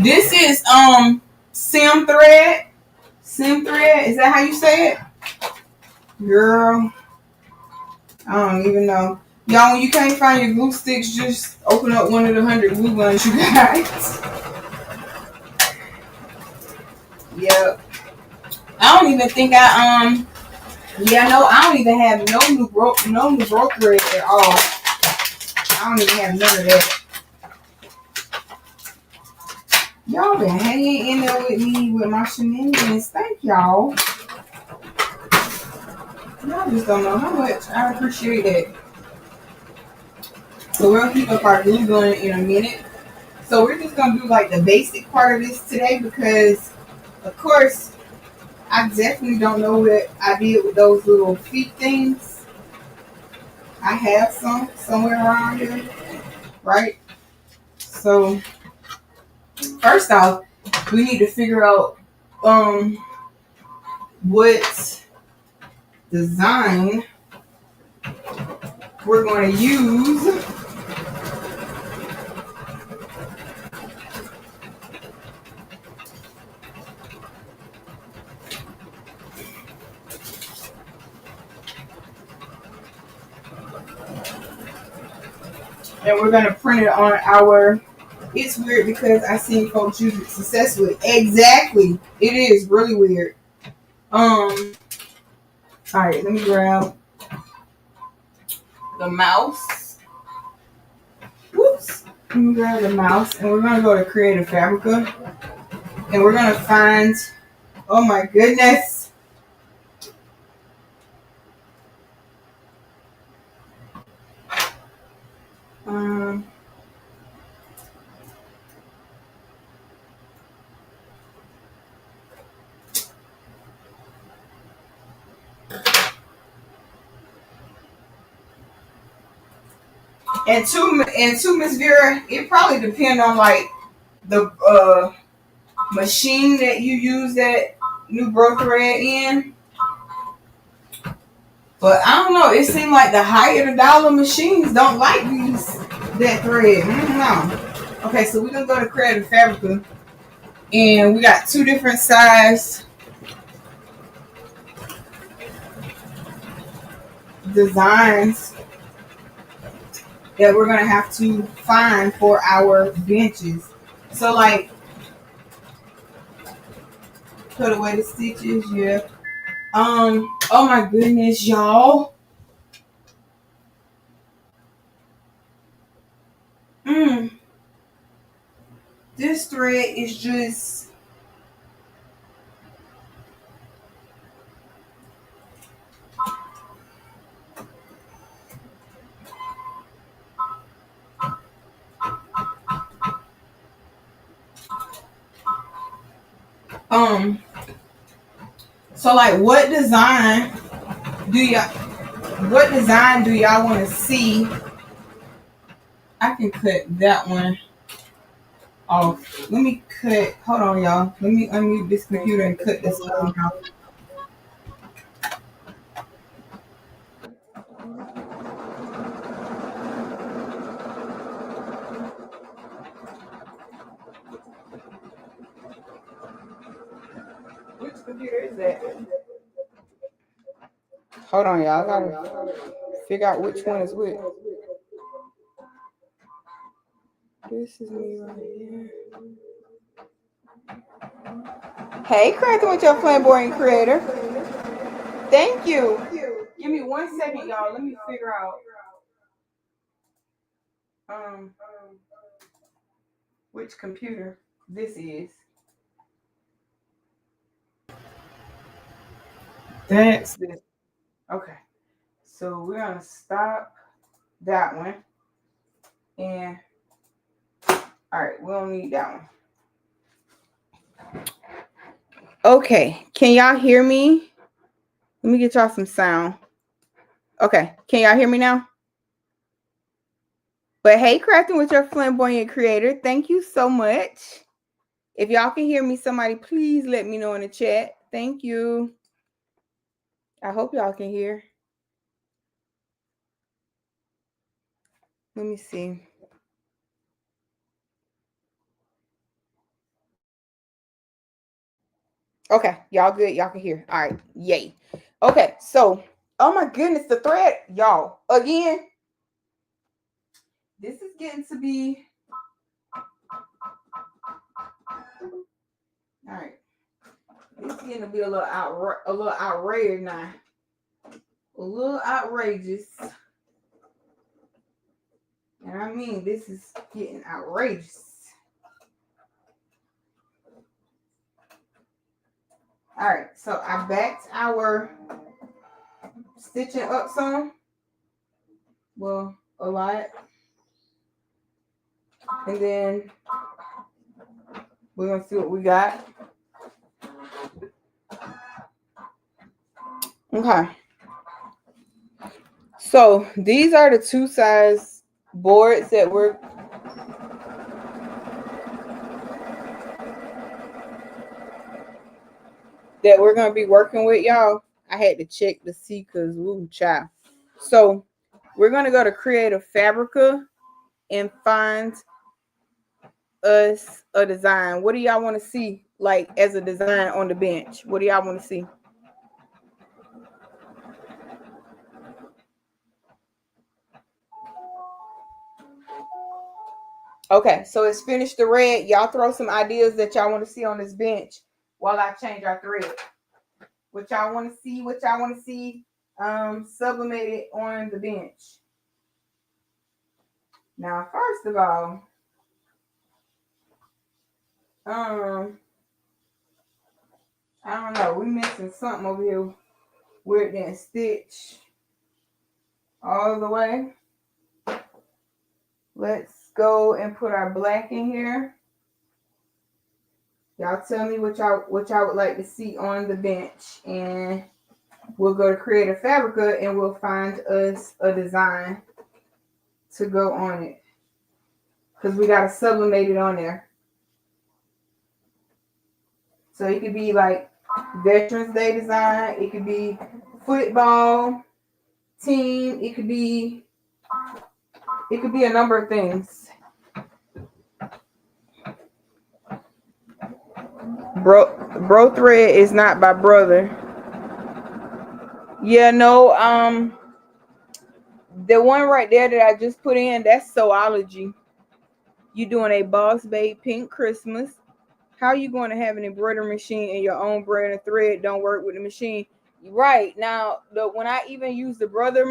this is sim thread. Sim thread. Is that how you say it? Girl, I don't even know. Y'all, when you can't find your glue sticks, just open up one of the 100 glue guns you got. Yep. I don't even think I no, I don't even have no new broke thread at all. I don't even have none of that. Y'all been hanging in there with me with my shenanigans. Thank y'all. Y'all just don't know how much I appreciate it. So we'll keep up our glue gun in a minute. So we're just gonna do like the basic part of this today because, of course, I definitely don't know what I did with those little feet things. I have some somewhere around here, right? So first off, we need to figure out what design we're going to use. And we're going to print it on our. It's weird because I seen folks use it successfully. Exactly. It is really weird. All right, let me grab the mouse. Whoops. Let me grab the mouse and we're going to go to Creative Fabrica. And we're going to find, oh my goodness. And to Miss Vera, it probably depends on like the machine that you use that new bro thread in. But I don't know. It seemed like the higher the dollar machines don't like that thread. No. Okay, so we're gonna go to Creative Fabrica, and we got two different size designs that we're gonna have to find for our benches. So like, put away the stitches. Yeah. Oh my goodness, y'all. Mm. This thread is just um so like do y'all what design do y'all want to see? I can cut that one off. Let me cut, hold on y'all. Let me unmute this computer and cut this one off. Which computer is that? Hold on y'all. I gotta figure out which one is which. This is me right here. Hey, Crafting with your Flamboyant Creator. Thank you. Give me 1 second, y'all. Let me figure out which computer this is. That's this. Okay. So we're gonna stop that one. And all right, we don't need that one. Okay, can y'all hear me? Let me get y'all some sound. Okay, can y'all hear me now? But hey, Crafting with your Flamboyant Creator, thank you so much. If y'all can hear me, somebody please let me know in the chat. Thank you. I hope y'all can hear. Let me see. Okay, y'all good. Y'all can hear. All right, yay. Okay, so, oh my goodness, the thread, y'all. Again, this is getting to be, all right. It's getting to be a little outrageous now. A little outrageous. And I mean, this is getting outrageous. All right, so I backed our stitching up some. Well, a lot. And then we're going to see what we got. Okay. So these are the two size boards that we're going to be working with, y'all. I had to check to see because, ooh, child. So we're going to go to Creative Fabrica and find us a design. What do y'all want to see, like, as a design on the bench? What do y'all want to see? Okay, so it's finished the red. Y'all throw some ideas that y'all want to see on this bench while I change our thread. What y'all want to see, sublimated on the bench. Now, first of all, I don't know. We missing something over here where it didn't stitch all the way. Let's go and put our black in here. Y'all tell me what y'all would like to see on the bench, and we'll go to Creative Fabrica and we'll find us a design to go on it, because we got to sublimate it on there. So it could be like Veterans Day design. It could be football team. It could be a number of things. Bro thread is not by brother. Yeah, no, the one right there that I just put in, that's Soology. You doing a Boss Babe pink Christmas. How are you going to have an embroidery machine and your own braid and thread don't work with the machine? Right now, when I even use the brother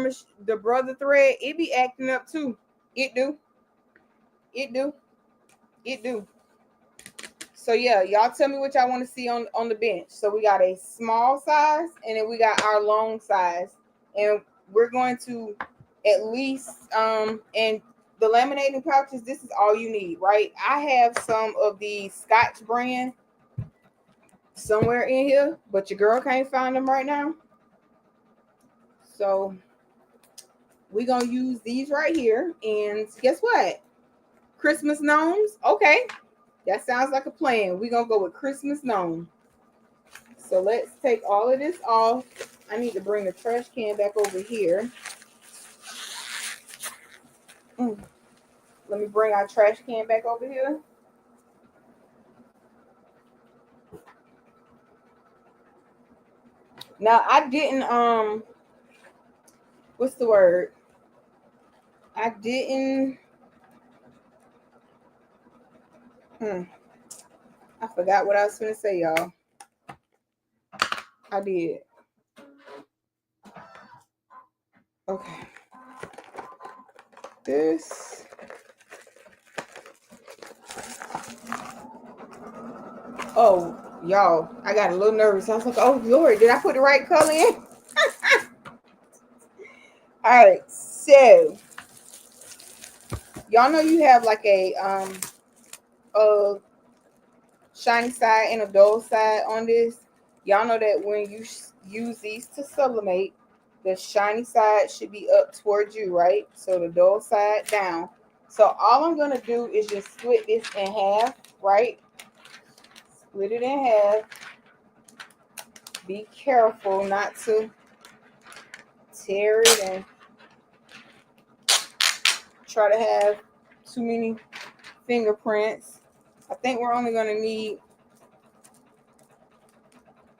thread, it be acting up too. It do. It do. It do. So yeah, y'all tell me what y'all want to see on the bench. So we got a small size and then we got our long size. And we're going to at least and the laminating pouches, this is all you need, right? I have some of the Scotch brand somewhere in here, but your girl can't find them right now. So we're gonna use these right here. And guess what? Christmas gnomes. Okay, that sounds like a plan. We're gonna go with Christmas gnome. So let's take all of this off. I need to bring the trash can back over here. Let me bring our trash can back over here. Now I didn't what's the word? I didn't I forgot what I was gonna say, y'all. I did. Okay. This. Oh, y'all, I got a little nervous. I was like, oh Lord, did I put the right color in? All right, so y'all know you have like a shiny side and a dull side on this. Y'all know that when you use these to sublimate, the shiny side should be up towards you, right? So the dull side down. So all I'm gonna do is just split this in half, right? Split it in half. Be careful not to tear it and try to have too many fingerprints. I think we're only gonna need.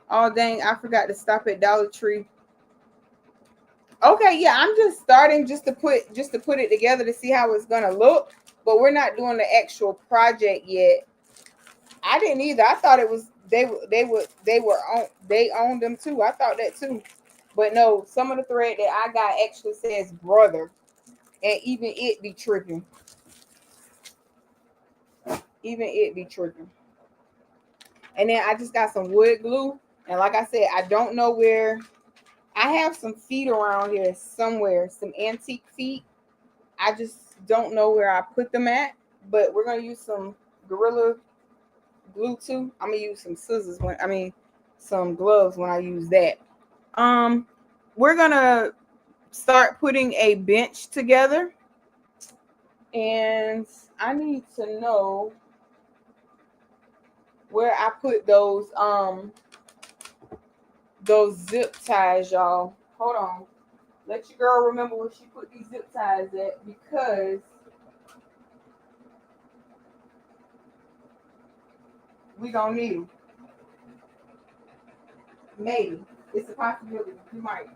Oh dang! I forgot to stop at Dollar Tree. Okay, yeah, I'm just starting just to put it together to see how it's gonna look, but we're not doing the actual project yet. I didn't either. I thought it was they owned them too. I thought that too, but no. Some of the thread that I got actually says brother, and even it be tripping. Even it be tripping. And then I just got some wood glue, and like I said, I don't know where. I have some feet around here somewhere, some antique feet. I just don't know where I put them at, but we're gonna use some Gorilla Glue too. I'm gonna use some scissors some gloves when I use that. We're gonna start putting a bench together, and I need to know where I put those zip ties, y'all. Hold on. Let your girl remember where she put these zip ties at, because we gonna need them. Maybe. It's a possibility. We might.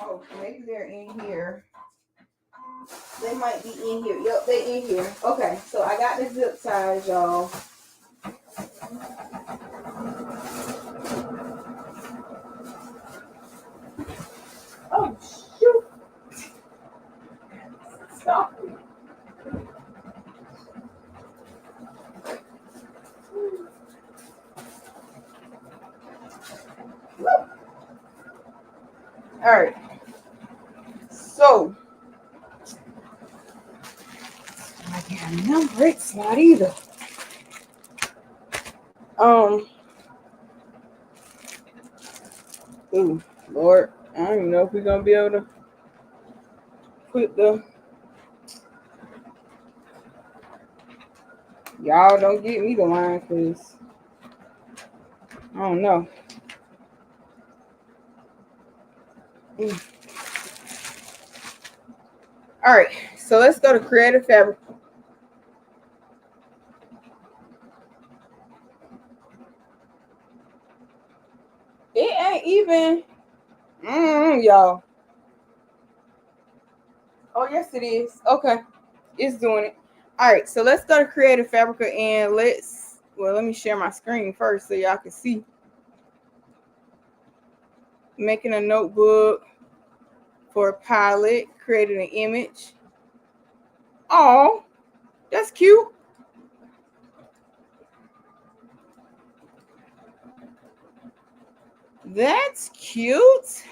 Oh, maybe they're in here. They might be in here. Yep, they in here. Okay, so I got the zip ties, y'all. Oh, shoot. Stop it. All right. It's not either. Ooh, Lord, I don't even know if we're gonna be able to put the. Y'all don't get me the line, cause I don't know. All right, so let's go to Creative Fabric. It ain't even, y'all. Oh, yes, it is. Okay, it's doing it. All right, so let's go to Creative Fabrica and let me share my screen first so y'all can see. Making a notebook for a pilot, creating an image. Oh, that's cute. That's cute.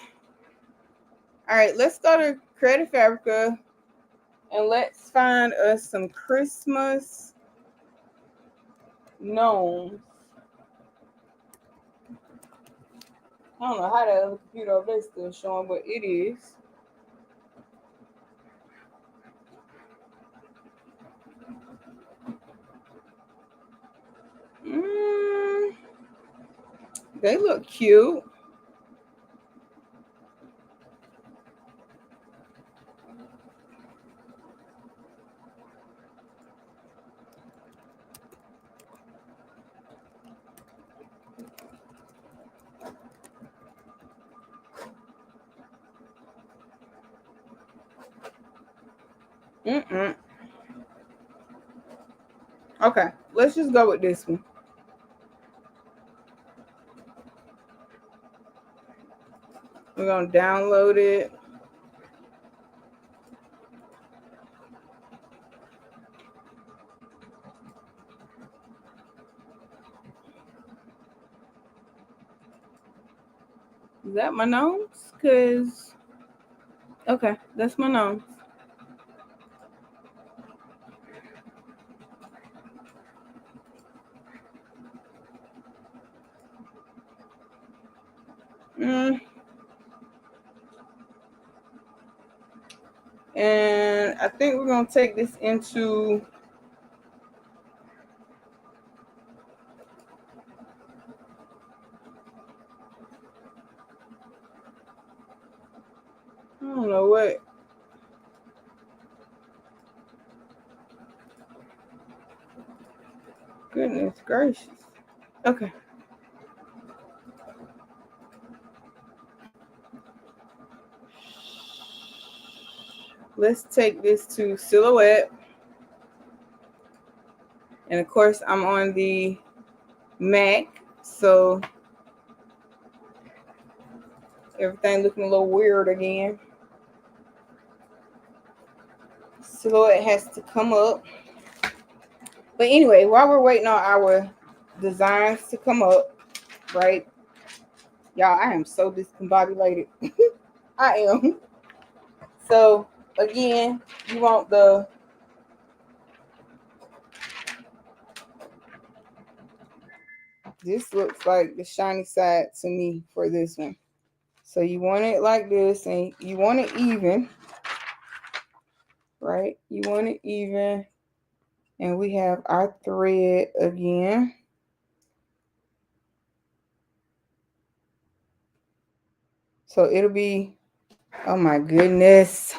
All right, let's go to Creative Fabrica and let's find us some Christmas gnomes. I don't know how that other computer over there is still showing, but it is. They look cute. Okay, let's just go with this one. We're gonna download it. Is that my nose? Cause okay, that's my nose. And I think we're gonna take this into I don't know what. Goodness gracious. Okay. Let's take this to Silhouette. And of course, I'm on the Mac, so everything looking a little weird again. Silhouette has to come up. But anyway, while we're waiting on our designs to come up, right? Y'all, I am so discombobulated. I am. So again, you want this looks like the shiny side to me for this one. So you want it like this, and you want it even, right? You want it even. And we have our thread again. So it'll be, oh my goodness.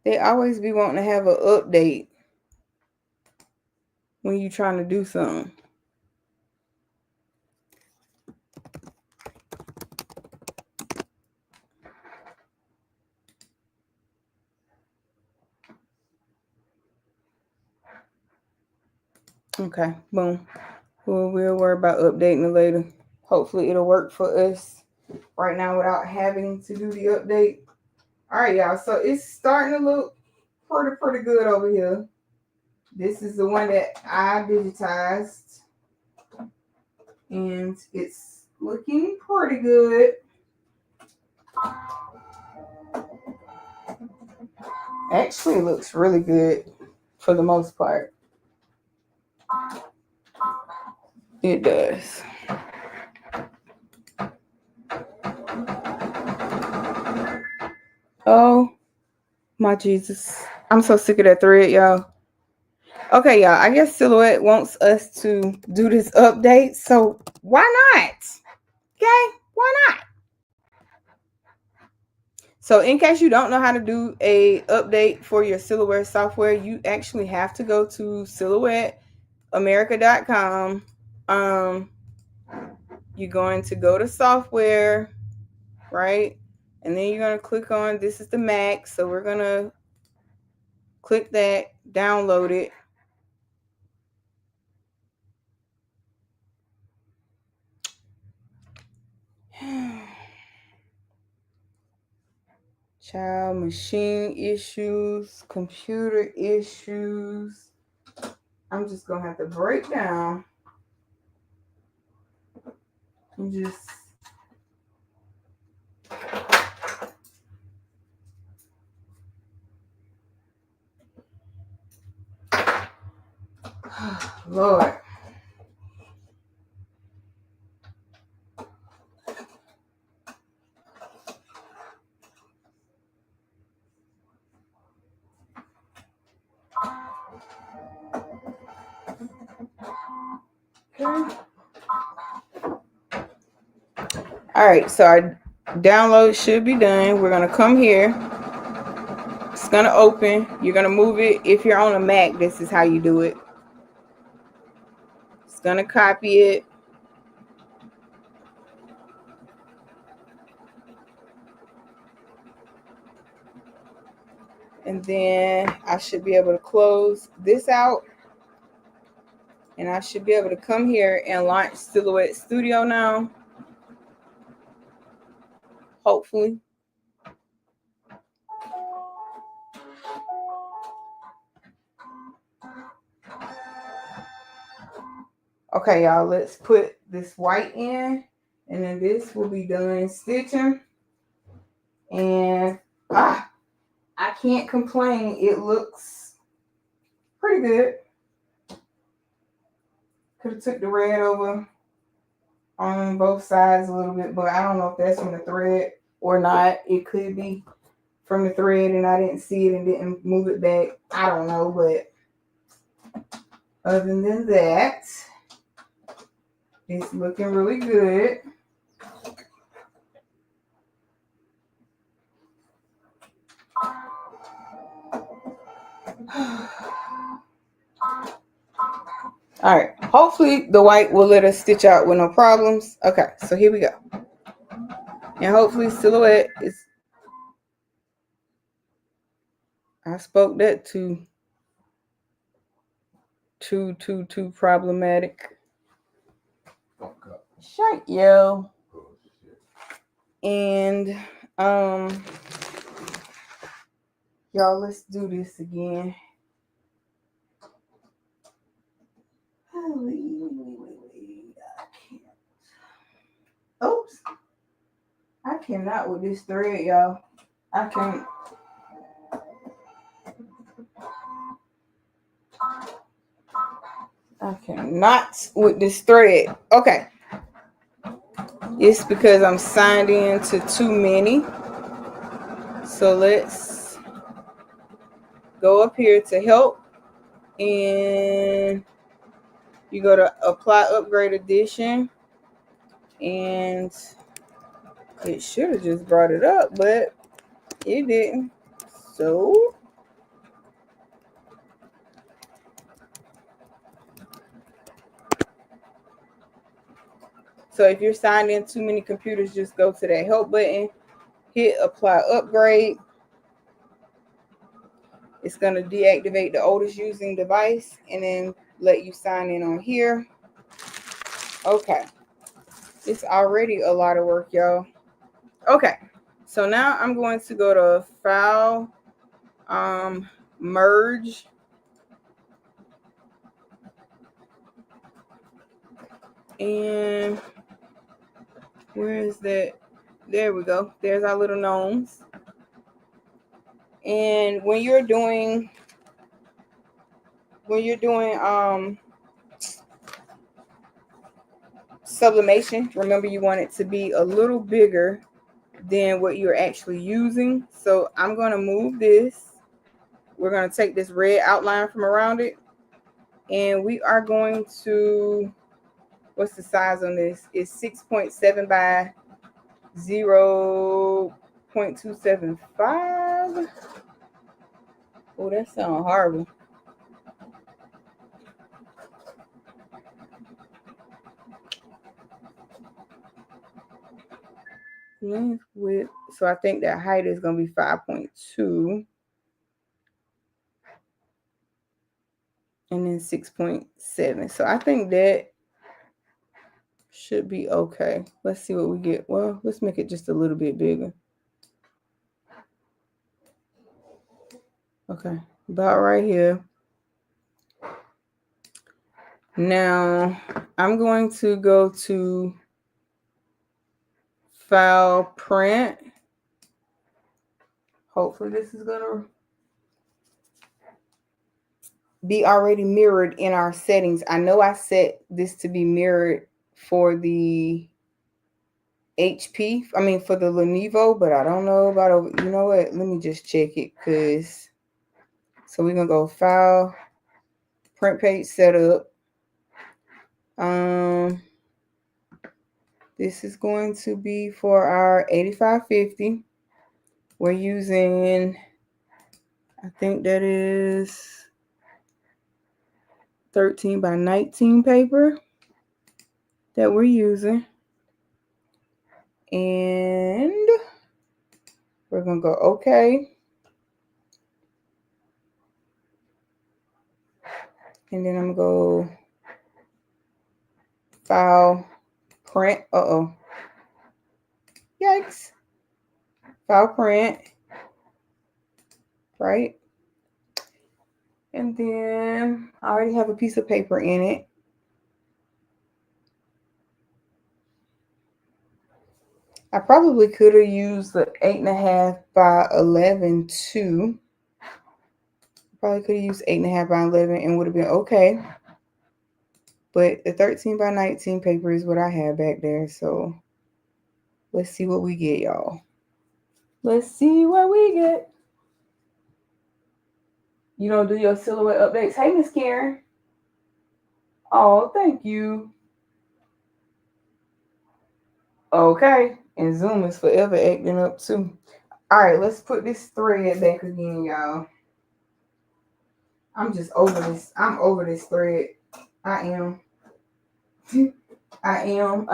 They always be wanting to have an update when you're trying to do something. Okay, boom. We'll worry about updating it later. Hopefully it'll work for us right now without having to do the update. All right, y'all. So it's starting to look pretty good over here. This is the one that I digitized. And it's looking pretty good. Actually, it looks really good for the most part. It does. Oh my Jesus. I'm so sick of that thread, y'all. Okay, y'all. I guess Silhouette wants us to do this update. So why not? Okay, why not? So in case you don't know how to do a update for your Silhouette software, you actually have to go to silhouetteamerica.com. You're going to go to software, right? And then you're going to click on, this is the Mac. So we're going to click that, download it. Child, machine issues, computer issues. I'm just going to have to break down and just Lord. Okay. All right, so our download should be done. We're going to come here. It's going to open. You're going to move it. If you're on a Mac, this is how you do it. It's going to copy it. And then I should be able to close this out. And I should be able to come here and launch Silhouette Studio now. Hopefully. Okay, y'all, let's put this white in. And then this will be done stitching. And I can't complain. It looks pretty good. Could have took the red over on both sides a little bit, but I don't know if that's from the thread or not. It could be from the thread and I didn't see it and didn't move it back. I don't know, but other than that, it's looking really good. All right. Hopefully the white will let us stitch out with no problems. Okay, so here we go. And hopefully Silhouette is... I spoke that too problematic. Shut yo. And y'all, let's do this again. Oops. I cannot with this thread, y'all. I can't. I cannot with this thread. Okay. It's because I'm signed in to too many. So let's go up here to help. And you go to apply upgrade edition. And it should have just brought it up, but it didn't. So if you're signed in too many computers, just go to that help button, hit apply upgrade. It's going to deactivate the oldest using device and then let you sign in on here. Okay. It's already a lot of work, y'all. Okay. So now I'm going to go to file, merge. And where is that? There we go. There's our little gnomes. And when you're doing sublimation, remember you want it to be a little bigger than what you're actually using. So I'm going to move this. We're going to take this red outline from around it, and we are going to, what's the size on this? It's 6.7 by 0.275. Oh, that sounds horrible. Length width. So I think that height is going to be 5.2. And then 6.7. So I think that should be okay. Let's see what we get. Well, let's make it just a little bit bigger. Okay, about right here. Now I'm going to go to File, Print. Hopefully this is gonna be already mirrored in our settings. I know I set this to be mirrored for the HP, for the Lenovo, but I don't know about over. You know what? Let me just check it, because so we're gonna go File, Print Page Setup. This is going to be for our 8550. We're using, I think that is 13 by 19 paper that we're using. And we're going to go okay. And then I'm going to go File, Print. Yikes. File, Print. Right. And then I already have a piece of paper in it. I probably could have used the 8.5 by 11 too. Probably could have used 8.5 by 11 and would have been okay. But the 13 by 19 paper is what I have back there. So let's see what we get, y'all. Let's see what we get. You don't do your silhouette updates. Hey, Miss Karen. Oh, thank you. Okay. And Zoom is forever acting up too. All right, let's put this thread back again, y'all. I'm just over this. I'm over this thread. I am. I am.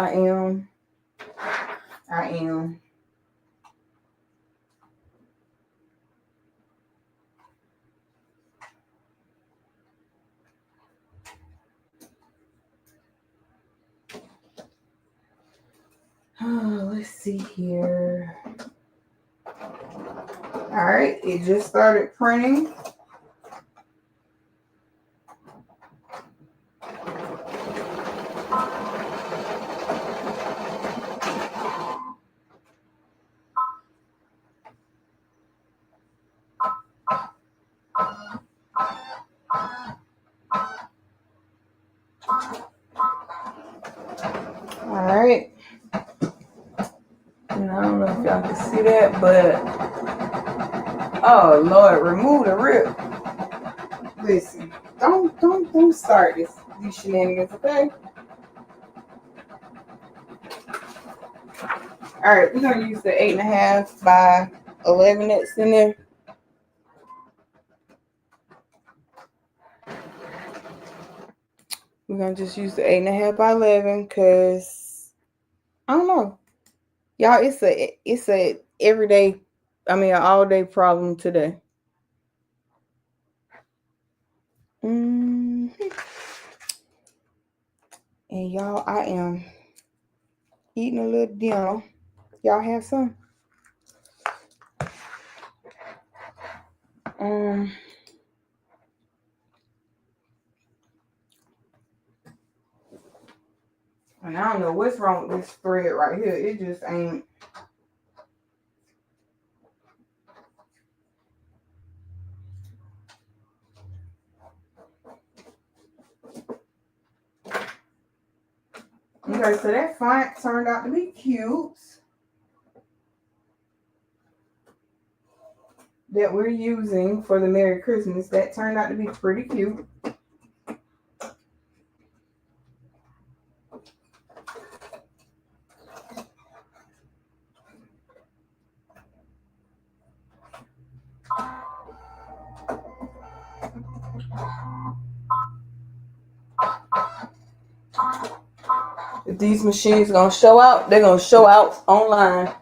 Let's see here. All right, it just started printing. All right. And I don't know if y'all can see that, but oh Lord, remove the rip. Listen, don't start these shenanigans, okay? All right, we're gonna use the 8.5 by 11 that's in there. We're gonna just use the 8.5 by 11 because I don't know, y'all. It's a everyday, an all day problem today. And y'all, I am eating a little dinner. Y'all have some? And I don't know what's wrong with this thread right here. It just ain't. Okay, so that font turned out to be cute. That we're using for the Merry Christmas. That turned out to be pretty cute. If these machines gonna show out, they're gonna show out online.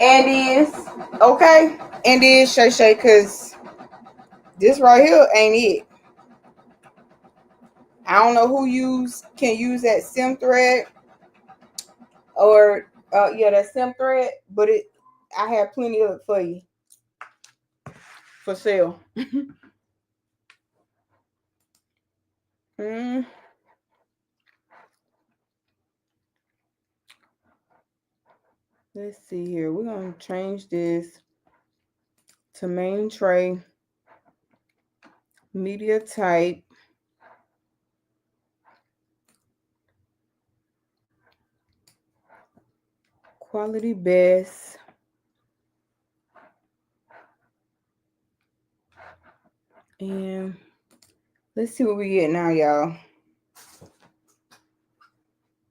And is okay. And is Shay Shay, cause this right here ain't it. I don't know who can use that sim thread or that sim thread, but I have plenty of it for you for sale. Let's see here. We're gonna change this to main tray, media type, quality best, and let's see what we get now, y'all.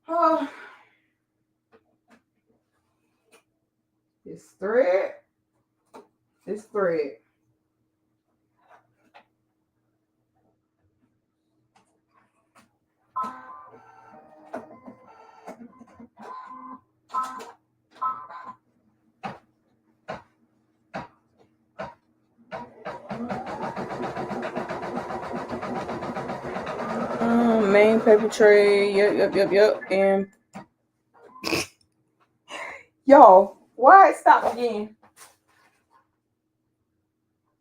Oh, this thread. Main paper tray. Yep. And y'all, why it stopped again?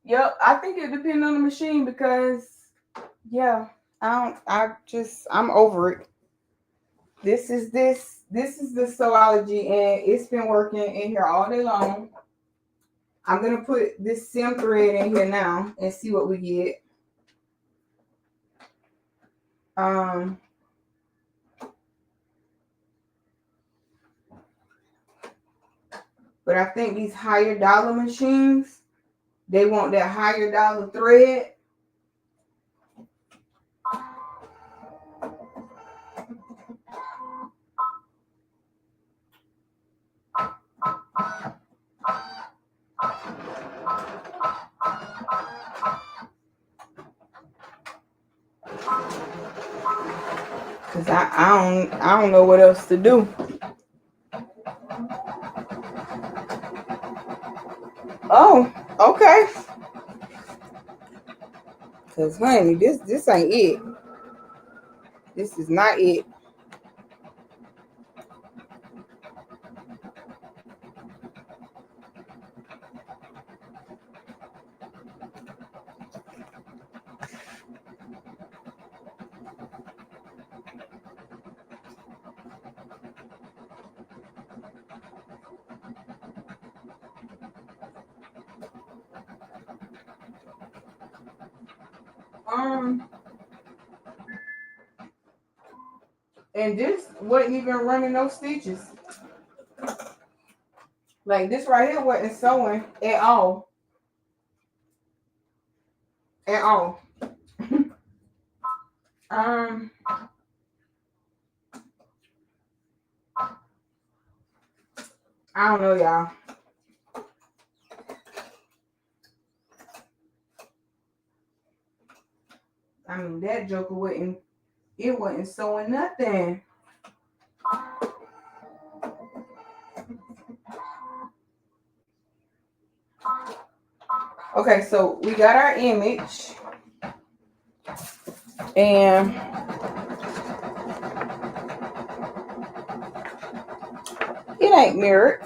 Yep, I think it depends on the machine because I'm over it. This is the Sewology, and it's been working in here all day long. I'm gonna put this sim thread in here now and see what we get. But I think these higher dollar machines, they want that higher dollar thread. Cause I don't know what else to do. Oh, okay. Cause honey, this ain't it. This is not it. And this wasn't even running no stitches. Like this right here wasn't sewing at all. At all. I don't know, y'all. I mean, that joker wasn't sewing nothing. Okay, so we got our image. And it ain't mirrored.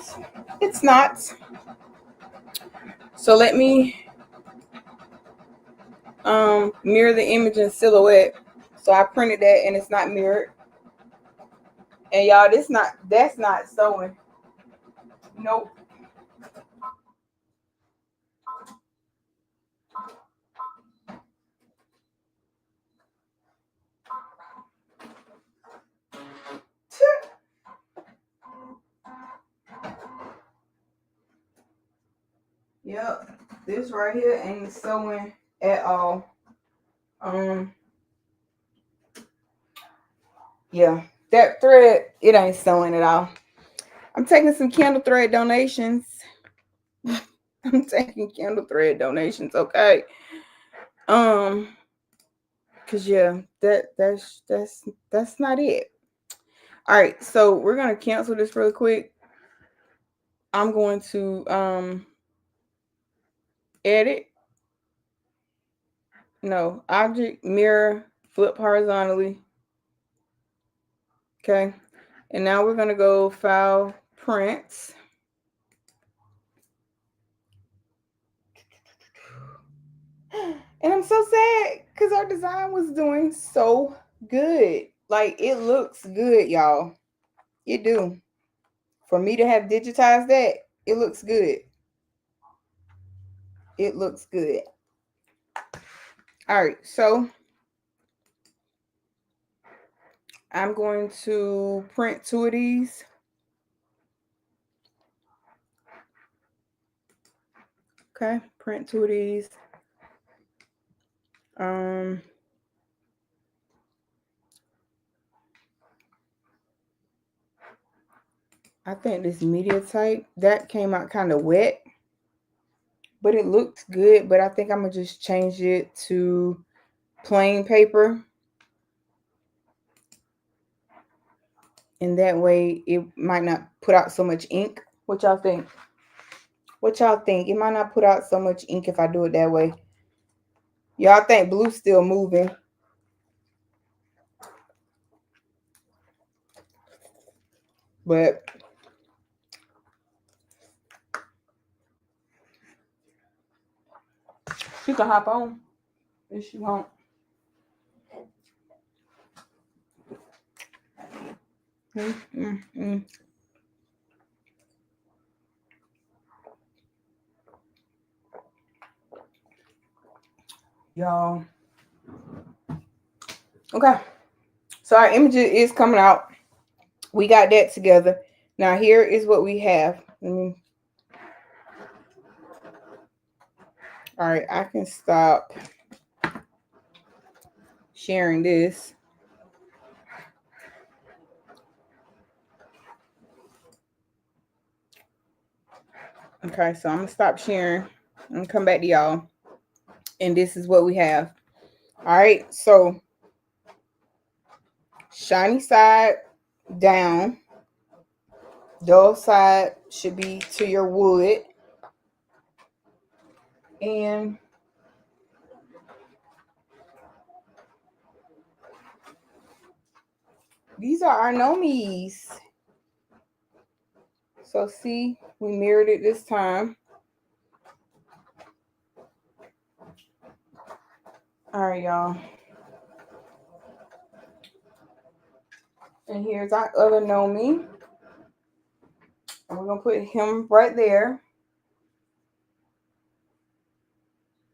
It's not. So let me mirror the image in Silhouette. So I printed that and it's not mirrored. And y'all, that's not sewing. Nope. Yep, this right here ain't sewing at all. Yeah, that thread, it ain't sewing at all. I'm taking some candle thread donations. I'm taking candle thread donations, okay? Cause yeah, that's not it. All right, so we're gonna cancel this really quick. I'm going to edit. No, object, mirror, flip horizontally. Okay. And now we're gonna go file, prints. And I'm so sad because our design was doing so good. Like it looks good, y'all. It do. For me to have digitized that, it looks good. It looks good. All right, so I'm going to print 2 of these. Okay, print 2 of these. I think this media type, that came out kind of wet, but it looks good. But I think I'm gonna just change it to plain paper. And that way it might not put out so much ink. What y'all think? What y'all think? It might not put out so much ink if I do it that way. Y'all think blue's still moving? But she can hop on if she won't. Y'all. Okay. So our image is coming out. We got that together. Now here is what we have. All right, I can stop sharing this. Okay, so I'm gonna stop sharing and come back to y'all. And this is what we have. All right, so shiny side down, dull side should be to your wood, and these are our nomies. So see, we mirrored it this time. All right, y'all. And here's our other nomie. And we're gonna put him right there.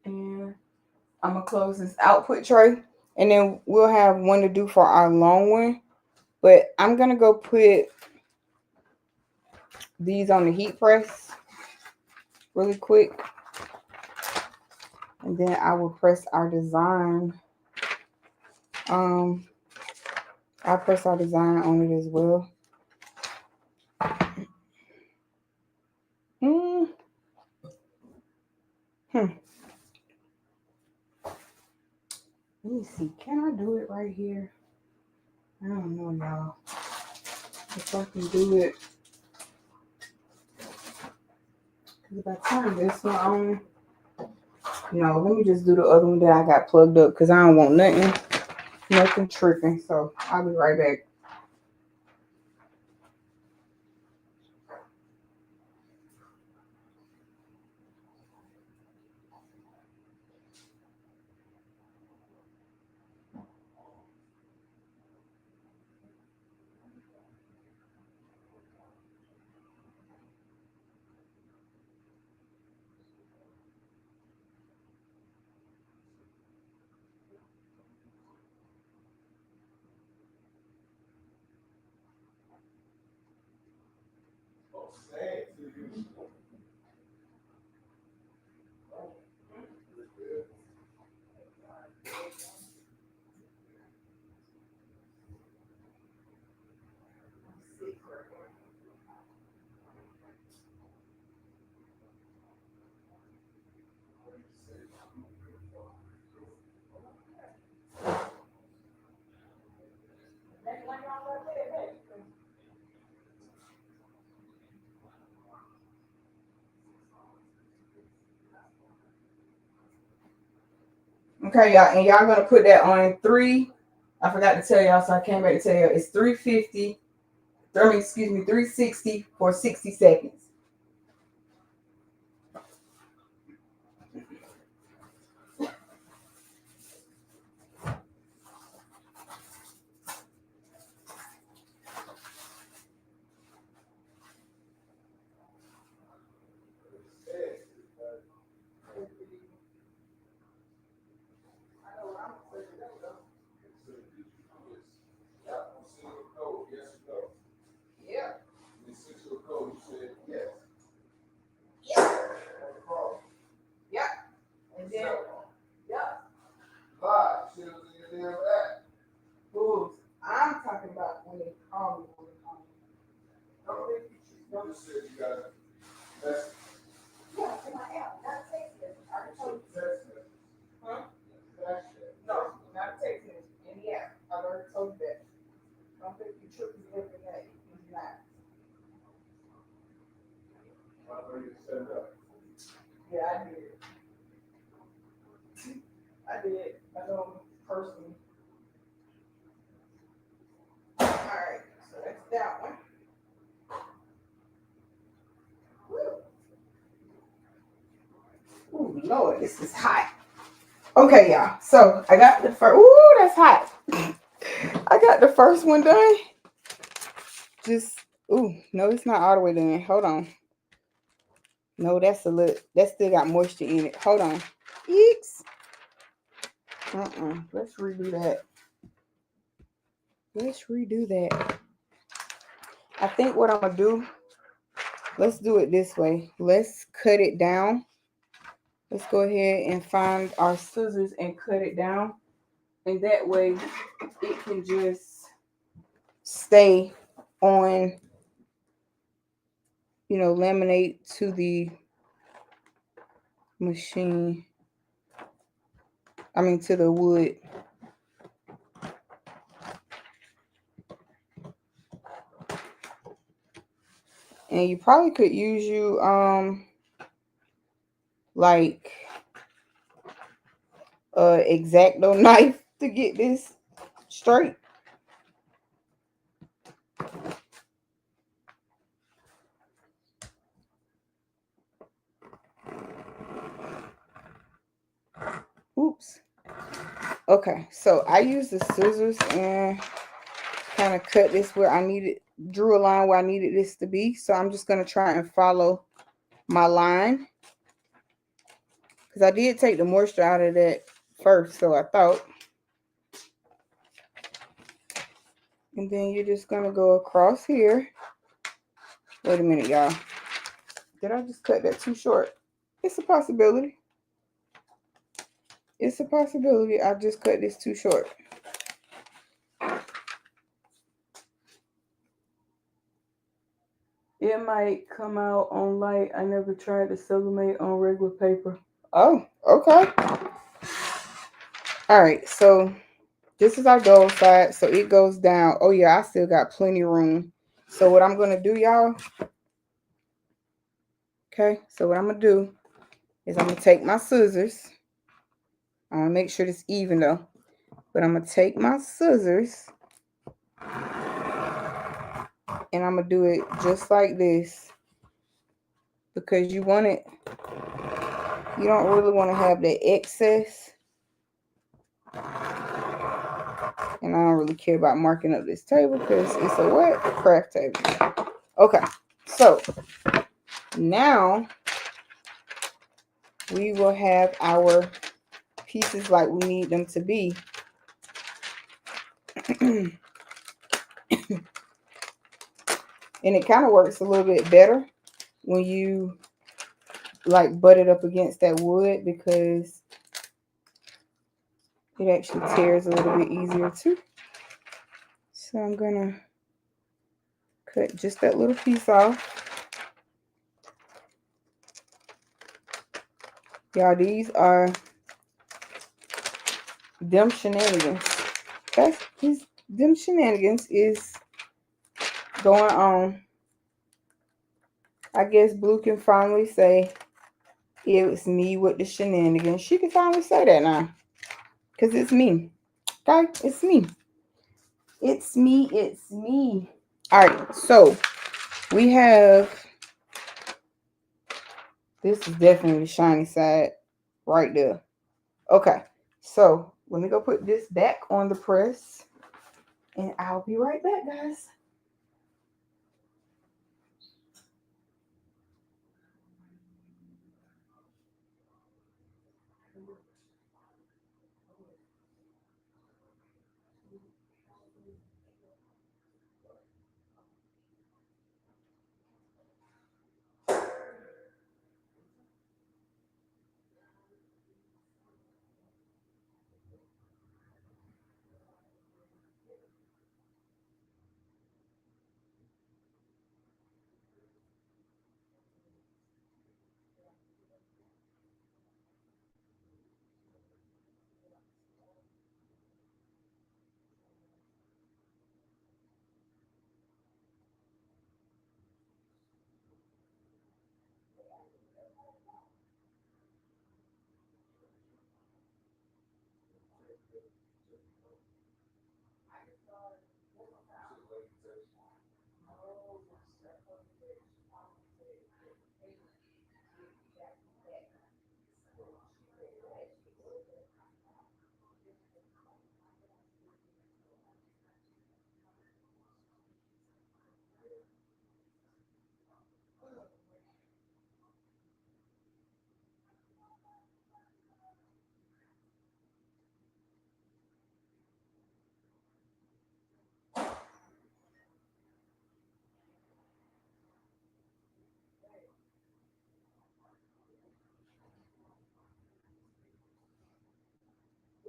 And I'm gonna close this output tray. And then we'll have one to do for our long one. But I'm gonna go put these on the heat press really quick. And then I will press our design. I'll press our design on it as well. Let me see. Can I do it right here? I don't know, y'all. If I can do it. Because by the time this one on, no, let me just do the other one that I got plugged up because I don't want nothing tripping. So I'll be right back. Okay, y'all, and y'all gonna put that on 3. I forgot to tell y'all, so I came back to tell you it's 350. Excuse me, 360 for 60 seconds. I'm talking about when they call me. You said you got a message. Yeah, in my app, not a text message. I can tell you. Text message. Huh? No, not a text message. In the app. I already told you that. Don't think you tripping every day. It's not. I know you set it up. Yeah, I did. I know personally. Alright, so that's that one. Ooh, Lord, this is hot. Okay, y'all. So I got the first. Ooh, that's hot. I got the first one done. Just, ooh, no, it's not all the way done. Hold on. No, that's a little. That still got moisture in it. Hold on. Eeks. Let's redo that. Let's redo that. I think what I'm gonna do. Let's do it this way. Let's cut it down. Let's go ahead and find our scissors and cut it down. And that way it can just stay on, laminate to the machine. To the wood. And you probably could use like X-Acto knife to get this straight. Oops. Okay, so I use the scissors and kind of cut this where I needed, drew a line where I needed this to be. So I'm just going to try and follow my line. Because I did take the moisture out of that first, so I thought. And then you're just going to go across here. Wait a minute, y'all. Did I just cut that too short? It's a possibility. It's a possibility I just cut this too short. It might come out on light. I never tried to sublimate on regular paper. Oh, okay. All right, so this is our gold side. So it goes down. Oh, yeah, I still got plenty of room. So what I'm going to do, y'all. Okay, so what I'm going to do is I'm going to take my scissors. I'm going to make sure it's even, though. But I'm going to take my scissors. And I'm going to do it just like this. Because you want it. You don't really want to have that excess. And I don't really care about marking up this table because it's a what? Craft table. Okay, so now we will have our pieces like we need them to be. And it kind of works a little bit better when you like butt it up against that wood because it actually tears a little bit easier too. So I'm gonna cut just that little piece off. Y'all, these are them shenanigans. Them shenanigans is going on. I guess Blue can finally say it was me with the shenanigans. She can finally say that now. because it's me. Okay, it's me. It's me. It's me. All right, so we have, this is definitely the shiny side right there. Okay, so let me go put this back on the press, and I'll be right back, guys.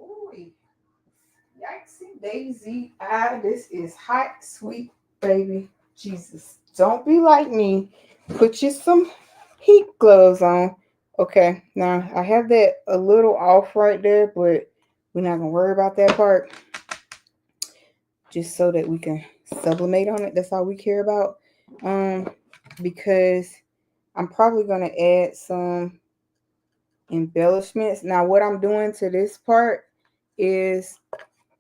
Ooh, yikesy daisy. This is hot, sweet baby Jesus. Don't be like me. Put you some heat gloves on. Okay, now I have that a little off right there, but we're not gonna worry about that part. Just so that we can sublimate on it. That's all we care about. Because I'm probably gonna add some embellishments. Now, what I'm doing to this part is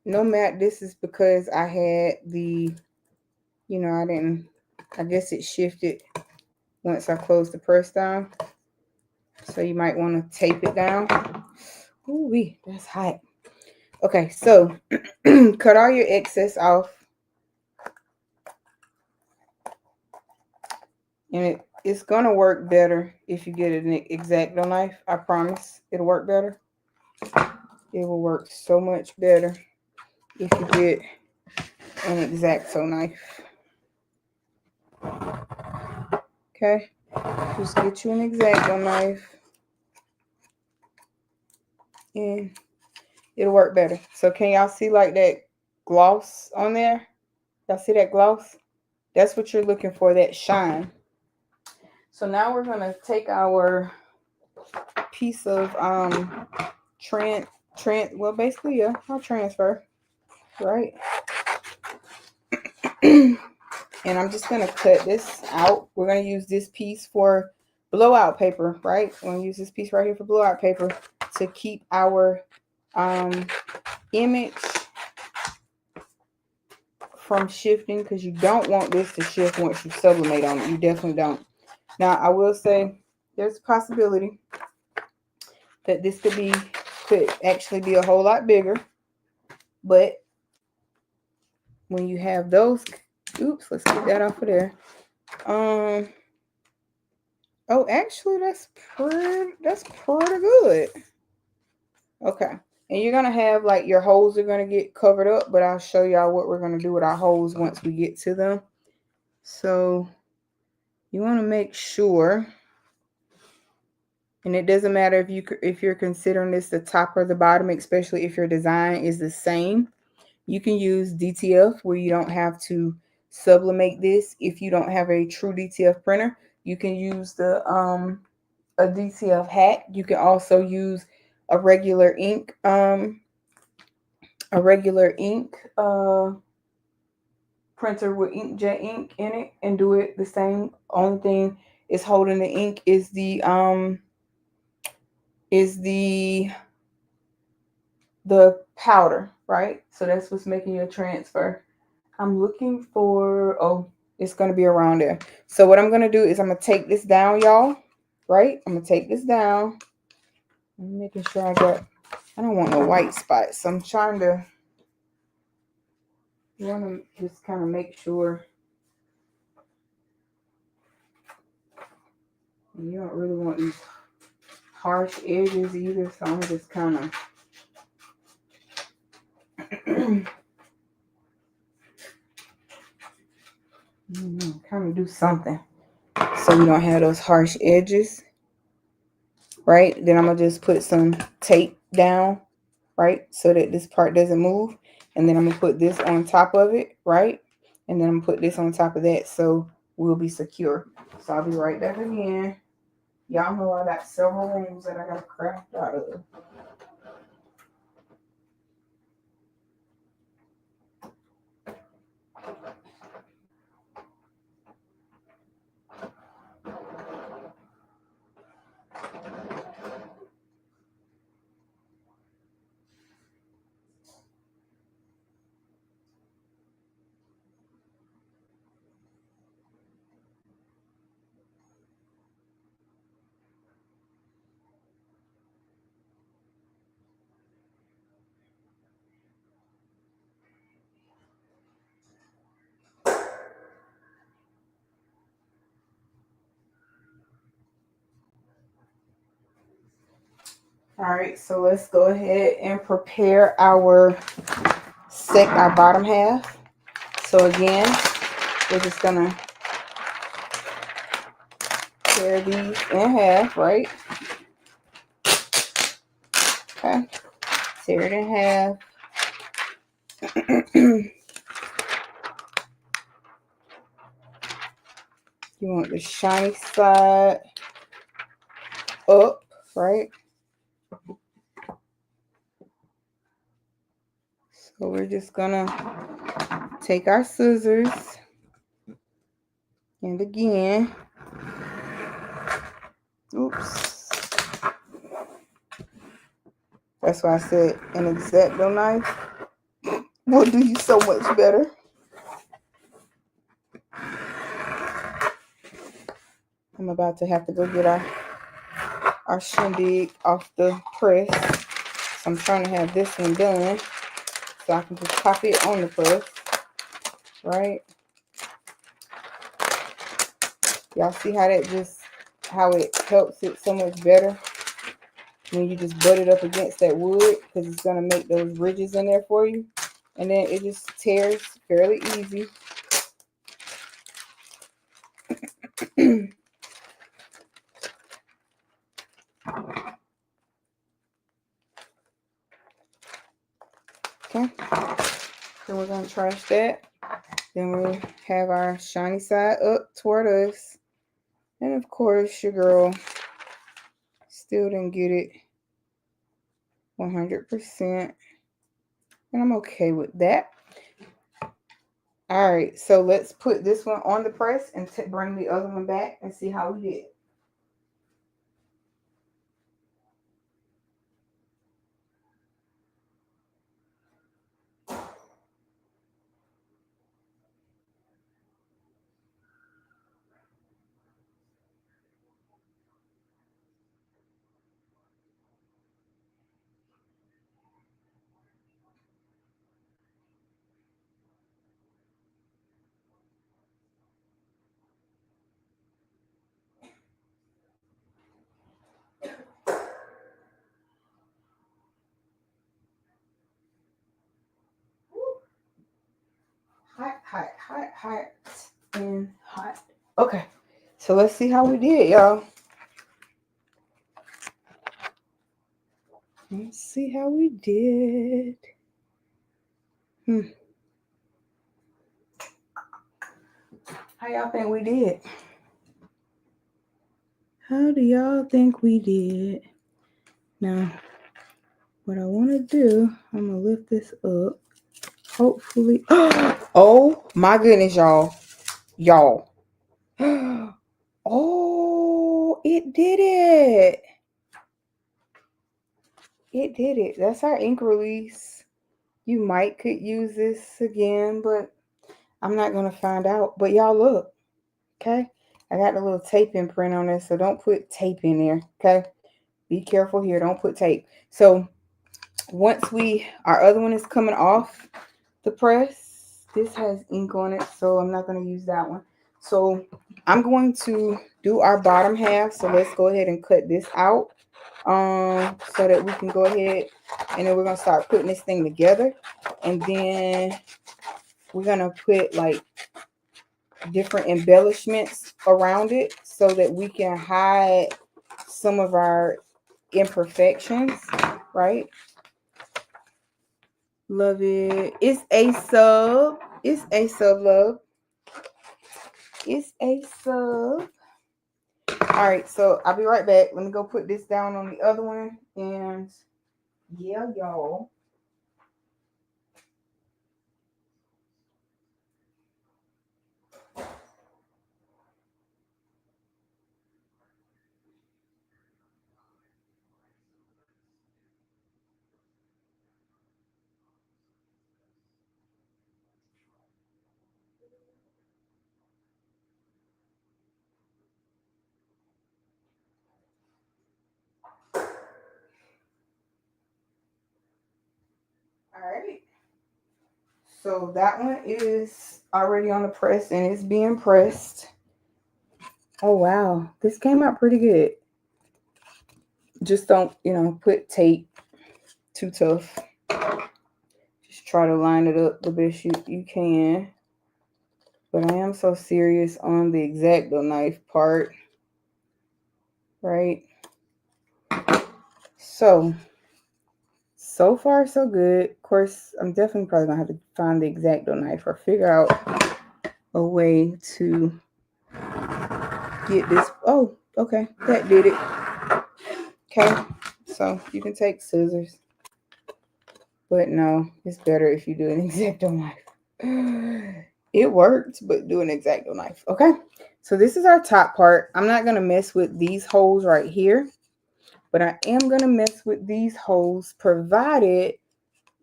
no matte. This is because I had the, I didn't, I guess it shifted once I closed the press down. So you might want to tape it down. Ooh, that's hot. Okay, so cut all your excess off. And it's going to work better if you get an X-Acto knife. I promise it'll work better. It will work so much better if you get an X-Acto knife. Okay, just get you an X-Acto knife and it'll work better. So can y'all see like that gloss on there? Y'all see that gloss? That's what you're looking for, that shine. So now we're gonna take our piece of well, basically, yeah, I'll transfer, right? And I'm just gonna cut this out. We're gonna use this piece for blowout paper, right? We're gonna use this piece right here for blowout paper to keep our image from shifting, because you don't want this to shift once you sublimate on it. You definitely don't. Now, I will say there's a possibility that this could actually be a whole lot bigger, but when you have those, oops, let's get that off of there. Oh, actually, that's pretty good. Okay, and you're gonna have like your holes are gonna get covered up, but I'll show y'all what we're gonna do with our holes once we get to them. So you want to make sure, and it doesn't matter if you're considering this the top or the bottom, especially if your design is the same. You can use DTF where you don't have to sublimate this. If you don't have a true DTF printer, you can use the a DTF hat. You can also use a regular ink printer with inkjet ink in it and do it the same. Only thing is holding the ink is the the powder, right? So that's what's making your transfer. I'm looking for, oh, it's going to be around there. So what I'm going to do is I'm going to take this down, y'all, right? I'm going to take this down. I'm making sure I don't want no white spots. So I'm trying to, you want to just kind of make sure you don't really want these harsh edges either. So I'm just kind of kind of do something so we don't have those harsh edges, right? Then I'm gonna just put some tape down, right, so that this part doesn't move, and then I'm gonna put this on top of it, right, and then I'm gonna put this on top of that so we'll be secure. So I'll be right back again. Y'all know I got several rooms that I gotta craft out of. All right, so let's go ahead and prepare our bottom half. So again, we're just gonna tear these in half, right? Okay, tear it in half. You want the shiny side up, right? So we're just gonna take our scissors, and again, oops. That's why I said an X-Acto knife will do you so much better. I'm about to have to go get our shindig off the press. So I'm trying to have this one done so I can just pop it on the press, right? Y'all see how how it helps it so much better when you just butt it up against that wood, because it's going to make those ridges in there for you. And then it just tears fairly easy. Okay, so we're going to trash that. Then we'll have our shiny side up toward us. And of course, your girl still didn't get it 100%. And I'm okay with that. All right, so let's put this one on the press and bring the other one back and see how we did. Hot, and hot. Okay, so let's see how we did, y'all. Let's see how we did. How y'all think we did? How do y'all think we did? Now, what I want to do, I'm going to lift this up. Hopefully. Oh, my goodness, y'all. Oh, it did it. It did it. That's our ink release. You might could use this again, but I'm not going to find out. But y'all look, okay? I got the little tape imprint on this, so don't put tape in there, okay? Be careful here. Don't put tape. So once our other one is coming off the press, this has ink on it, so I'm not going to use that one. So I'm going to do our bottom half. So let's go ahead and cut this out, so that we can go ahead, and then we're going to start putting this thing together. And then we're going to put like different embellishments around it so that we can hide some of our imperfections, right? Love it. It's a sub. It's a sub, love. It's a sub. All right, so I'll be right back. Let me go put this down on the other one. And yeah, y'all. All right. So that one is already on the press and it's being pressed. Oh, wow. This came out pretty good. Just don't, put tape too tough. Just try to line it up the best you can. But I am so serious on the X-Acto knife part. Right? So far so good. Of course, I'm definitely probably going to have to find the X-Acto knife or figure out a way to get this. Oh, okay. That did it. Okay. So you can take scissors. But no, it's better if you do an X-Acto knife. It worked, but do an X-Acto knife. Okay. So this is our top part. I'm not going to mess with these holes right here, but I am going to mess with these holes provided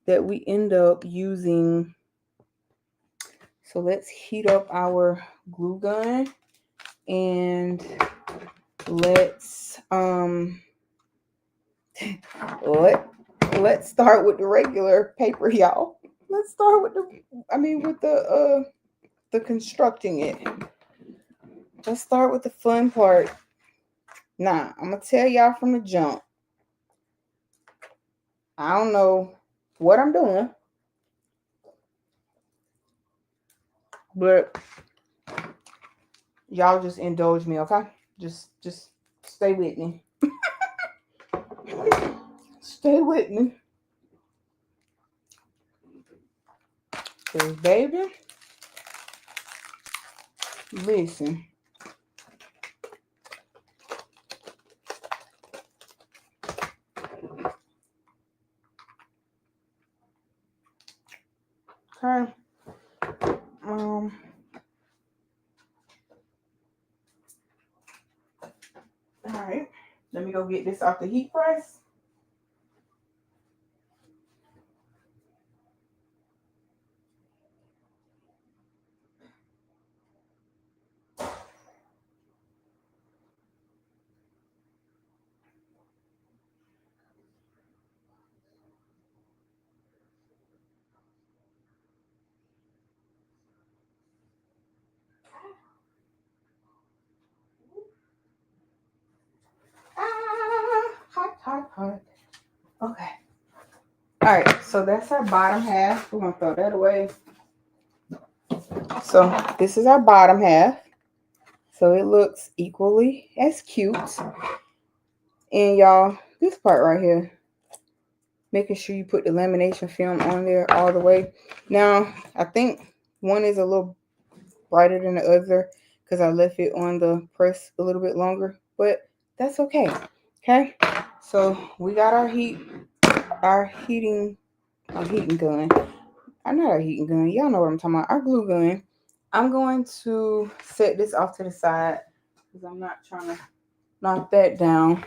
that we end up using. So let's heat up our glue gun and let's let's start with the regular paper, y'all. Let's start with the constructing it. Let's start with the fun part. Nah, I'm gonna tell y'all from the jump. I don't know what I'm doing, but y'all just indulge me, okay? Just stay with me. Stay with me. Cause baby, listen. Okay. All right. Let me go get this off the heat press. Hot. Okay. All right. So that's our bottom half. We're gonna throw that away. So this is our bottom half. So it looks equally as cute. And y'all, this part right here, making sure you put the lamination film on there all the way. Now, I think one is a little brighter than the other because I left it on the press a little bit longer, but that's okay. Okay, so we got our heating gun. I'm not our heating gun. Y'all know what I'm talking about. Our glue gun. I'm going to set this off to the side because I'm not trying to knock that down.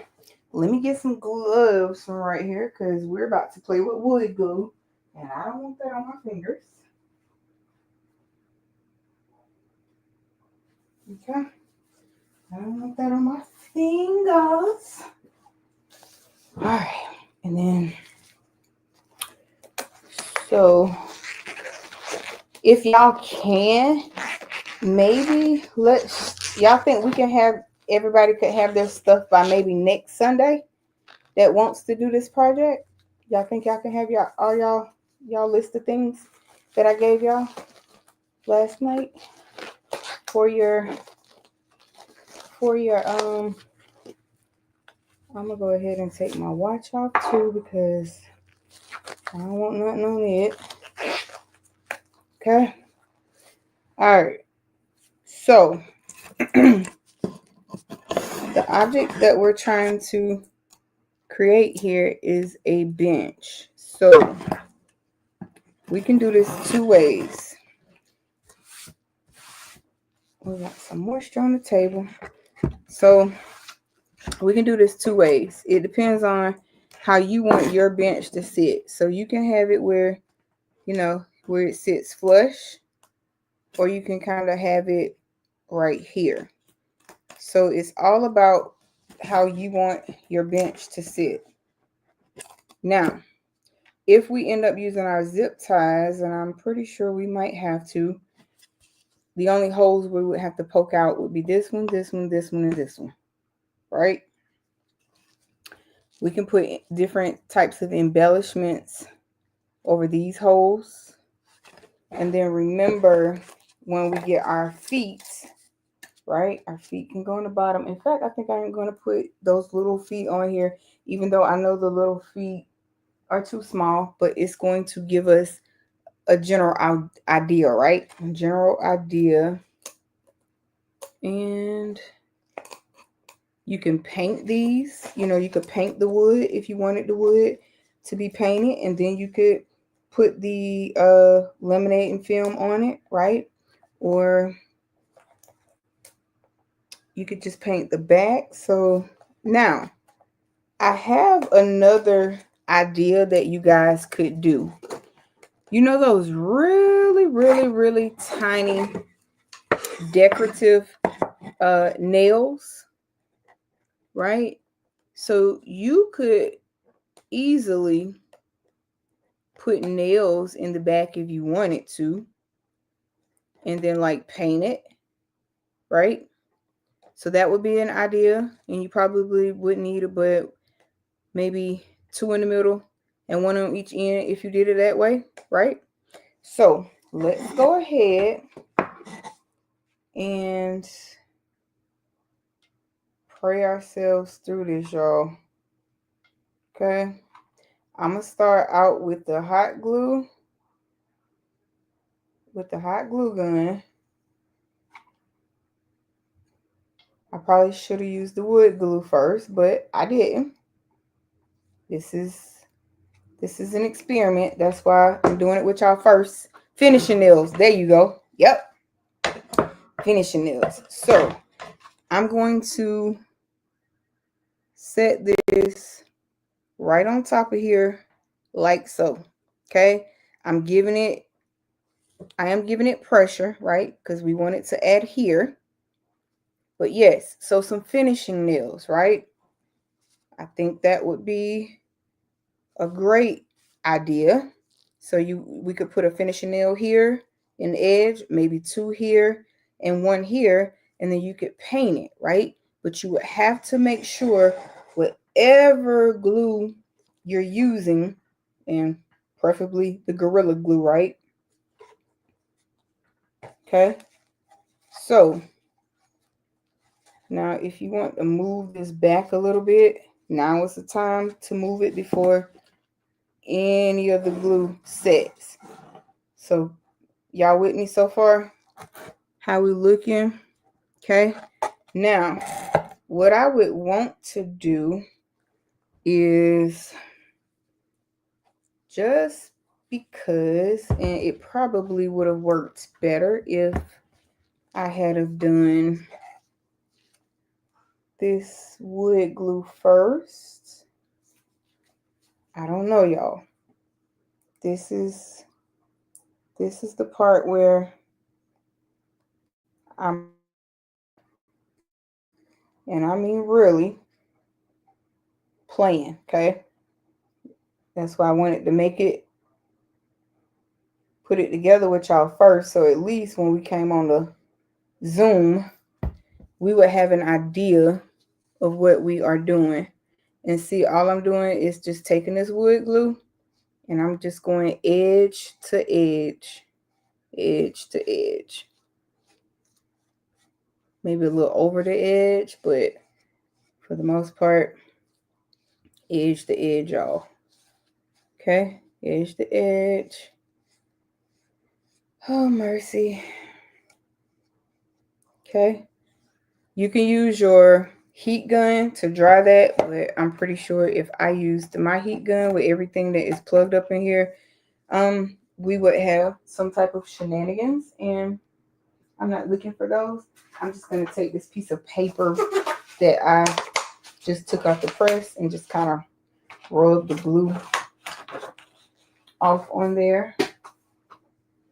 let me get some gloves from right here because we're about to play with wood glue. And I don't want that on my fingers. Okay. I don't want that on my fingers. All right. And then, so if y'all can, maybe y'all think we can have, everybody could have their stuff by maybe next Sunday that wants to do this project? Y'all think y'all can have y'all list of things that I gave y'all last night for your I'm gonna go ahead and take my watch off too because I don't want nothing on it. Okay. All right. So the object that we're trying to create here is a bench. So we can do this two ways. We got some moisture on the table. So we can do this two ways. It depends on how you want your bench to sit. So you can have it where, where it sits flush, or you can kind of have it right here. So it's all about how you want your bench to sit. Now, if we end up using our zip ties, and I'm pretty sure we might have to, the only holes we would have to poke out would be this one, this one, this one, and this one, right? We can put different types of embellishments over these holes. And then remember, when we get our feet, right? Our feet can go on the bottom. In fact, I think I am going to put those little feet on here, even though I know the little feet are too small, but it's going to give us a general idea, right? A general idea. And you can paint these. You could paint the wood if you wanted the wood to be painted, and then you could put the laminating film on it, right? Or you could just paint the back. So now I have another idea that you guys could do. Those really, really, really tiny decorative nails, right? So you could easily put nails in the back if you wanted to, and then like paint it, right? So that would be an idea, and you probably wouldn't need it, but maybe two in the middle and one on each end if you did it that way, right? So let's go ahead and pray ourselves through this, y'all. Okay. I'm going to start out with the hot glue. With the hot glue gun. I probably should have used the wood glue first, but I didn't. This is an experiment. That's why I'm doing it with y'all first. Finishing nails. There you go. Yep. Finishing nails. So I'm going to set this right on top of here like so. Okay. I am giving it pressure, right? Because we want it to adhere. But yes, so some finishing nails, right? I think that would be a great idea. So we could put a finishing nail here in the edge, maybe two here and one here, and then you could paint it, right? But you would have to make sure whatever glue you're using, and preferably the Gorilla Glue, right? Okay. So now if you want to move this back a little bit, now is the time to move it before any of the glue sets. So y'all with me so far? How we looking? Okay. Now, what I would want to do is, just because, and it probably would have worked better if I had have done this wood glue first. I don't know, y'all. This is the part where I'm really, and I mean really, playing, okay? That's why I wanted to put it together with y'all first, so at least when we came on the Zoom, we would have an idea of what we are doing. And see, all I'm doing is just taking this wood glue and I'm just going edge to edge, edge to edge. Maybe a little over the edge, but for the most part, edge to edge, y'all. Okay, edge to edge. Oh, mercy. Okay, you can use your heat gun to dry that, but I'm pretty sure if I used my heat gun with everything that is plugged up in here, we would have some type of shenanigans, and I'm not looking for those. I'm just going to take this piece of paper that I just took off the press and just kind of rub the glue off on there.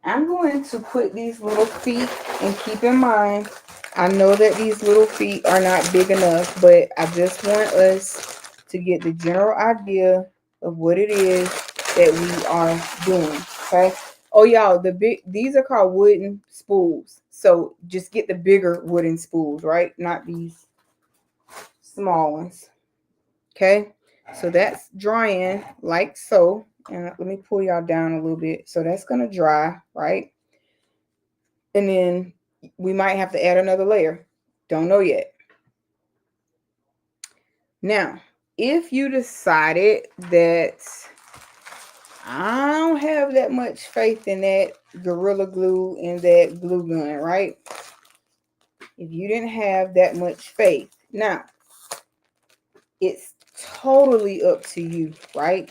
I'm going to put these little feet, and keep in mind, I know that these little feet are not big enough, but I just want us to get the general idea of what it is that we are doing, okay? Oh, y'all, these are called wooden spools. So just get the bigger wooden spools, right? Not these small ones. Okay, so that's drying like so. And let me pull y'all down a little bit. So that's going to dry, right? And then we might have to add another layer. Don't know yet. Now, if you decided that I don't have that much faith in that Gorilla Glue and that glue gun, right? If you didn't have that much faith, now it's totally up to you, right?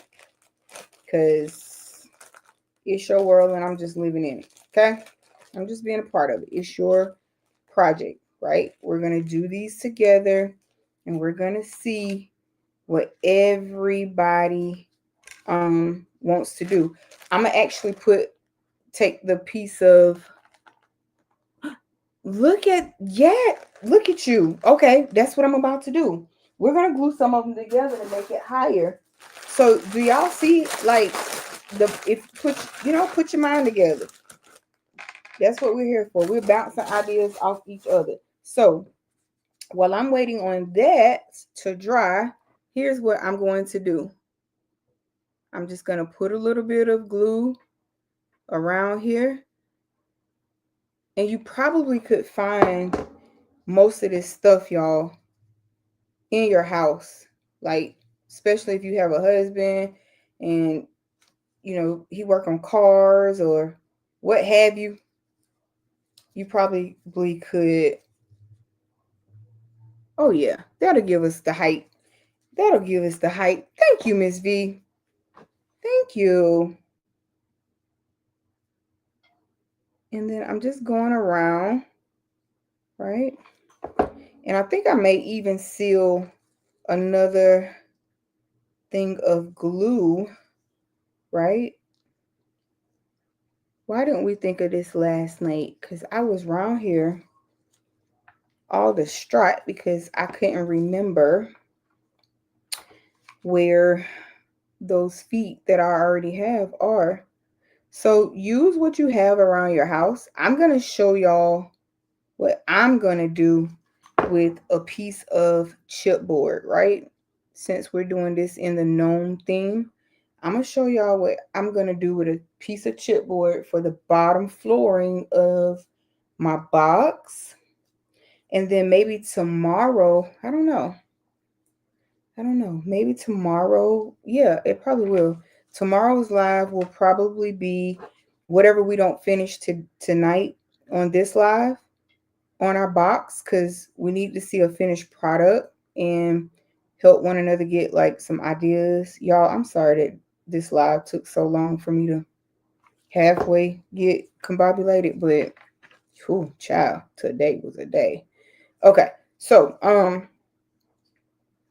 Because it's your world and I'm just living in it, okay? I'm just being a part of it. It's your project, right? We're going to do these together and we're going to see what everybody wants to do. I'm going to actually take the piece of, look at you. Okay, that's what I'm about to do. We're going to glue some of them together to make it higher. So do y'all see, like, put your mind together. That's what we're here for. We're bouncing ideas off each other. So while I'm waiting on that to dry, here's what I'm going to do. I'm just going to put a little bit of glue around here. And you probably could find most of this stuff, y'all, in your house. Like, especially if you have a husband and, he work on cars or what have you. You probably could. Oh, yeah, that'll give us the height. That'll give us the height. Thank you, Miss V. Thank you. And then I'm just going around, right? And I think I may even seal another thing of glue, right? Why didn't we think of this last night? Because I was around here all distraught because I couldn't remember where those feet that I already have are. So use what you have around your house. I'm going to show y'all what I'm going to do with a piece of chipboard, right? Since we're doing this in the gnome theme, I'm going to show y'all what I'm going to do with a piece of chipboard for the bottom flooring of my box. And then maybe tomorrow, I don't know. Maybe tomorrow. Yeah, it probably will. Tomorrow's live will probably be whatever we don't finish tonight on this live on our box, because we need to see a finished product and help one another get like some ideas. Y'all, I'm sorry that this live took so long for me to halfway get combobulated, but whew, child, today was a day. Okay, so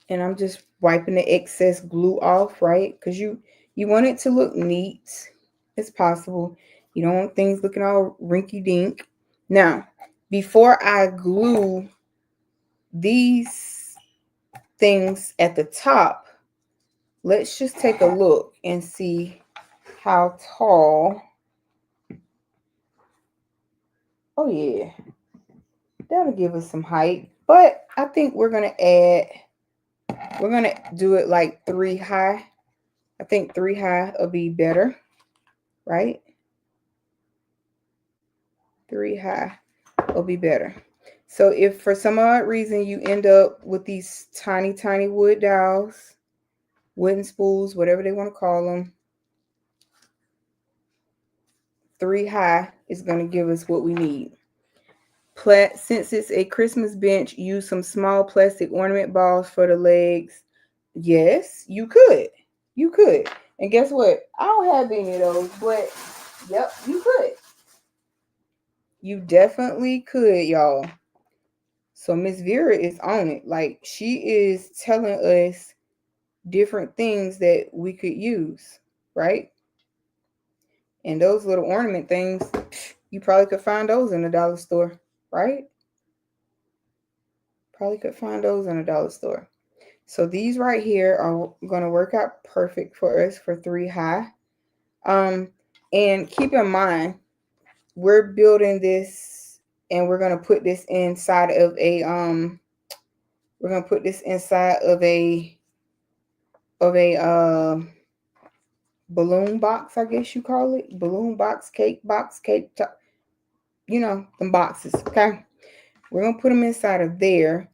And I'm just wiping the excess glue off, right? Because you want it to look neat as possible. You don't want things looking all rinky dink. Now, before I glue these things at the top, let's just take a look and see how tall. Oh yeah, that'll give us some height. But I think we're gonna do it like 3 high. I think 3 high will be better, right? 3 high will be better. So if for some odd reason you end up with these tiny, tiny wood dowels, wooden spools, whatever they want to call them, 3 high is going to give us what we need. Since it's a Christmas bench, use some small plastic ornament balls for the legs. Yes, you could. You could. And guess what? I don't have any of those, but yep, you could. You definitely could, y'all. So Miss Vera is on it. Like, she is telling us different things that we could use, right? And those little ornament things, you probably could find those in a dollar store, right? Probably could find those in a dollar store. So these right here are going to work out perfect for us for 3 high. And keep in mind, we're building this and we're going to put this inside of a balloon box, I guess you call it. Balloon box, cake, you know, them boxes, okay? We're going to put them inside of there.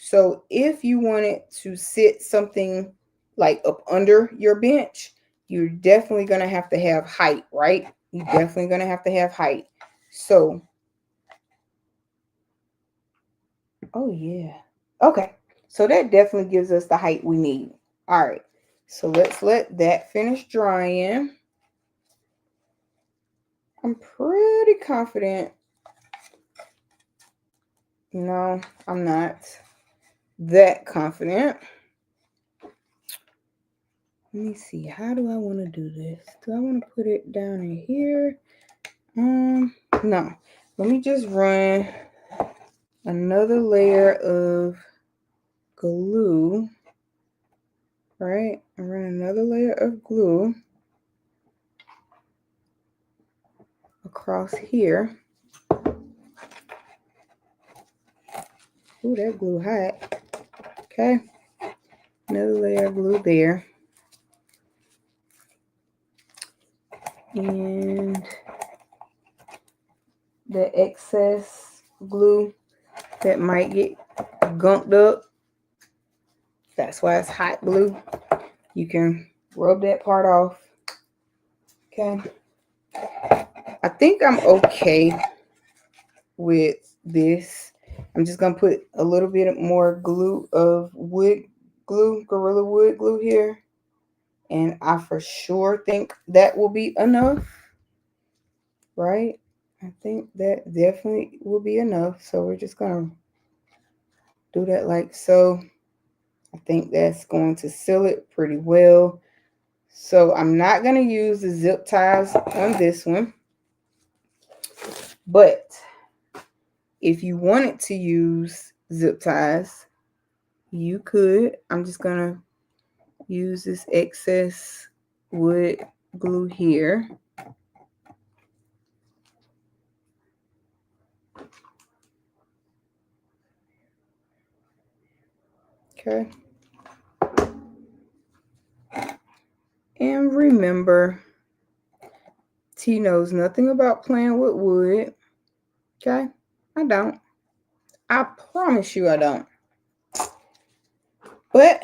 So if you wanted to sit something like up under your bench, you're definitely going to have height, right? You're definitely going to have height. So, oh yeah. Okay. So that definitely gives us the height we need. All right. So let's let that finish drying. I'm pretty confident. No, I'm not that confident. Let me see. How do I want to do this? Do I want to put it down in here? No. Let me just run another layer of glue. Right? And run another layer of glue across here. Ooh, that glue hot. Okay. Another layer of glue there. And the excess glue that might get gunked up, that's why it's hot glue. You can rub that part off. Okay. I think I'm okay with this. I'm just going to put a little bit more glue of wood glue, Gorilla Wood glue here. And I for sure think that will be enough. Right? I think that definitely will be enough. So we're just going to do that like so. I think that's going to seal it pretty well. So I'm not going to use the zip ties on this one. But if you wanted to use zip ties, you could. I'm just going to use this excess wood glue here. Okay. And remember, T knows nothing about playing with wood. Okay? I don't. I promise you I don't. But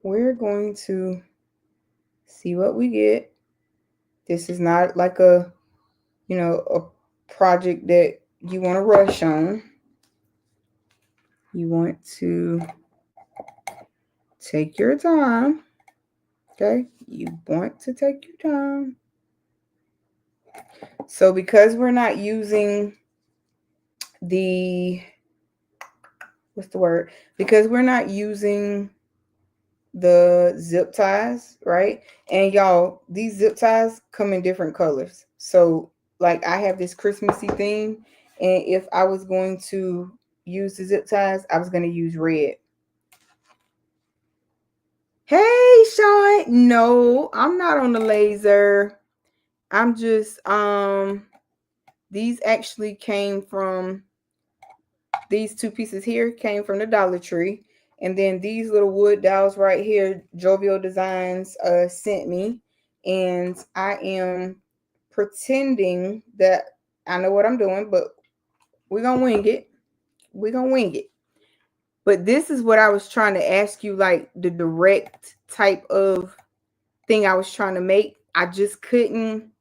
we're going to see what we get. This is not like a project that you want to rush on. You want to take your time. Okay? You want to take your time. So because we're not using because we're not using the zip ties, right? And y'all, these zip ties come in different colors. So like I have this Christmassy theme, and if I was going to use the zip ties, I was going to use red. Hey, Sean. No, I'm not on the laser. I'm just these actually came from these two pieces here came from the Dollar Tree. And then these little wood dowels right here, Jovial Designs sent me. And I am pretending that I know what I'm doing, but we're going to wing it. We're going to wing it. But this is what I was trying to ask you, like the direct type of thing I was trying to make. I just couldn't,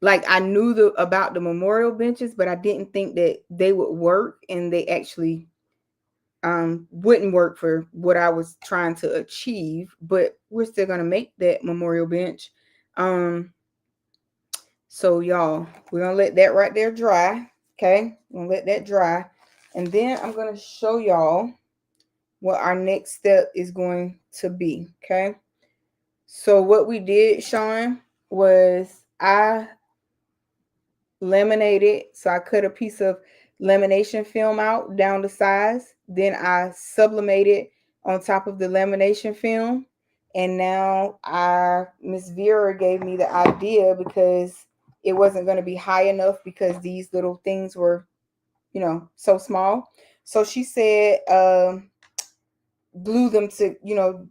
like I knew about the memorial benches, but I didn't think that they would work, and they actually wouldn't work for what I was trying to achieve, but we're still gonna make that memorial bench. So y'all, we're gonna let that right there dry. Okay, we're gonna let that dry, and then I'm gonna show y'all what our next step is going to be. Okay, so what we did, Sean, was I laminated. So I cut a piece of lamination film out down the sides. Then I sublimated on top of the lamination film. And now Miss Vera gave me the idea because it wasn't going to be high enough because these little things were, so small. So she said, glue them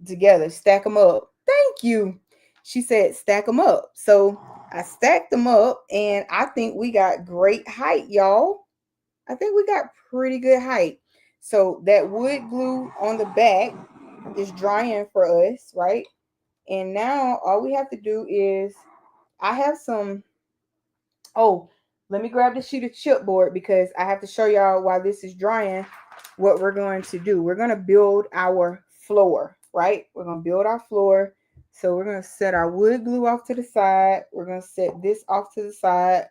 together, stack them up. Thank you. She said, stack them up. So I stacked them up, and I think we got great height, y'all. I think we got pretty good height. So that wood glue on the back is drying for us, right? And now all we have to do is, I have some, oh, let me grab the sheet of chipboard because I have to show y'all while this is drying what we're going to do. We're going to build our floor, right? We're going to build our floor. So we're going to set our wood glue off to the side. We're going to set this off to the side.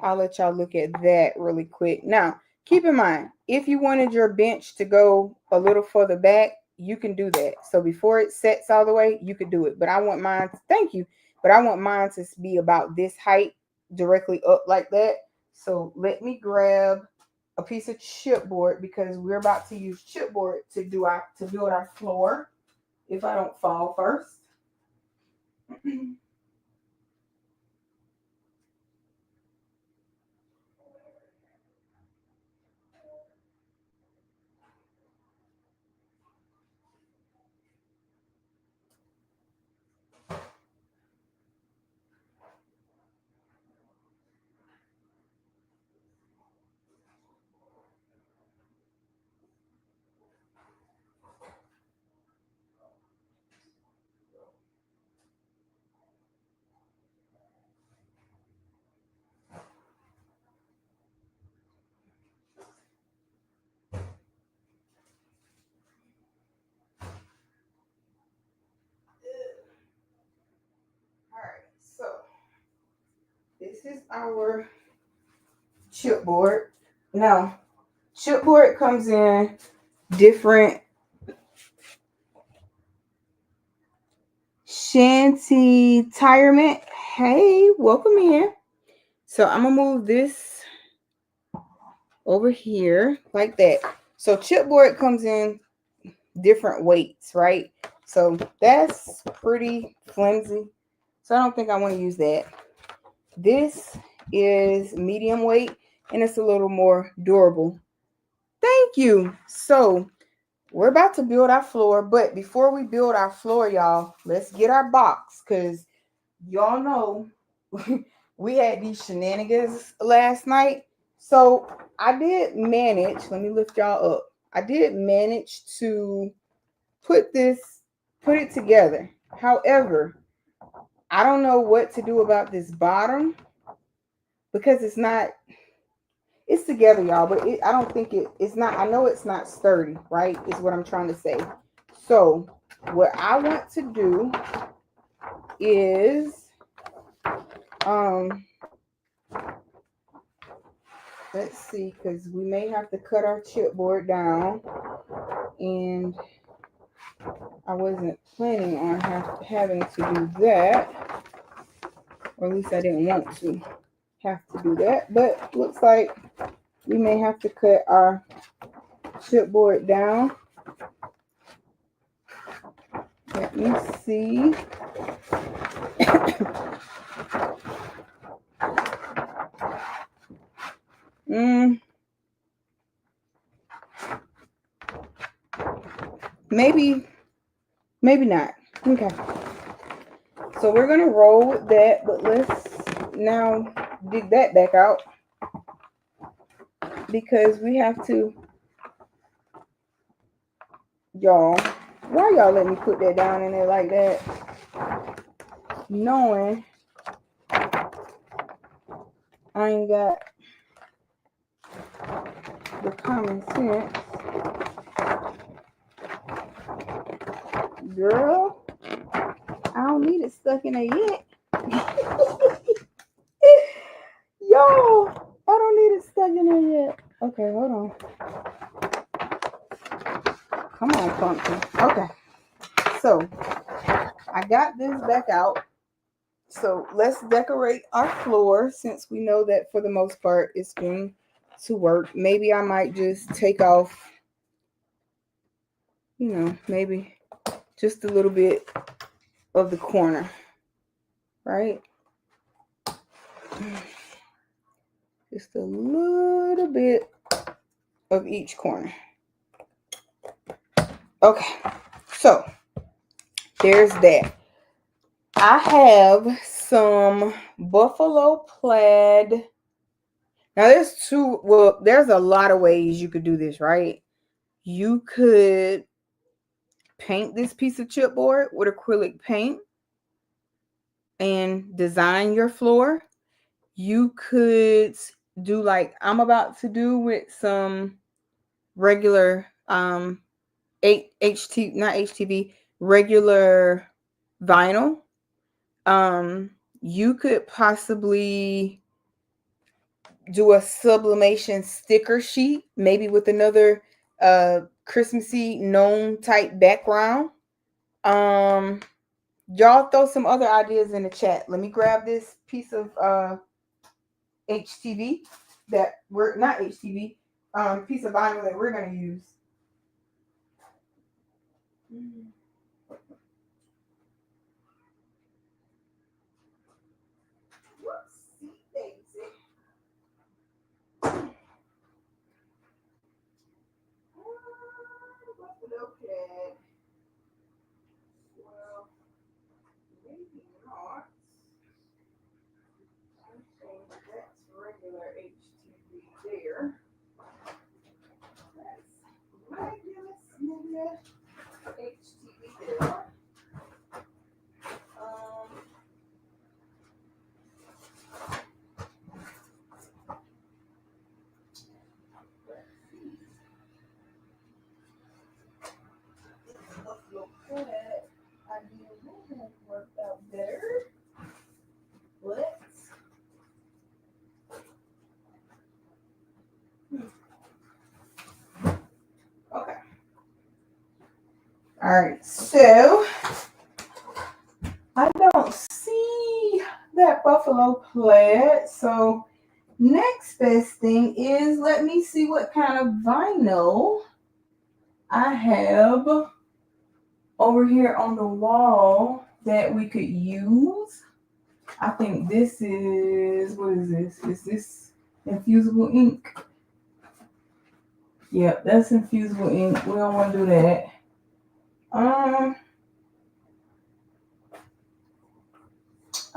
I'll let y'all look at that really quick. Now, keep in mind, if you wanted your bench to go a little further back, you can do that. So before it sets all the way, you could do it. But I want mine, thank you. But I want mine to be about this height, directly up like that. So let me grab a piece of chipboard because we're about to use chipboard to build our floor. If I don't fall first. All right, so this is our chipboard. Now, chipboard comes in different Shanty Tirement. Hey, welcome in. So I'm gonna move this over here like that. So chipboard comes in different weights, right? So that's pretty flimsy. So I don't think I want to use that. This is medium weight and it's a little more durable. Thank you. So we're about to build our floor, but before we build our floor, y'all, let's get our box because y'all know we had these shenanigans last night. So I did manage, let me lift y'all up. I did manage to put it together. However, I don't know what to do about this bottom because it's together, y'all, but I don't think it's not, I know it's not sturdy, right? Is what I'm trying to say. So what I want to do is, let's see, because we may have to cut our chipboard down, and I wasn't planning on having to do that, or at least I didn't want to have to do that, but looks like we may have to cut our chipboard down. Let me see. Maybe not. Okay. So we're gonna roll with that, but let's now dig that back out because we have to. Y'all, why y'all let me put that down in there like that? Knowing I ain't got the common sense. Girl, I don't need it stuck in there yet. Yo, I don't need it stuck in there yet. Okay, hold on. Come on, pumpkin. Okay. So, I got this back out. So, let's decorate our floor since we know that for the most part it's going to work. Maybe I might just take off, maybe just a little bit of the corner, right? Just a little bit of each corner. Okay, so there's that. I have some buffalo plaid. Now there's a lot of ways you could do this, right? You could paint this piece of chipboard with acrylic paint and design your floor. You could do like I'm about to do with some regular not HTV, regular vinyl. You could possibly do a sublimation sticker sheet, maybe with another Christmassy gnome type background. Y'all throw some other ideas in the chat. Let me grab this piece of HTV that we're not HTV, piece of vinyl that we're gonna use. Okay. Well, maybe not. I think that's regular HTV there. That's regular HTV there. Worked out better. Let's okay. All right, so I don't see that buffalo plaid. So next best thing is let me see what kind of vinyl I have over here on the wall that we could use. I think this is, what is this? Is this infusible ink? Yep, that's infusible ink. We don't want to do that. I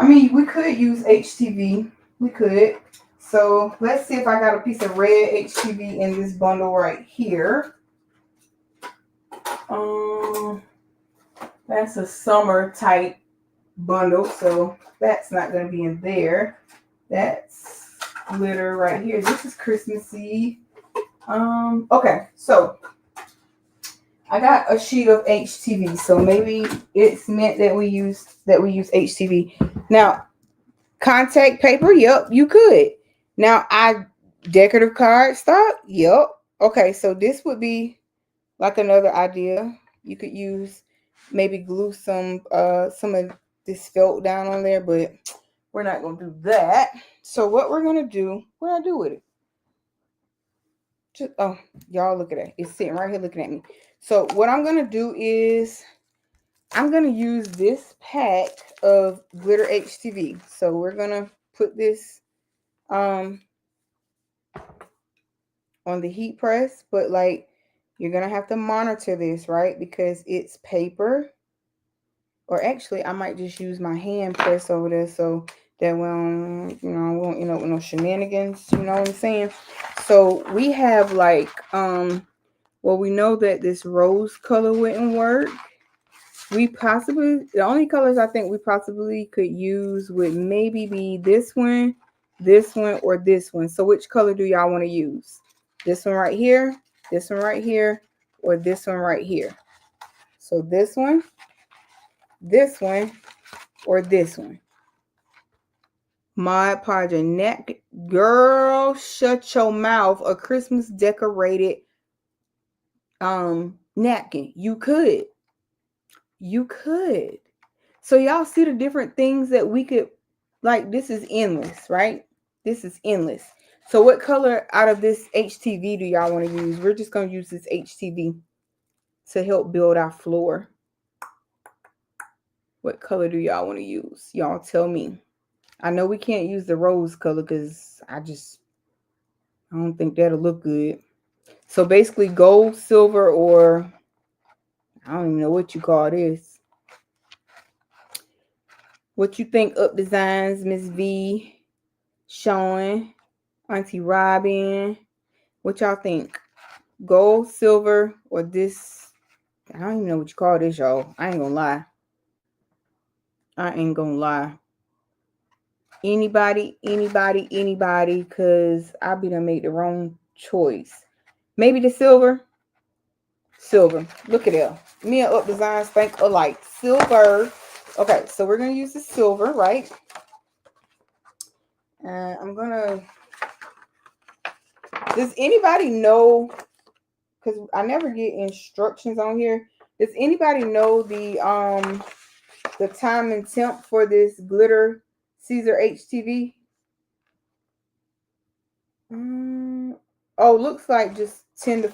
mean, we could use HTV. We could. So let's see if I got a piece of red HTV in this bundle right here. That's a summer type bundle, so that's not going to be in there. That's glitter right here. This is Christmassy. Okay, so I got a sheet of HTV, so maybe it's meant that we use HTV. Now, contact paper, yep, you could. Now, decorative cardstock, yep. Okay, so this would be like another idea. You could use maybe glue some of this felt down on there, but we're not gonna do that. So what we're gonna do, what I do with it? Just, oh, y'all look at that. It's sitting right here looking at me. So what I'm gonna do is I'm gonna use this pack of glitter HTV. So we're gonna put this on the heat press, but like you're gonna have to monitor this, right? Because it's paper. Or actually, I might just use my hand press over there so that when I won't end up with no shenanigans. You know what I'm saying? So we have like well, we know that this rose color wouldn't work. We possibly, the only colors I think we possibly could use would maybe be this one, or this one. So which color do y'all want to use? This one right here, or this one right here? So this one, or this one. Mod Podge neck. Girl, shut your mouth. A Christmas decorated napkin. You could. So y'all see the different things that we could, like, this is endless, right? This is endless. So what color out of this HTV do y'all want to use? We're just going to use this HTV to help build our floor. What color do y'all want to use? Y'all tell me. I know we can't use the rose color because I don't think that'll look good. So basically gold, silver, or I don't even know what you call this. What you think, Up Designs, Miss V, Sean, Auntie Robin? What y'all think? Gold, silver, or this? I don't even know what you call this, y'all. I ain't gonna lie. Anybody, because I be done made the wrong choice. Maybe the silver. Look at that. Me and Up Designs think alike. Silver. Okay, so we're gonna use the silver, right? And I'm gonna. Does anybody know? Because I never get instructions on here. Does anybody know the time and temp for this glitter Caesar HTV? Oh, looks like just 10 to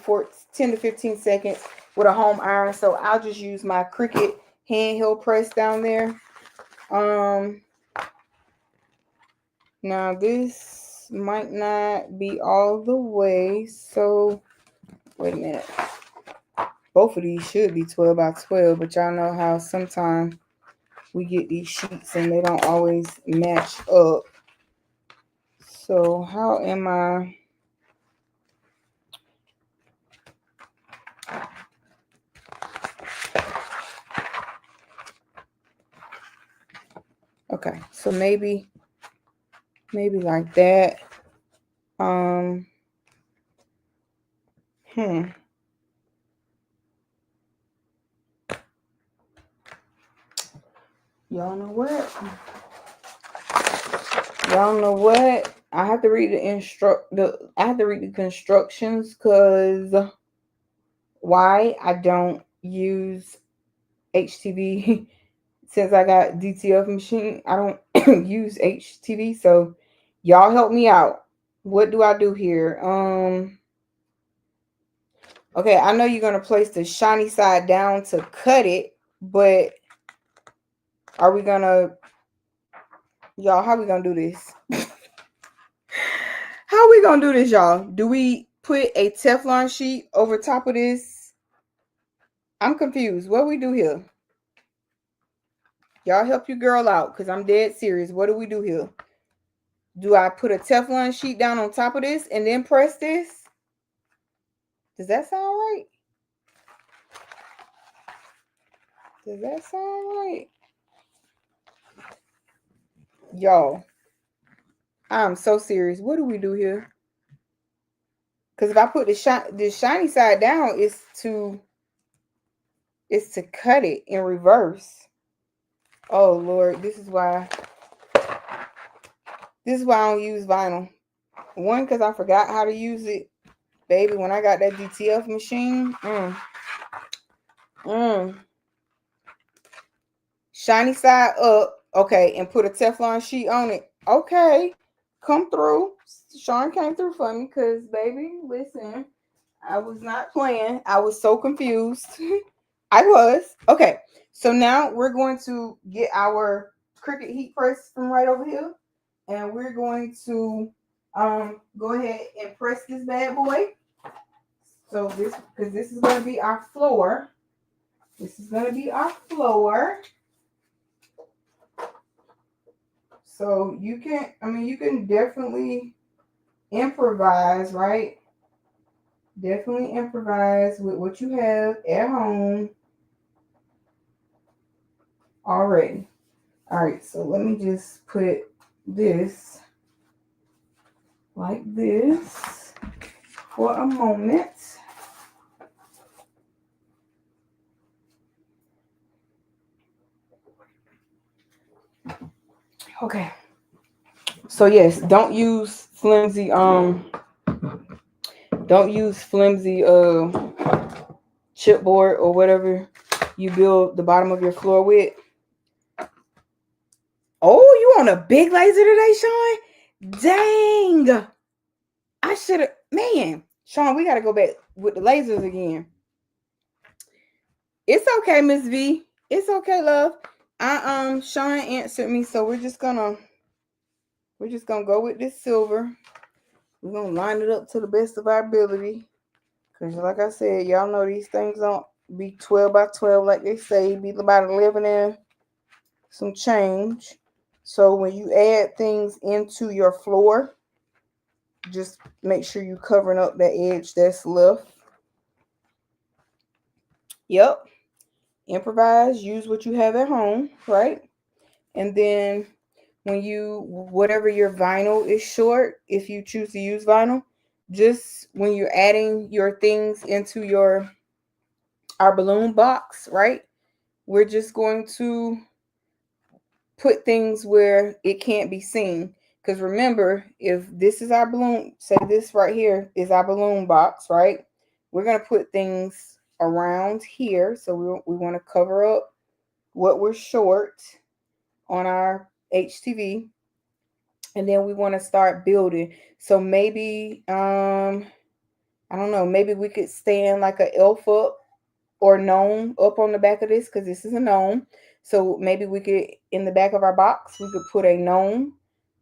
15 seconds with a home iron. So I'll just use my Cricut handheld press down there. Now this might not be all the way. So wait a minute. Both of these should be 12 by 12, but y'all know how sometimes we get these sheets and they don't always match up. So how am I? Okay, so maybe like that. Y'all know what? I have to read the constructions, because why I don't use HTV since I got DTF machine. I don't use HTV, so y'all help me out. What do I do here? Okay, I know you're gonna place the shiny side down to cut it, but are we gonna, y'all, how we gonna do this? How we gonna do this, y'all? Do we put a Teflon sheet over top of this? I'm confused. What do we do here? Y'all help your girl out, because I'm dead serious. What do we do here? Do I put a Teflon sheet down on top of this and then press this? Does that sound right? Y'all, I'm so serious. What do we do here? Because if I put this shiny side down, it's to cut it in reverse. Oh Lord, this is why I don't use vinyl. One, because I forgot how to use it, baby. When I got that DTF machine, shiny side up. Okay, and put a Teflon sheet on it. Okay, come through. Sean came through for me because, baby, listen, I was not playing. I was so confused. I was. Okay, so now we're going to get our Cricut heat press from right over here, and we're going to go ahead and press this bad boy. So this, because this is going to be our floor. This is going to be our floor. So you can definitely improvise, right? Definitely improvise with what you have at home already. All right, so let me just put this like this for a moment. Okay. So yes, don't use flimsy chipboard or whatever you build the bottom of your floor with. Oh, you on a big laser today, Sean? Dang. I should have, man. Sean, we got to go back with the lasers again. It's okay, Miss V. It's okay, love. Sean answered me, so we're just gonna go with this silver. We're gonna line it up to the best of our ability. Cause like I said, y'all know these things don't be 12 by 12 like they say, be about 11 and some change. So when you add things into your floor, just make sure you covering up that edge that's left. Yep. Improvise, use what you have at home, right? And then when whatever your vinyl is short, if you choose to use vinyl, just when you're adding your things into our balloon box, right? We're just going to put things where it can't be seen. Because remember, if this is our balloon, say this right here is our balloon box, right? We're going to put things around here. So we want to cover up what we're short on our HTV. And then we want to start building. So maybe, I don't know, maybe we could stand like an elf up or gnome up on the back of this because this is a gnome. So maybe we could, in the back of our box, we could put a gnome,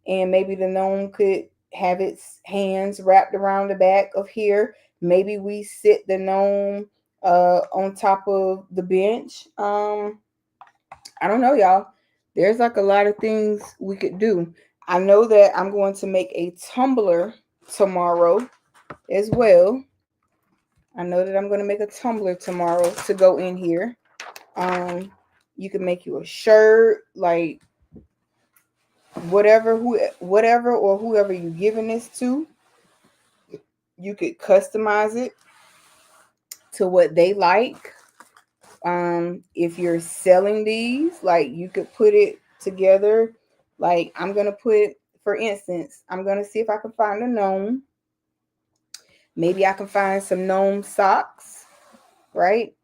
and maybe the gnome could have its hands wrapped around the back of here. Maybe we sit the gnome on top of the bench. I don't know, y'all. There's like a lot of things we could do. I know that I'm going to make a tumbler tomorrow as well. I know that I'm going to make a tumbler tomorrow to go in here. You can make you a shirt, like whatever or whoever you're giving this to. You could customize it to what they like. If you're selling these, like you could put it together. Like I'm gonna put, for instance, I'm gonna see if I can find a gnome. Maybe I can find some gnome socks, right?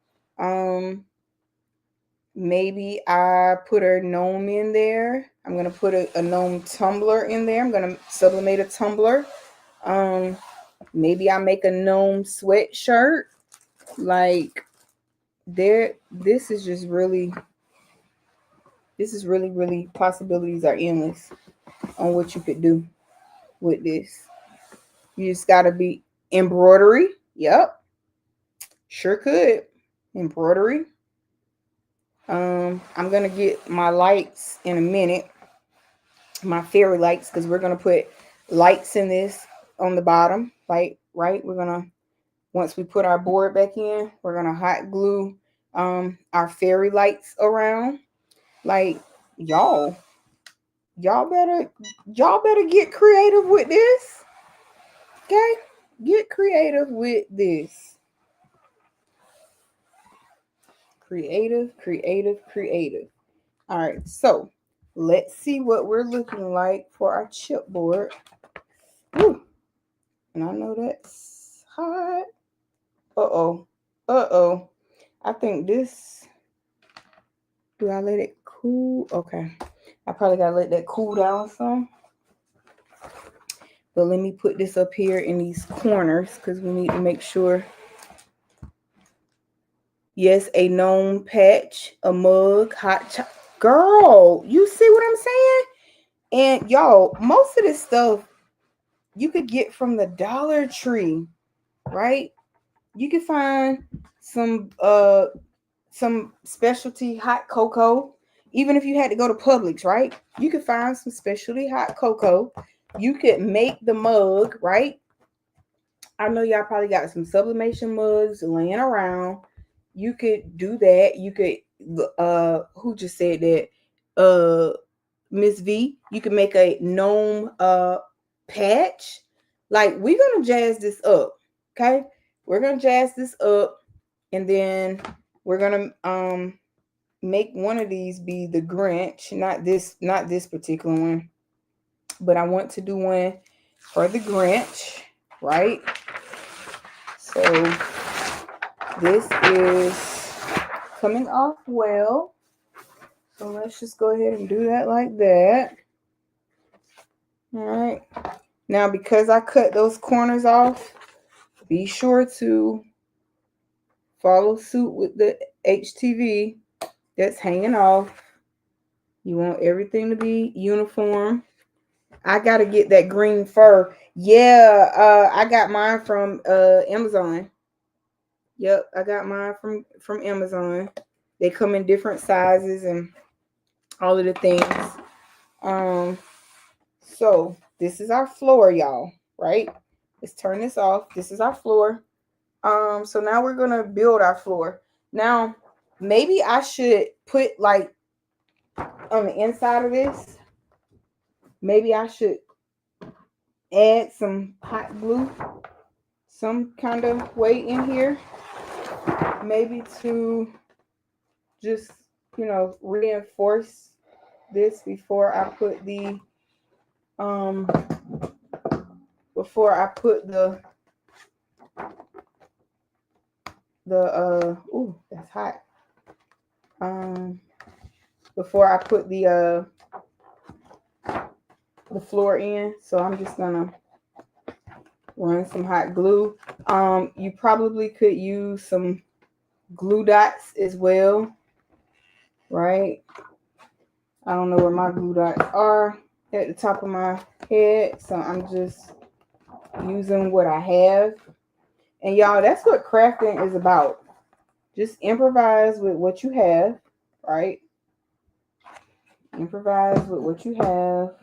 Maybe I put a gnome in there. I'm gonna put a gnome tumbler in there. I'm gonna sublimate a tumbler. Maybe I make a gnome sweatshirt. Like this is really possibilities are endless on what you could do with this. You just gotta be embroidery. Yep. Sure could. Embroidery. I'm gonna get my lights in a minute. My fairy lights, because we're gonna put lights in this on the bottom. Like, right? We're gonna, once we put our board back in, we're gonna hot glue our fairy lights around. Like, y'all better get creative with this. Okay? Get creative with this. Creative. All right, so let's see what we're looking like for our chipboard. Woo. And I know that's hot. Uh-oh. I think this, do I let it cool. Okay. I probably gotta let that cool down some. But let me put this up here in these corners because we need to make sure. Yes, a gnome patch, a mug, girl, you see what I'm saying? And y'all, most of this stuff you could get from the Dollar Tree, right? You can find some specialty hot cocoa. Even if you had to go to Publix, right? You could find some specialty hot cocoa. You could make the mug, right? I know y'all probably got some sublimation mugs laying around. You could do that. You could who just said that? Miss V, you can make a gnome patch. Like, we're gonna jazz this up. Okay, we're gonna jazz this up, and then we're gonna make one of these be the Grinch. Not this particular one, but I want to do one for the Grinch, right? So this is coming off well. So let's just go ahead and do that like that. All right. Now, because I cut those corners off, be sure to follow suit with the HTV that's hanging off. You want everything to be uniform. I got to get that green fur. Yeah, I got mine from Amazon. Yep, I got mine from Amazon. They come in different sizes and all of the things. So this is our floor, y'all, right? Let's turn this off. This is our floor. So now we're gonna build our floor. Now, maybe I should put, like, on the inside of this, maybe I should add some hot glue, some kind of way in here, maybe to just, reinforce this before I put the ooh, that's hot. Before I put the floor in. So I'm just gonna run some hot glue. You probably could use some glue dots as well, right? I don't know where my glue dots are at the top of my head, so I'm just using what I have. And y'all, that's what crafting is about. Just improvise with what you have, right? Improvise with what you have.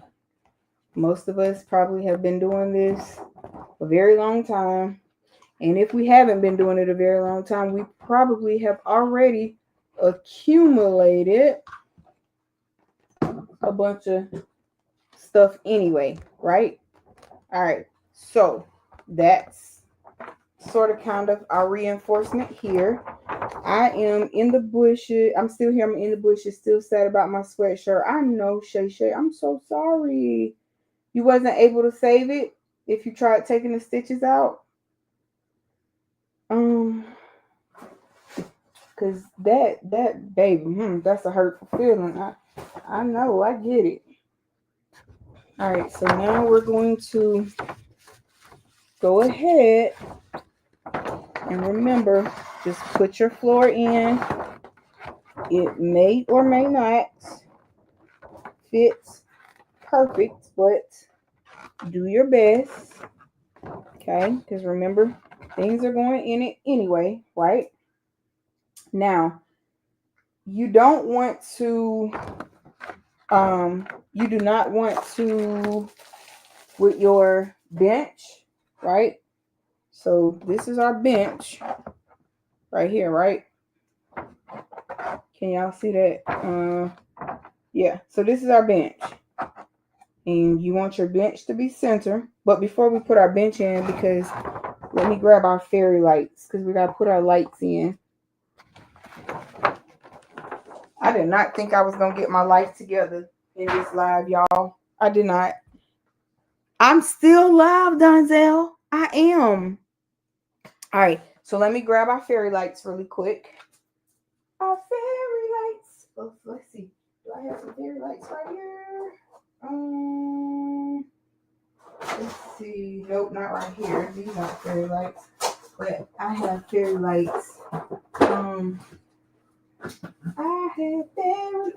Most of us probably have been doing this a very long time. And if we haven't been doing it a very long time, we probably have already accumulated a bunch of stuff anyway, right? All right. So that's sort of kind of our reinforcement here. I am in the bushes. I'm still here. I'm in the bushes, still sad about my sweatshirt. I know, Shay. I'm so sorry. You wasn't able to save it if you tried taking the stitches out. Cause that baby, that's a hurtful feeling. I know, I get it. All right, so now we're going to go ahead and remember, just put your floor in. It may or may not fit perfect, but do your best. Okay, because remember, things are going in it anyway, right? Now, you don't want to, you do not want to, with your bench, right? So this is our bench right here, right? Can y'all see that? Yeah, so this is our bench. And you want your bench to be center. But before we put our bench in, because let me grab our fairy lights, because we got to put our lights in. I did not think I was going to get my life together in this live, y'all. I did not. I'm still live, Donzel. I am. All right. So let me grab our fairy lights really quick. Our fairy lights. Oh, let's see. Do I lights right here. Let's see. Nope, not right here. These aren't fairy lights. But I have fairy lights.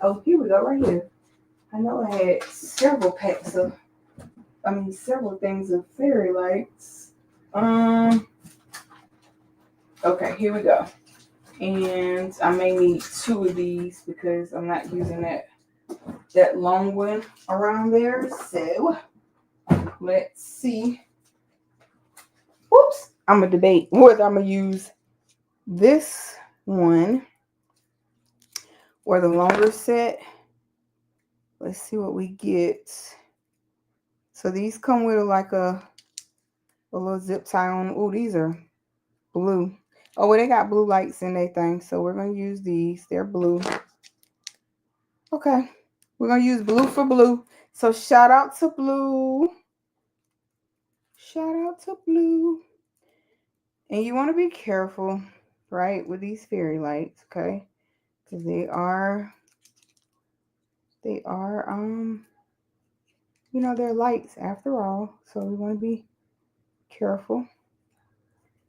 Oh, here we go, right here. I know I had several things of fairy lights. Okay, here we go. And I may need 2 of these because I'm not using that long one around there. So let's see. Whoops. I'm going to debate whether I'm going to use this one or the longer set. Let's see what we get. So these come with like a little zip tie on. Oh, these are blue. Oh, well, they got blue lights in their thing. So we're going to use these. They're blue. Okay. We're going to use blue for blue. So shout out to blue. Shout out to blue. And you want to be careful, right, with these fairy lights, okay? Because they are, they're lights after all. So we want to be careful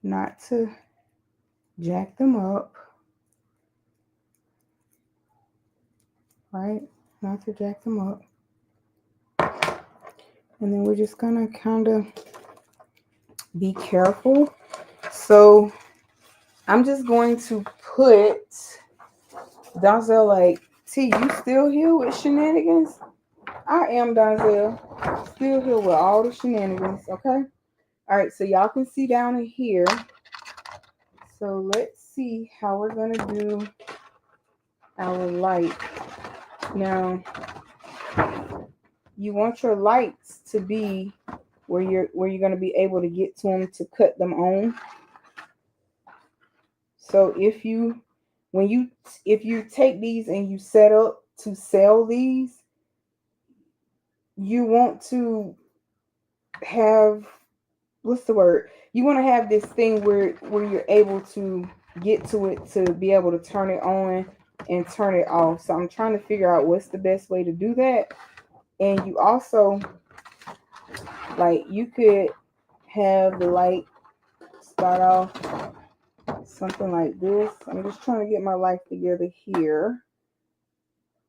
not to jack them up, right? Not to jack them up. And then we're just going to kind of be careful. So I'm just going to put, Donzel, like, T, you still here with shenanigans? I am, Donzel. Still here with all the shenanigans, okay? All right, so y'all can see down in here. So let's see how we're going to do our light. Now, you want your lights to be where you're going to be able to get to them to cut them on. So if you take these and you set up to sell these, you want to have, what's the word? You want to have this thing where you're able to get to it to be able to turn it on and turn it off. So I'm trying to figure out what's the best way to do that. And you also, like, you could have the light start off something like this. I'm just trying to get my life together here.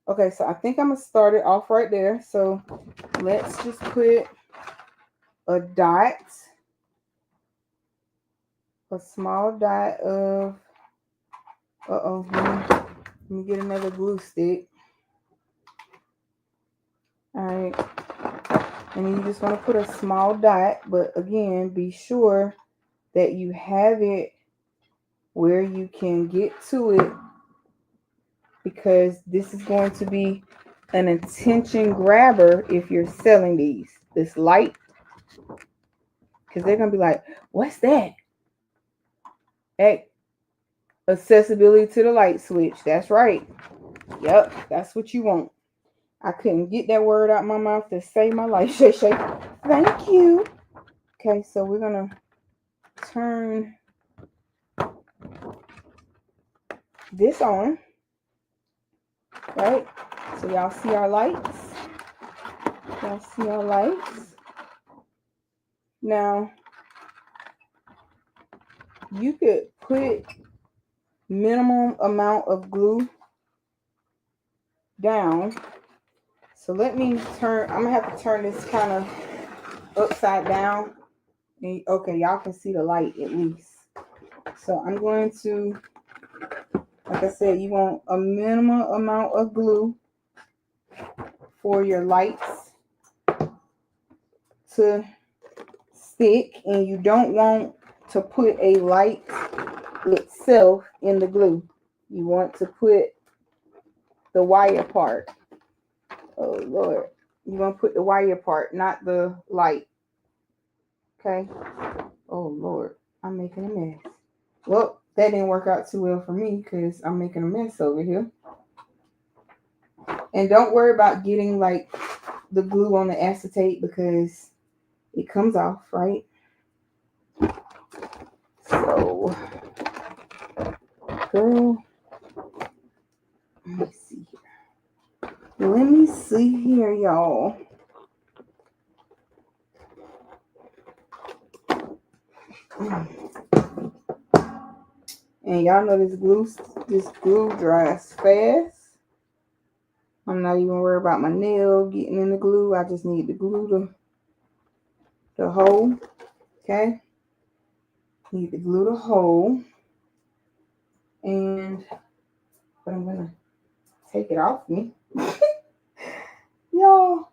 Okay, so I think I'm going to start it off right there. So let's just put a dot, a small dot of, let me get another glue stick. All right. And you just want to put a small dot, but again, be sure that you have it where you can get to it, because this is going to be an attention grabber if you're selling this light, because they're going to be like, what's that? Hey, accessibility to the light switch. That's right. Yep, that's what you want. I couldn't get that word out my mouth to save my life. Shay Shay, thank you. Okay, so we're going to turn this on. Right? So y'all see our lights? Y'all see our lights? Now, you could put minimum amount of glue down. So let me turn, I'm going to have to turn this kind of upside down. And, okay, y'all can see the light at least. So I'm going to, like I said, you want a minimum amount of glue for your lights to stick, and you don't want to put a light itself in the glue. You want to put the wire part. Oh Lord. You want to put the wire part, not the light. Okay. Oh Lord. I'm making a mess. Well, that didn't work out too well for me because I'm making a mess over here. And don't worry about getting like the glue on the acetate because it comes off, right? So, girl, let me see here. Let me see here, y'all. And y'all know this glue dries fast. I'm not even worried about my nail getting in the glue. I just need the glue to hold. Okay. Need to glue the hole. But I'm gonna take it off me. Y'all,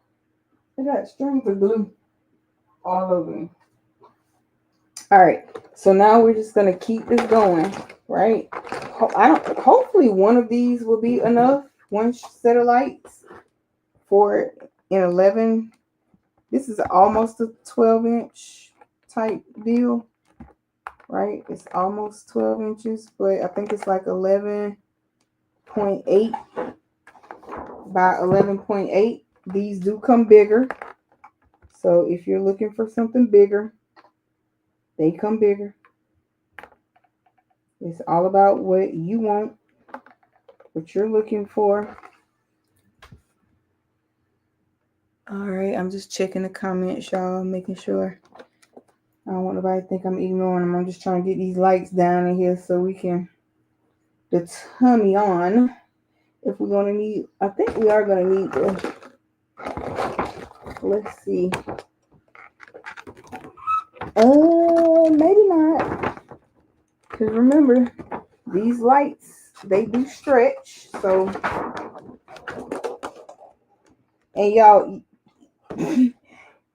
I got strings of glue all over me. Alright, so now we're just gonna keep this going, right? Hopefully one of these will be enough. One set of lights for an 11. This is almost a 12-inch type deal, right? It's almost 12 inches, but I think it's like 11.8 by 11.8. These do come bigger. So if you're looking for something bigger, they come bigger. It's all about what you want, what you're looking for. All right, I'm just checking the comments, y'all, making sure. I don't want nobody to think I'm ignoring them. I'm just trying to get these lights down in here so we can the tummy on. If we're gonna need, I think we are gonna need the. Let's see. Maybe not. Cause remember, these lights, they do stretch. So, and y'all, I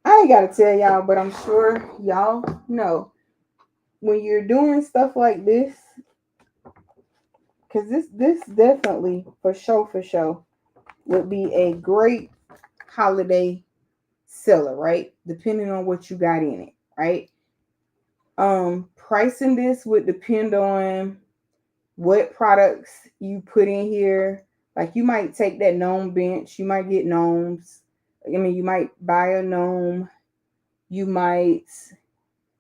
ain't gotta tell y'all, but I'm sure y'all know when you're doing stuff like this, because this definitely for sure would be a great holiday seller, right? Depending on what you got in it, right? Pricing this would depend on what products you put in here. Like you might take that gnome bench, you might get gnomes. I mean, you might buy a gnome, you might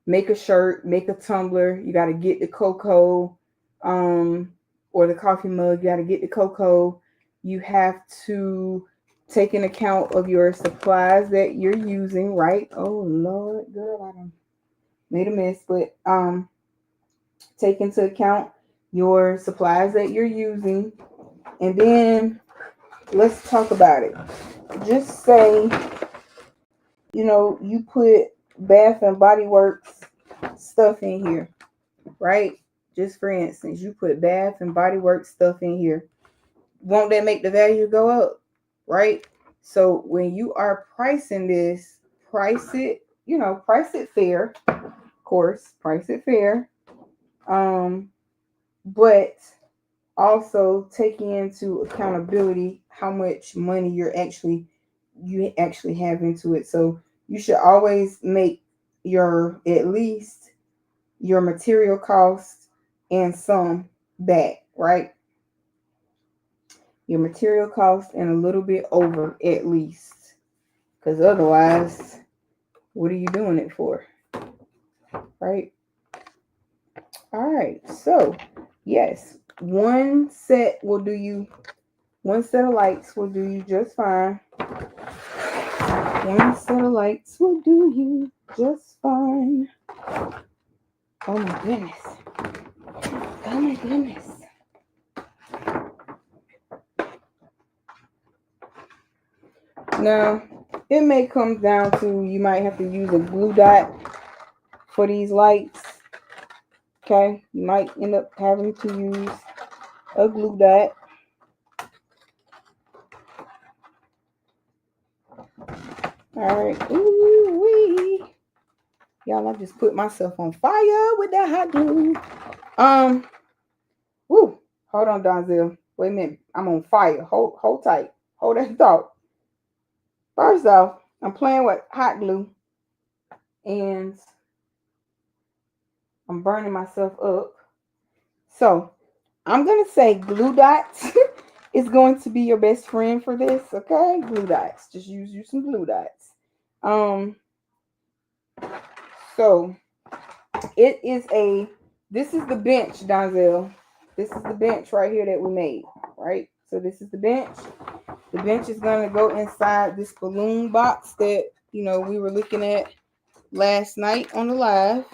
make a shirt, make a tumbler. You got to get the cocoa, or the coffee mug. You got to get the cocoa. You have to take in account of your supplies that you're using, right? Oh Lord, girl, I done made a mess, but take into account your supplies that you're using, and then let's talk about it. Just say, you put Bath and Body Works stuff in here, right? Just for instance, you put Bath and Body Works stuff in here. Won't that make the value go up, right? So when you are pricing this, price it fair, of course, price it fair. But also taking into accountability how much money you actually have into it. So you should always make at least your material costs and some back, right? Your material cost and a little bit over at least, because otherwise, what are you doing it for, right? All right, so yes, one set of lights will do you just fine. One set of lights will do you just fine. Oh my goodness. Oh my goodness. Now, it may come down to you might have to use a glue dot for these lights. Okay, you might end up having to use a glue dot. All right. Ooh-wee. Y'all, I just put myself on fire with that hot glue. Woo. Hold on, Donzel. Wait a minute. I'm on fire. Hold tight. Hold that thought. First off, I'm playing with hot glue and I'm burning myself up. So I'm going to say glue dots is going to be your best friend for this. Okay. Glue dots. Just use you some glue dots. So this is the bench, Donzel. This is the bench right here that we made, right? So this is the bench. The bench is going to go inside this balloon box that, we were looking at last night on the live.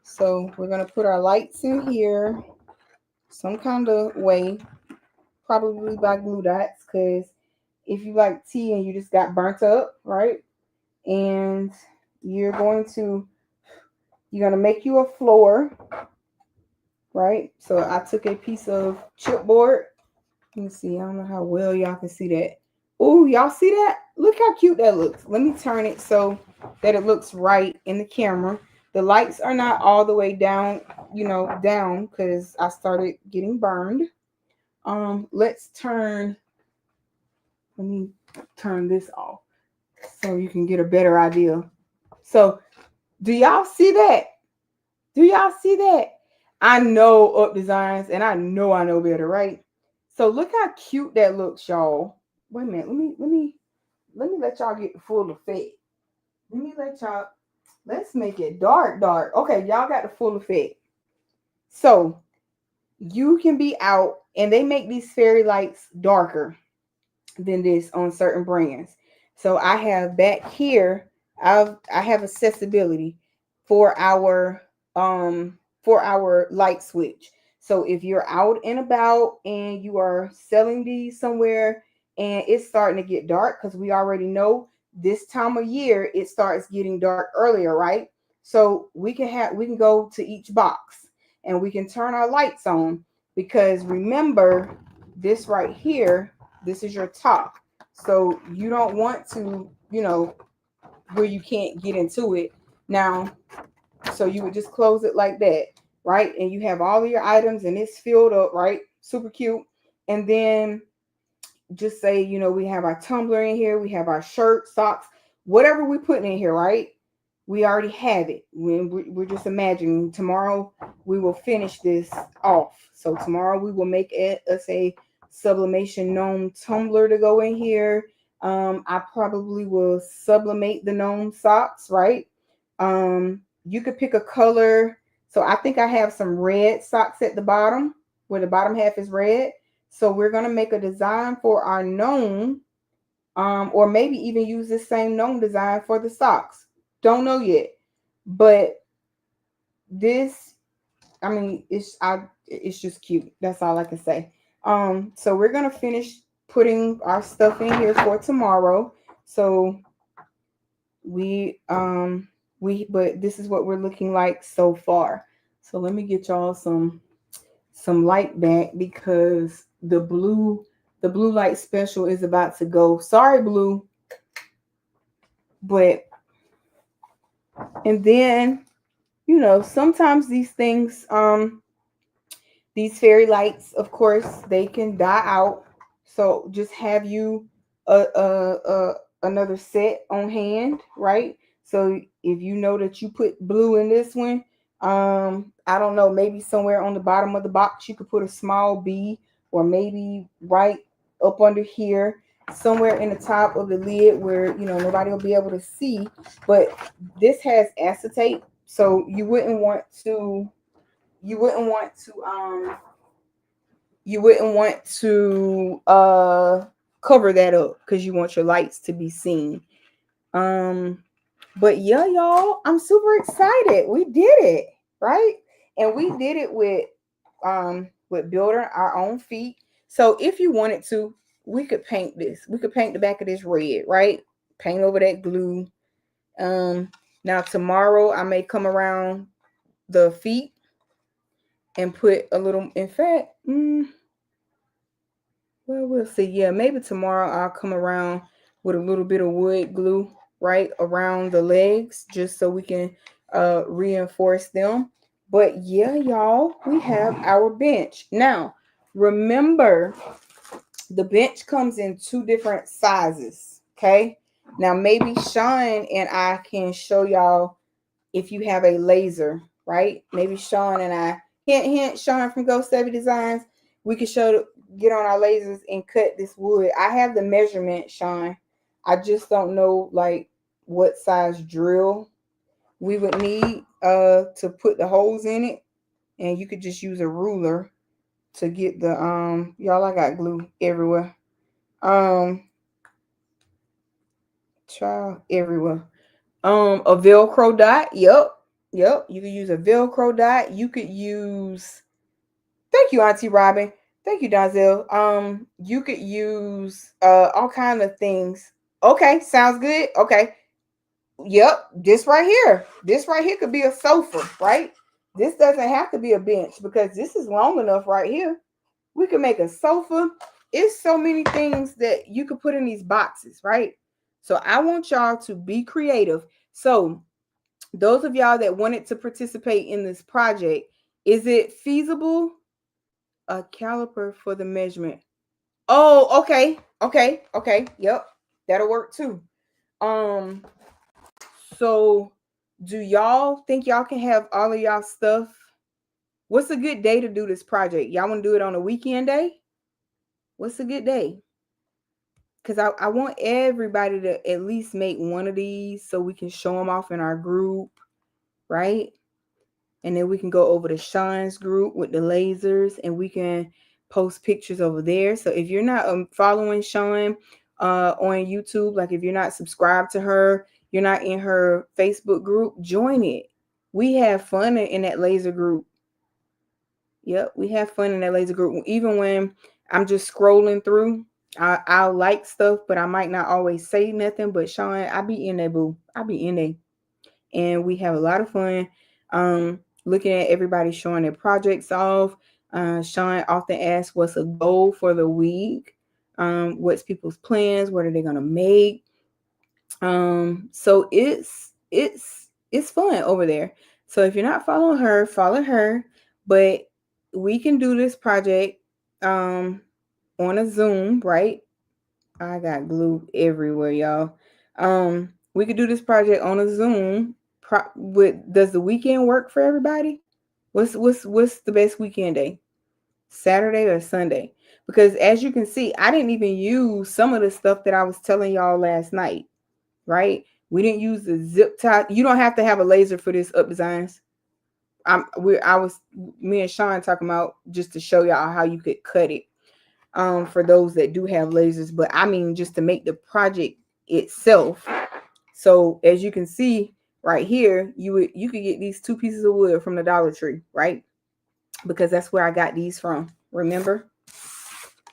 So we're going to put our lights in here some kind of way, probably by glue dots, because if you like tea and you just got burnt up, right? And you're going to make you a floor, right? So I took a piece of chipboard. Let me see. I don't know how well y'all can see that. Oh, y'all see that? Look how cute that looks. Let me turn it so that it looks right in the camera. The lights are not all the way down, down because I started getting burned. Let me turn this off so you can get a better idea. So, do y'all see that? Do y'all see that? I know Up Designs and I know better, right? So look how cute that looks, y'all. Wait a minute. Let me let y'all get the full effect. Let's make it dark. Okay, y'all got the full effect. So you can be out and they make these fairy lights darker than this on certain brands. So I have back here, I have accessibility for our light switch. So if you're out and about and you are selling these somewhere and it's starting to get dark, because we already know this time of year it starts getting dark earlier, right? So we can go to each box and we can turn our lights on, because remember this right here, this is your top. So you don't want to, where you can't get into it. Now, so you would just close it like that, right? And you have all of your items and it's filled up, right? Super cute. And then just say, we have our tumbler in here, we have our shirt, socks, whatever we put in here, right? We already have it. We're just imagining tomorrow we will finish this off. So tomorrow we will make us a sublimation gnome tumbler to go in here. I probably will sublimate the gnome socks, right? You could pick a color. So I think I have some red socks at the bottom, where the bottom half is red. So we're gonna make a design for our gnome, or maybe even use this same gnome design for the socks. Don't know yet, but this, I mean, it's just cute. That's all I can say. So we're gonna finish putting our stuff in here for tomorrow. So but this is what we're looking like so far. So let me get y'all some light back, because the blue light special is about to go. Sorry, blue. But and then, sometimes these things, these fairy lights, of course, they can die out. So just have you another set on hand, right? So if you know that you put blue in this one, I don't know, maybe somewhere on the bottom of the box you could put a small B, or maybe right up under here, somewhere in the top of the lid where nobody will be able to see. But this has acetate, so you wouldn't want to you wouldn't want to cover that up, because you want your lights to be seen. But yeah, y'all, I'm super excited. We did it, right? And we did it with building our own feet. So if you wanted to, we could paint this. We could paint the back of this red, right? Paint over that glue. Now tomorrow I may come around the feet and put a little, in fact, well, we'll see. Yeah, maybe tomorrow I'll come around with a little bit of wood glue right around the legs, just so we can reinforce them. But yeah, y'all, we have our bench. Now, remember, the bench comes in two different sizes. Okay. Now, maybe Sean and I can show y'all if you have a laser, right? Maybe Sean and I, hint, Sean from Ghost Savvy Designs, we could get on our lasers and cut this wood. I have the measurement, Sean. I just don't know like what size drill we would need to put the holes in it. And you could just use a ruler to get the y'all, I got glue everywhere. Um Child, everywhere. A Velcro dot. Yep. Yep. You could use a Velcro dot. You could use, thank you, Auntie Robin. Thank you, Donzel. You could use all kind of things. Okay, sounds good. Okay. Yep, this right here. This right here could be a sofa, right? This doesn't have to be a bench because this is long enough right here. We can make a sofa. It's so many things that you could put in these boxes, right? So I want y'all to be creative. So those of y'all that wanted to participate in this project, is it feasible? A caliper for the measurement. Oh, okay. Okay. Okay. Yep. That'll work too. Um, so do y'all think y'all can have all of y'all stuff? What's a good day to do this project? Y'all want to do it on a weekend day? What's a good day? Because I want everybody to at least make one of these so we can show them off in our group, right? And then we can go over to Sean's group with the lasers and we can post pictures over there. So if you're not following Sean on YouTube, like if you're not subscribed to her, you're not in her Facebook group, join it. We have fun in that laser group. Yep, we have fun in that laser group. Even when I'm just scrolling through, I'll like stuff, but I might not always say nothing. But Sean, I be in there, boo. I be in there. And we have a lot of fun looking at everybody showing their projects off. Sean often asks what's a goal for the week, what's people's plans, what are they gonna make. So it's fun over there. So if you're not following her, follow her. But we can do this project on a Zoom, right? I got glue everywhere, y'all. We could do this project on a Zoom. Does the weekend work for everybody? What's the best weekend day? Saturday or Sunday? Because as you can see, I didn't even use some of the stuff that I was telling y'all last night, right? We didn't use the zip tie. You don't have to have a laser for this up designs. Me and Sean talking about just to show y'all how you could cut it. For those that do have lasers, but I mean just to make the project itself. So as you can see right here, you could get these 2 pieces of wood from the Dollar Tree, right? Because that's where I got these from. Remember,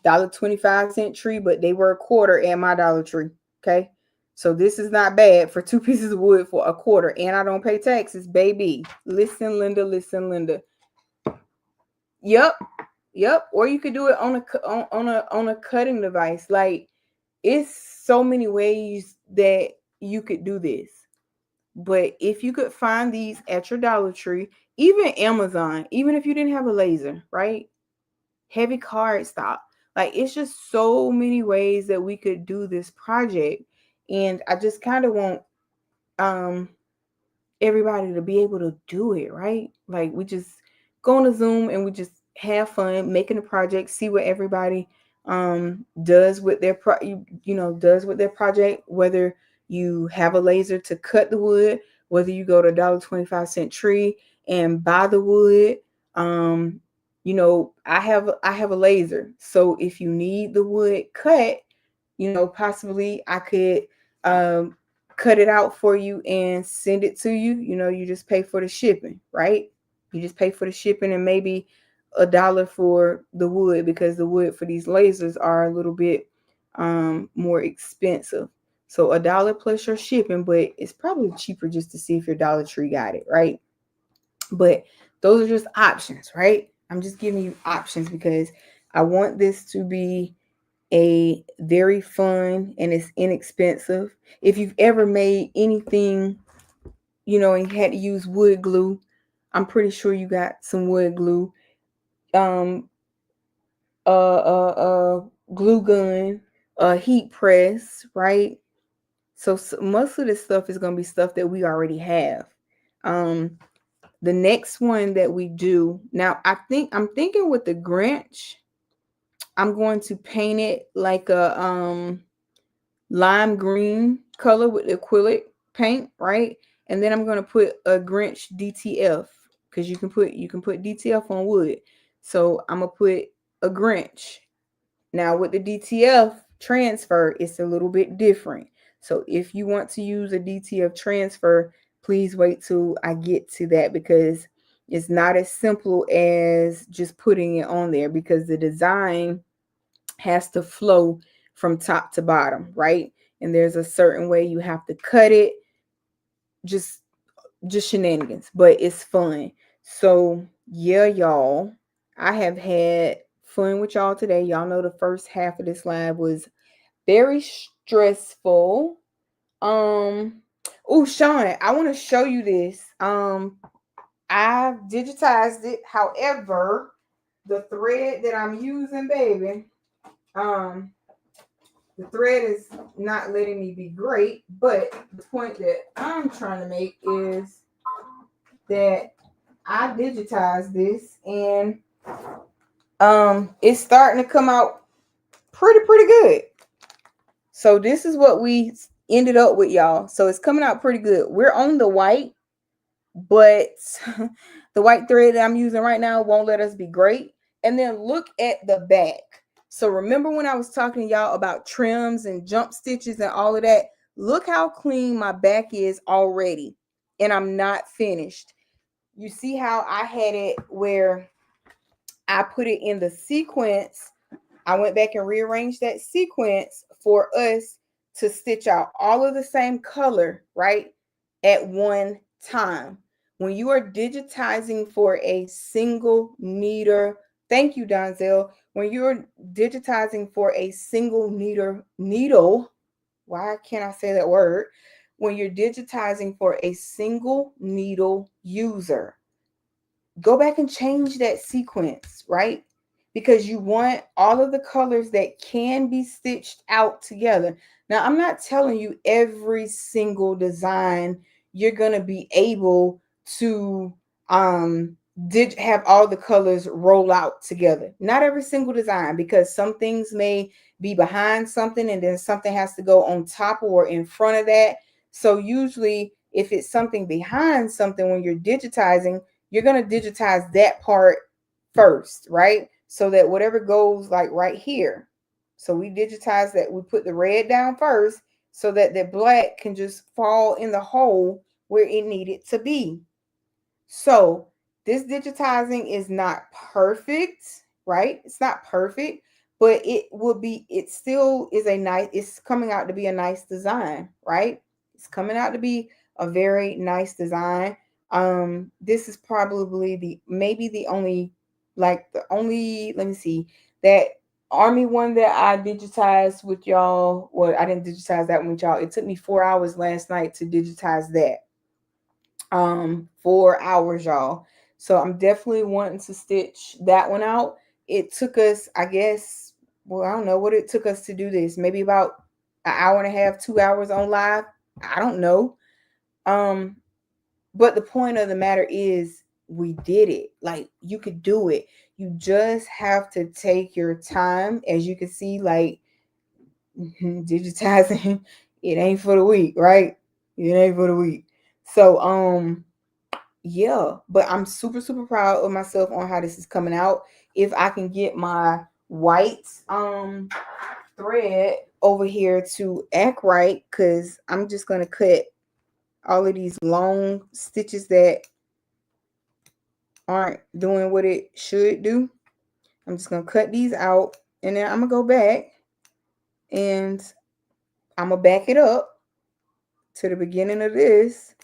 $1.25 tree, but they were a quarter at my Dollar Tree. Okay, so this is not bad for 2 pieces of wood for a quarter, and I don't pay taxes, baby. Listen, Linda. Listen, Linda. Yep. Or you could do it on a cutting device. Like, it's so many ways that you could do this. But if you could find these at your Dollar Tree, even Amazon, even if you didn't have a laser, right? Heavy card stock. Like, it's just so many ways that we could do this project. And I just kind of want everybody to be able to do it, right? Like, we just go on a Zoom and we just have fun making a project, see what everybody does with their does with their project, whether you have a laser to cut the wood, whether you go to $1.25 tree and buy the wood. I have a laser, so if you need the wood cut, possibly I could cut it out for you and send it to you. You just pay for the shipping, right? You just pay for the shipping and maybe $1 for the wood, because the wood for these lasers are a little bit more expensive. So $1 plus your shipping, but it's probably cheaper just to see if your Dollar Tree got it, right? But those are just options, right? I'm just giving you options because I want this to be a very fun and it's inexpensive. If you've ever made anything, and had to use wood glue, I'm pretty sure you got some wood glue. Glue gun, heat press, right? So most of this stuff is going to be stuff that we already have. The next one that we do now, I'm thinking with the Grinch, I'm going to paint it like a lime green color with acrylic paint, right? And then I'm going to put a Grinch DTF, because you can put DTF on wood. So I'm going to put a Grinch. Now with the DTF transfer, it's a little bit different. So if you want to use a DTF transfer, please wait till I get to that, because it's not as simple as just putting it on there, because the design has to flow from top to bottom, right? And there's a certain way you have to cut it. Just shenanigans, but it's fun. So yeah, y'all, I have had fun with y'all today. Y'all know the first half of this live was very stressful. Oh, Sean, I want to show you this. I've digitized it. However, the thread that I'm using, baby, the thread is not letting me be great. But the point that I'm trying to make is that I digitized this, and it's starting to come out pretty good. So this is what we ended up with, y'all. So it's coming out pretty good. We're on the white, but the white thread that I'm using right now won't let us be great. And then look at the back. So remember when I was talking to y'all about trims and jump stitches and all of that? Look how clean my back is already, and I'm not finished. You see how I had it where I put it in the sequence. I went back and rearranged that sequence for us to stitch out all of the same color, right, at one time. When you are digitizing for a single meter, thank you, Donzel. When you're digitizing for a single needle, why can't I say that word? When you're digitizing for a single needle user, go back and change that sequence, right? Because you want all of the colors that can be stitched out together. Now, I'm not telling you every single design you're going to be able to have all the colors roll out together. Not every single design, because some things may be behind something and then something has to go on top or in front of that. So usually if it's something behind something, when you're digitizing, you're going to digitize that part first, right? So that whatever goes like right here. So we digitize that. We put the red down first so that the black can just fall in the hole where it needed to be. So this digitizing is not perfect, right? It's not perfect, but it still is it's coming out to be a nice design, right? It's coming out to be a very nice design. This is probably maybe the only, let me see, that army one that I digitized with y'all. Well, I didn't digitize that one with y'all. It took me 4 hours last night to digitize that. 4 hours, y'all. So I'm definitely wanting to stitch that one out. It took us, I guess, well, I don't know what it took us to do this. Maybe about an hour and a half, 2 hours on live. I don't know. But the point of the matter is we did it. Like, you could do it. You just have to take your time. As you can see, like, digitizing, it ain't for the week, right? It ain't for the week. So yeah, but I'm super proud of myself on how this is coming out. If I can get my white thread over here to act right, because I'm just going to cut all of these long stitches that aren't doing what it should do. I'm just going to cut these out, and then I'm going to go back and I'm going to back it up to the beginning of this,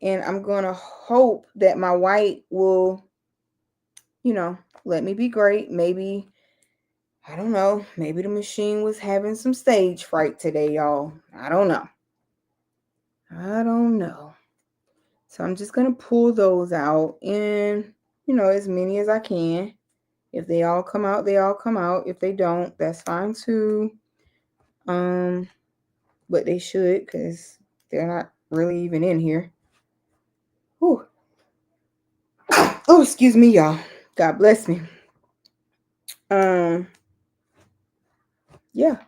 and I'm going to hope that my white will, let me be great. Maybe, I don't know, maybe the machine was having some stage fright today, y'all. I don't know. So I'm just going to pull those out, and, as many as I can. If they all come out, they all come out. If they don't, that's fine too. But they should, because they're not really even in here. Whew. Oh, excuse me, y'all. God bless me. Yeah.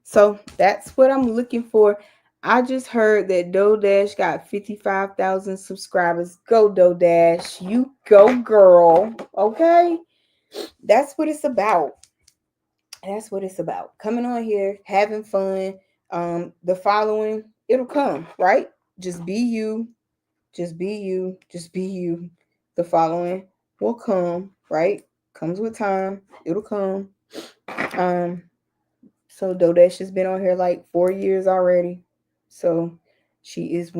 So that's what I'm looking for. I just heard that DoDash got 55,000 subscribers. Go, DoDash. You go, girl. Okay? that's what it's about. That's what it's about. Coming on here, having fun. The following, it'll come, right? Just be you. Just be you. Just be you. The following will come, right? Comes with time. It'll come. Um, so Dodesh has been on here like 4 years already. So she is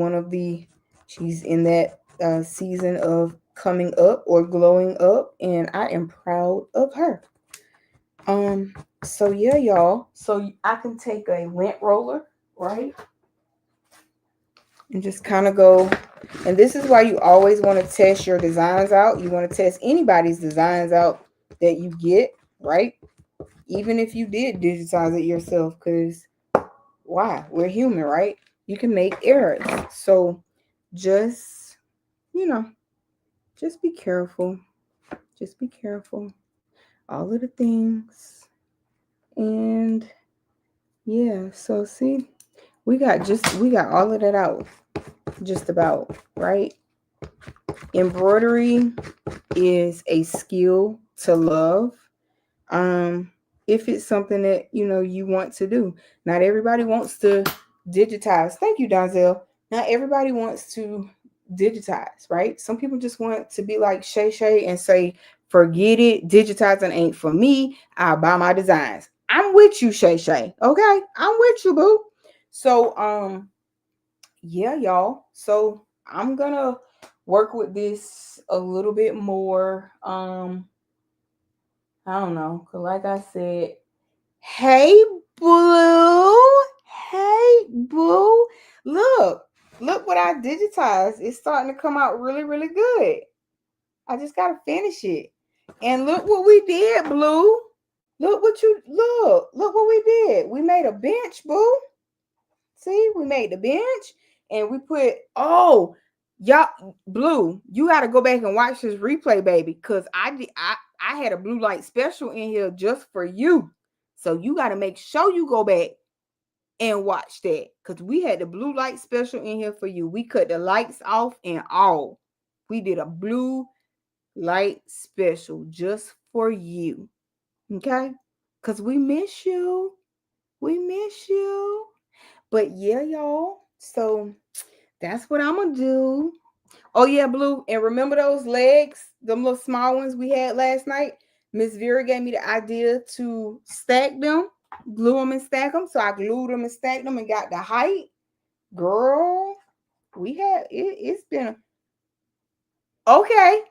she's in that season of coming up or glowing up, and I am proud of her. Um, so yeah, y'all. So I can take a lint roller, right? And just kind of go. And this is why you always want to test your designs out. You want to test anybody's designs out that you get, right? Even if you did digitize it yourself, because why? We're human, right? You can make errors. So just, you know, just be careful. Just be careful. All of the things. And yeah, so see, we got all of that out just about, right? Embroidery is a skill to love. Um if it's something that you want to do. Not everybody wants to digitize. Thank you, Donzel. Not everybody wants to digitize, right? Some people just want to be like Shay Shay and say, forget it, digitizing ain't for me. I'll buy my designs. I'm with you, Shay Shay. Okay, I'm with you, boo. So yeah, y'all. So I'm gonna work with this a little bit more. I don't know, cause like I said, hey Blue, hey Boo, look, look what I digitized. It's starting to come out really, really good. I just gotta finish it. And look what we did, Blue. Look what we did. We made a bench, Boo. See, we made the bench and we put, y'all, Blue, you got to go back and watch this replay, baby, because I had a blue light special in here just for you. So you got to make sure you go back and watch that, because we had the blue light special in here for you. We cut the lights off and all. We did a blue light special just for you. Okay? Because we miss you. We miss you. But yeah, y'all. So that's what I'm gonna do. Oh yeah, Blue. And remember those legs, them little small ones we had last night? Miss Vera gave me the idea to stack them, glue them and stack them. So I glued them and stacked them and got the height. Girl, it's been okay.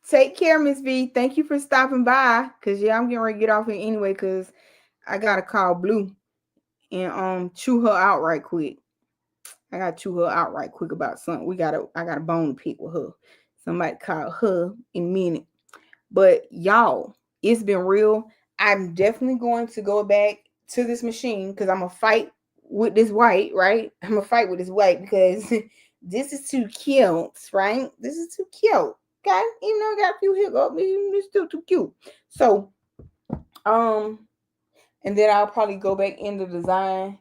Take care, Miss V. Thank you for stopping by. Cause yeah, I'm getting ready to get off here anyway, cause I gotta call Blue and chew her out right quick. I gotta chew her out right quick about something. I got a bone to pick with her. Somebody call her in a minute. But y'all, it's been real. I'm definitely going to go back to this machine because I'm gonna fight with this white, right? I'm gonna fight with this white because this is too cute, right? This is too cute. Okay, even though I got a few hiccups, it's still too cute. So, and then I'll probably go back into design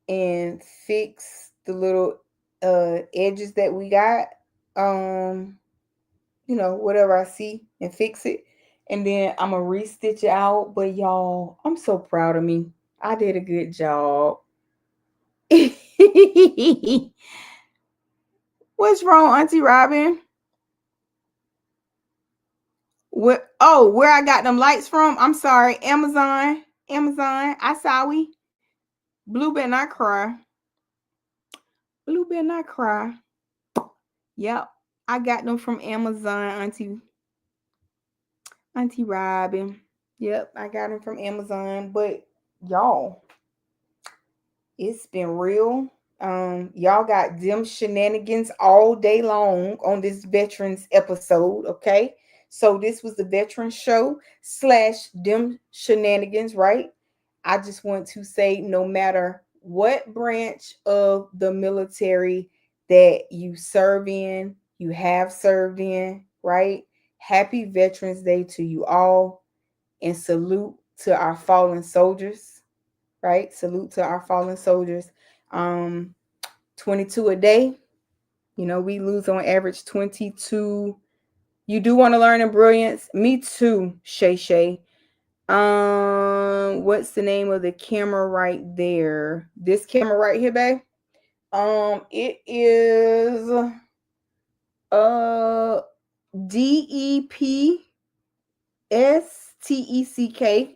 and fix the little edges that we got. Whatever I see and fix it. And then I'm gonna restitch it out. But y'all, I'm so proud of me. I did a good job. What's wrong, Auntie Robin? What? Oh, where I got them lights from? I'm sorry, Amazon. Amazon. I saw we. Blue better not cry. Blue better not cry. Yep, I got them from Amazon, Auntie Robin. Yep, I got them from Amazon. But y'all, it's been real. Y'all got them shenanigans all day long on this veterans episode. Okay, so this was the veteran show slash them shenanigans, right? I just want to say, no matter what branch of the military that you serve in, you have served in, right? Happy Veterans Day to you all, and salute to our fallen soldiers, right? Salute to our fallen soldiers. Um, 22 a day. We lose on average 22 You do want to learn in brilliance? Me too, Shay Shay. What's the name of the camera right there? This camera right here, babe. It is uh DEPSTECK,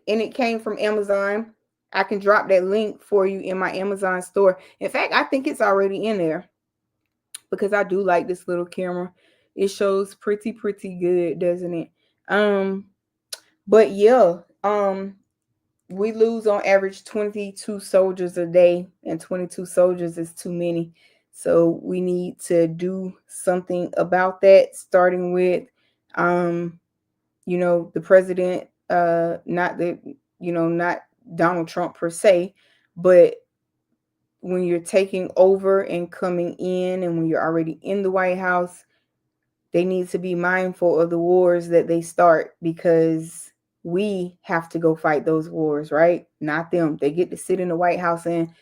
and it came from Amazon. I can drop that link for you in my Amazon store. In fact, I think it's already in there because I do like this little camera. It shows pretty good, doesn't it? Um, but yeah, we lose on average 22 soldiers a day, and 22 soldiers is too many. So we need to do something about that, starting with the president, not Donald Trump per se, but when you're taking over and coming in, and when you're already in the White House, they need to be mindful of the wars that they start, because we have to go fight those wars, right? Not them. They get to sit in the White House and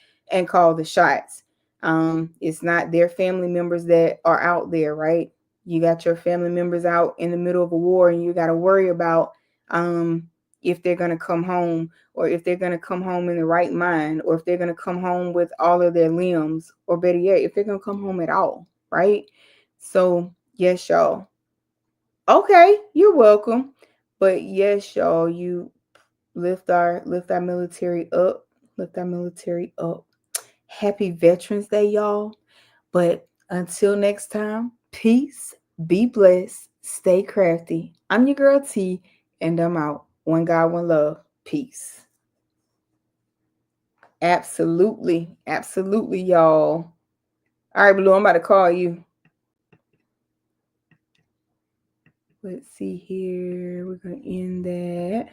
call the shots. It's not their family members that are out there, right? You got your family members out in the middle of a war, and you got to worry about if they're going to come home, or if they're going to come home in the right mind, or if they're going to come home with all of their limbs, or better yet, if they're going to come home at all, right? So yes, y'all. Okay, you're welcome. But yes, y'all, you lift our military up. Lift our military up. Happy Veterans Day, y'all. But until next time, peace, be blessed, stay crafty. I'm your girl T, and I'm out. One God, one love. Peace. Absolutely. Absolutely, y'all. All right, Blue, I'm about to call you. Let's see here. We're going to end that.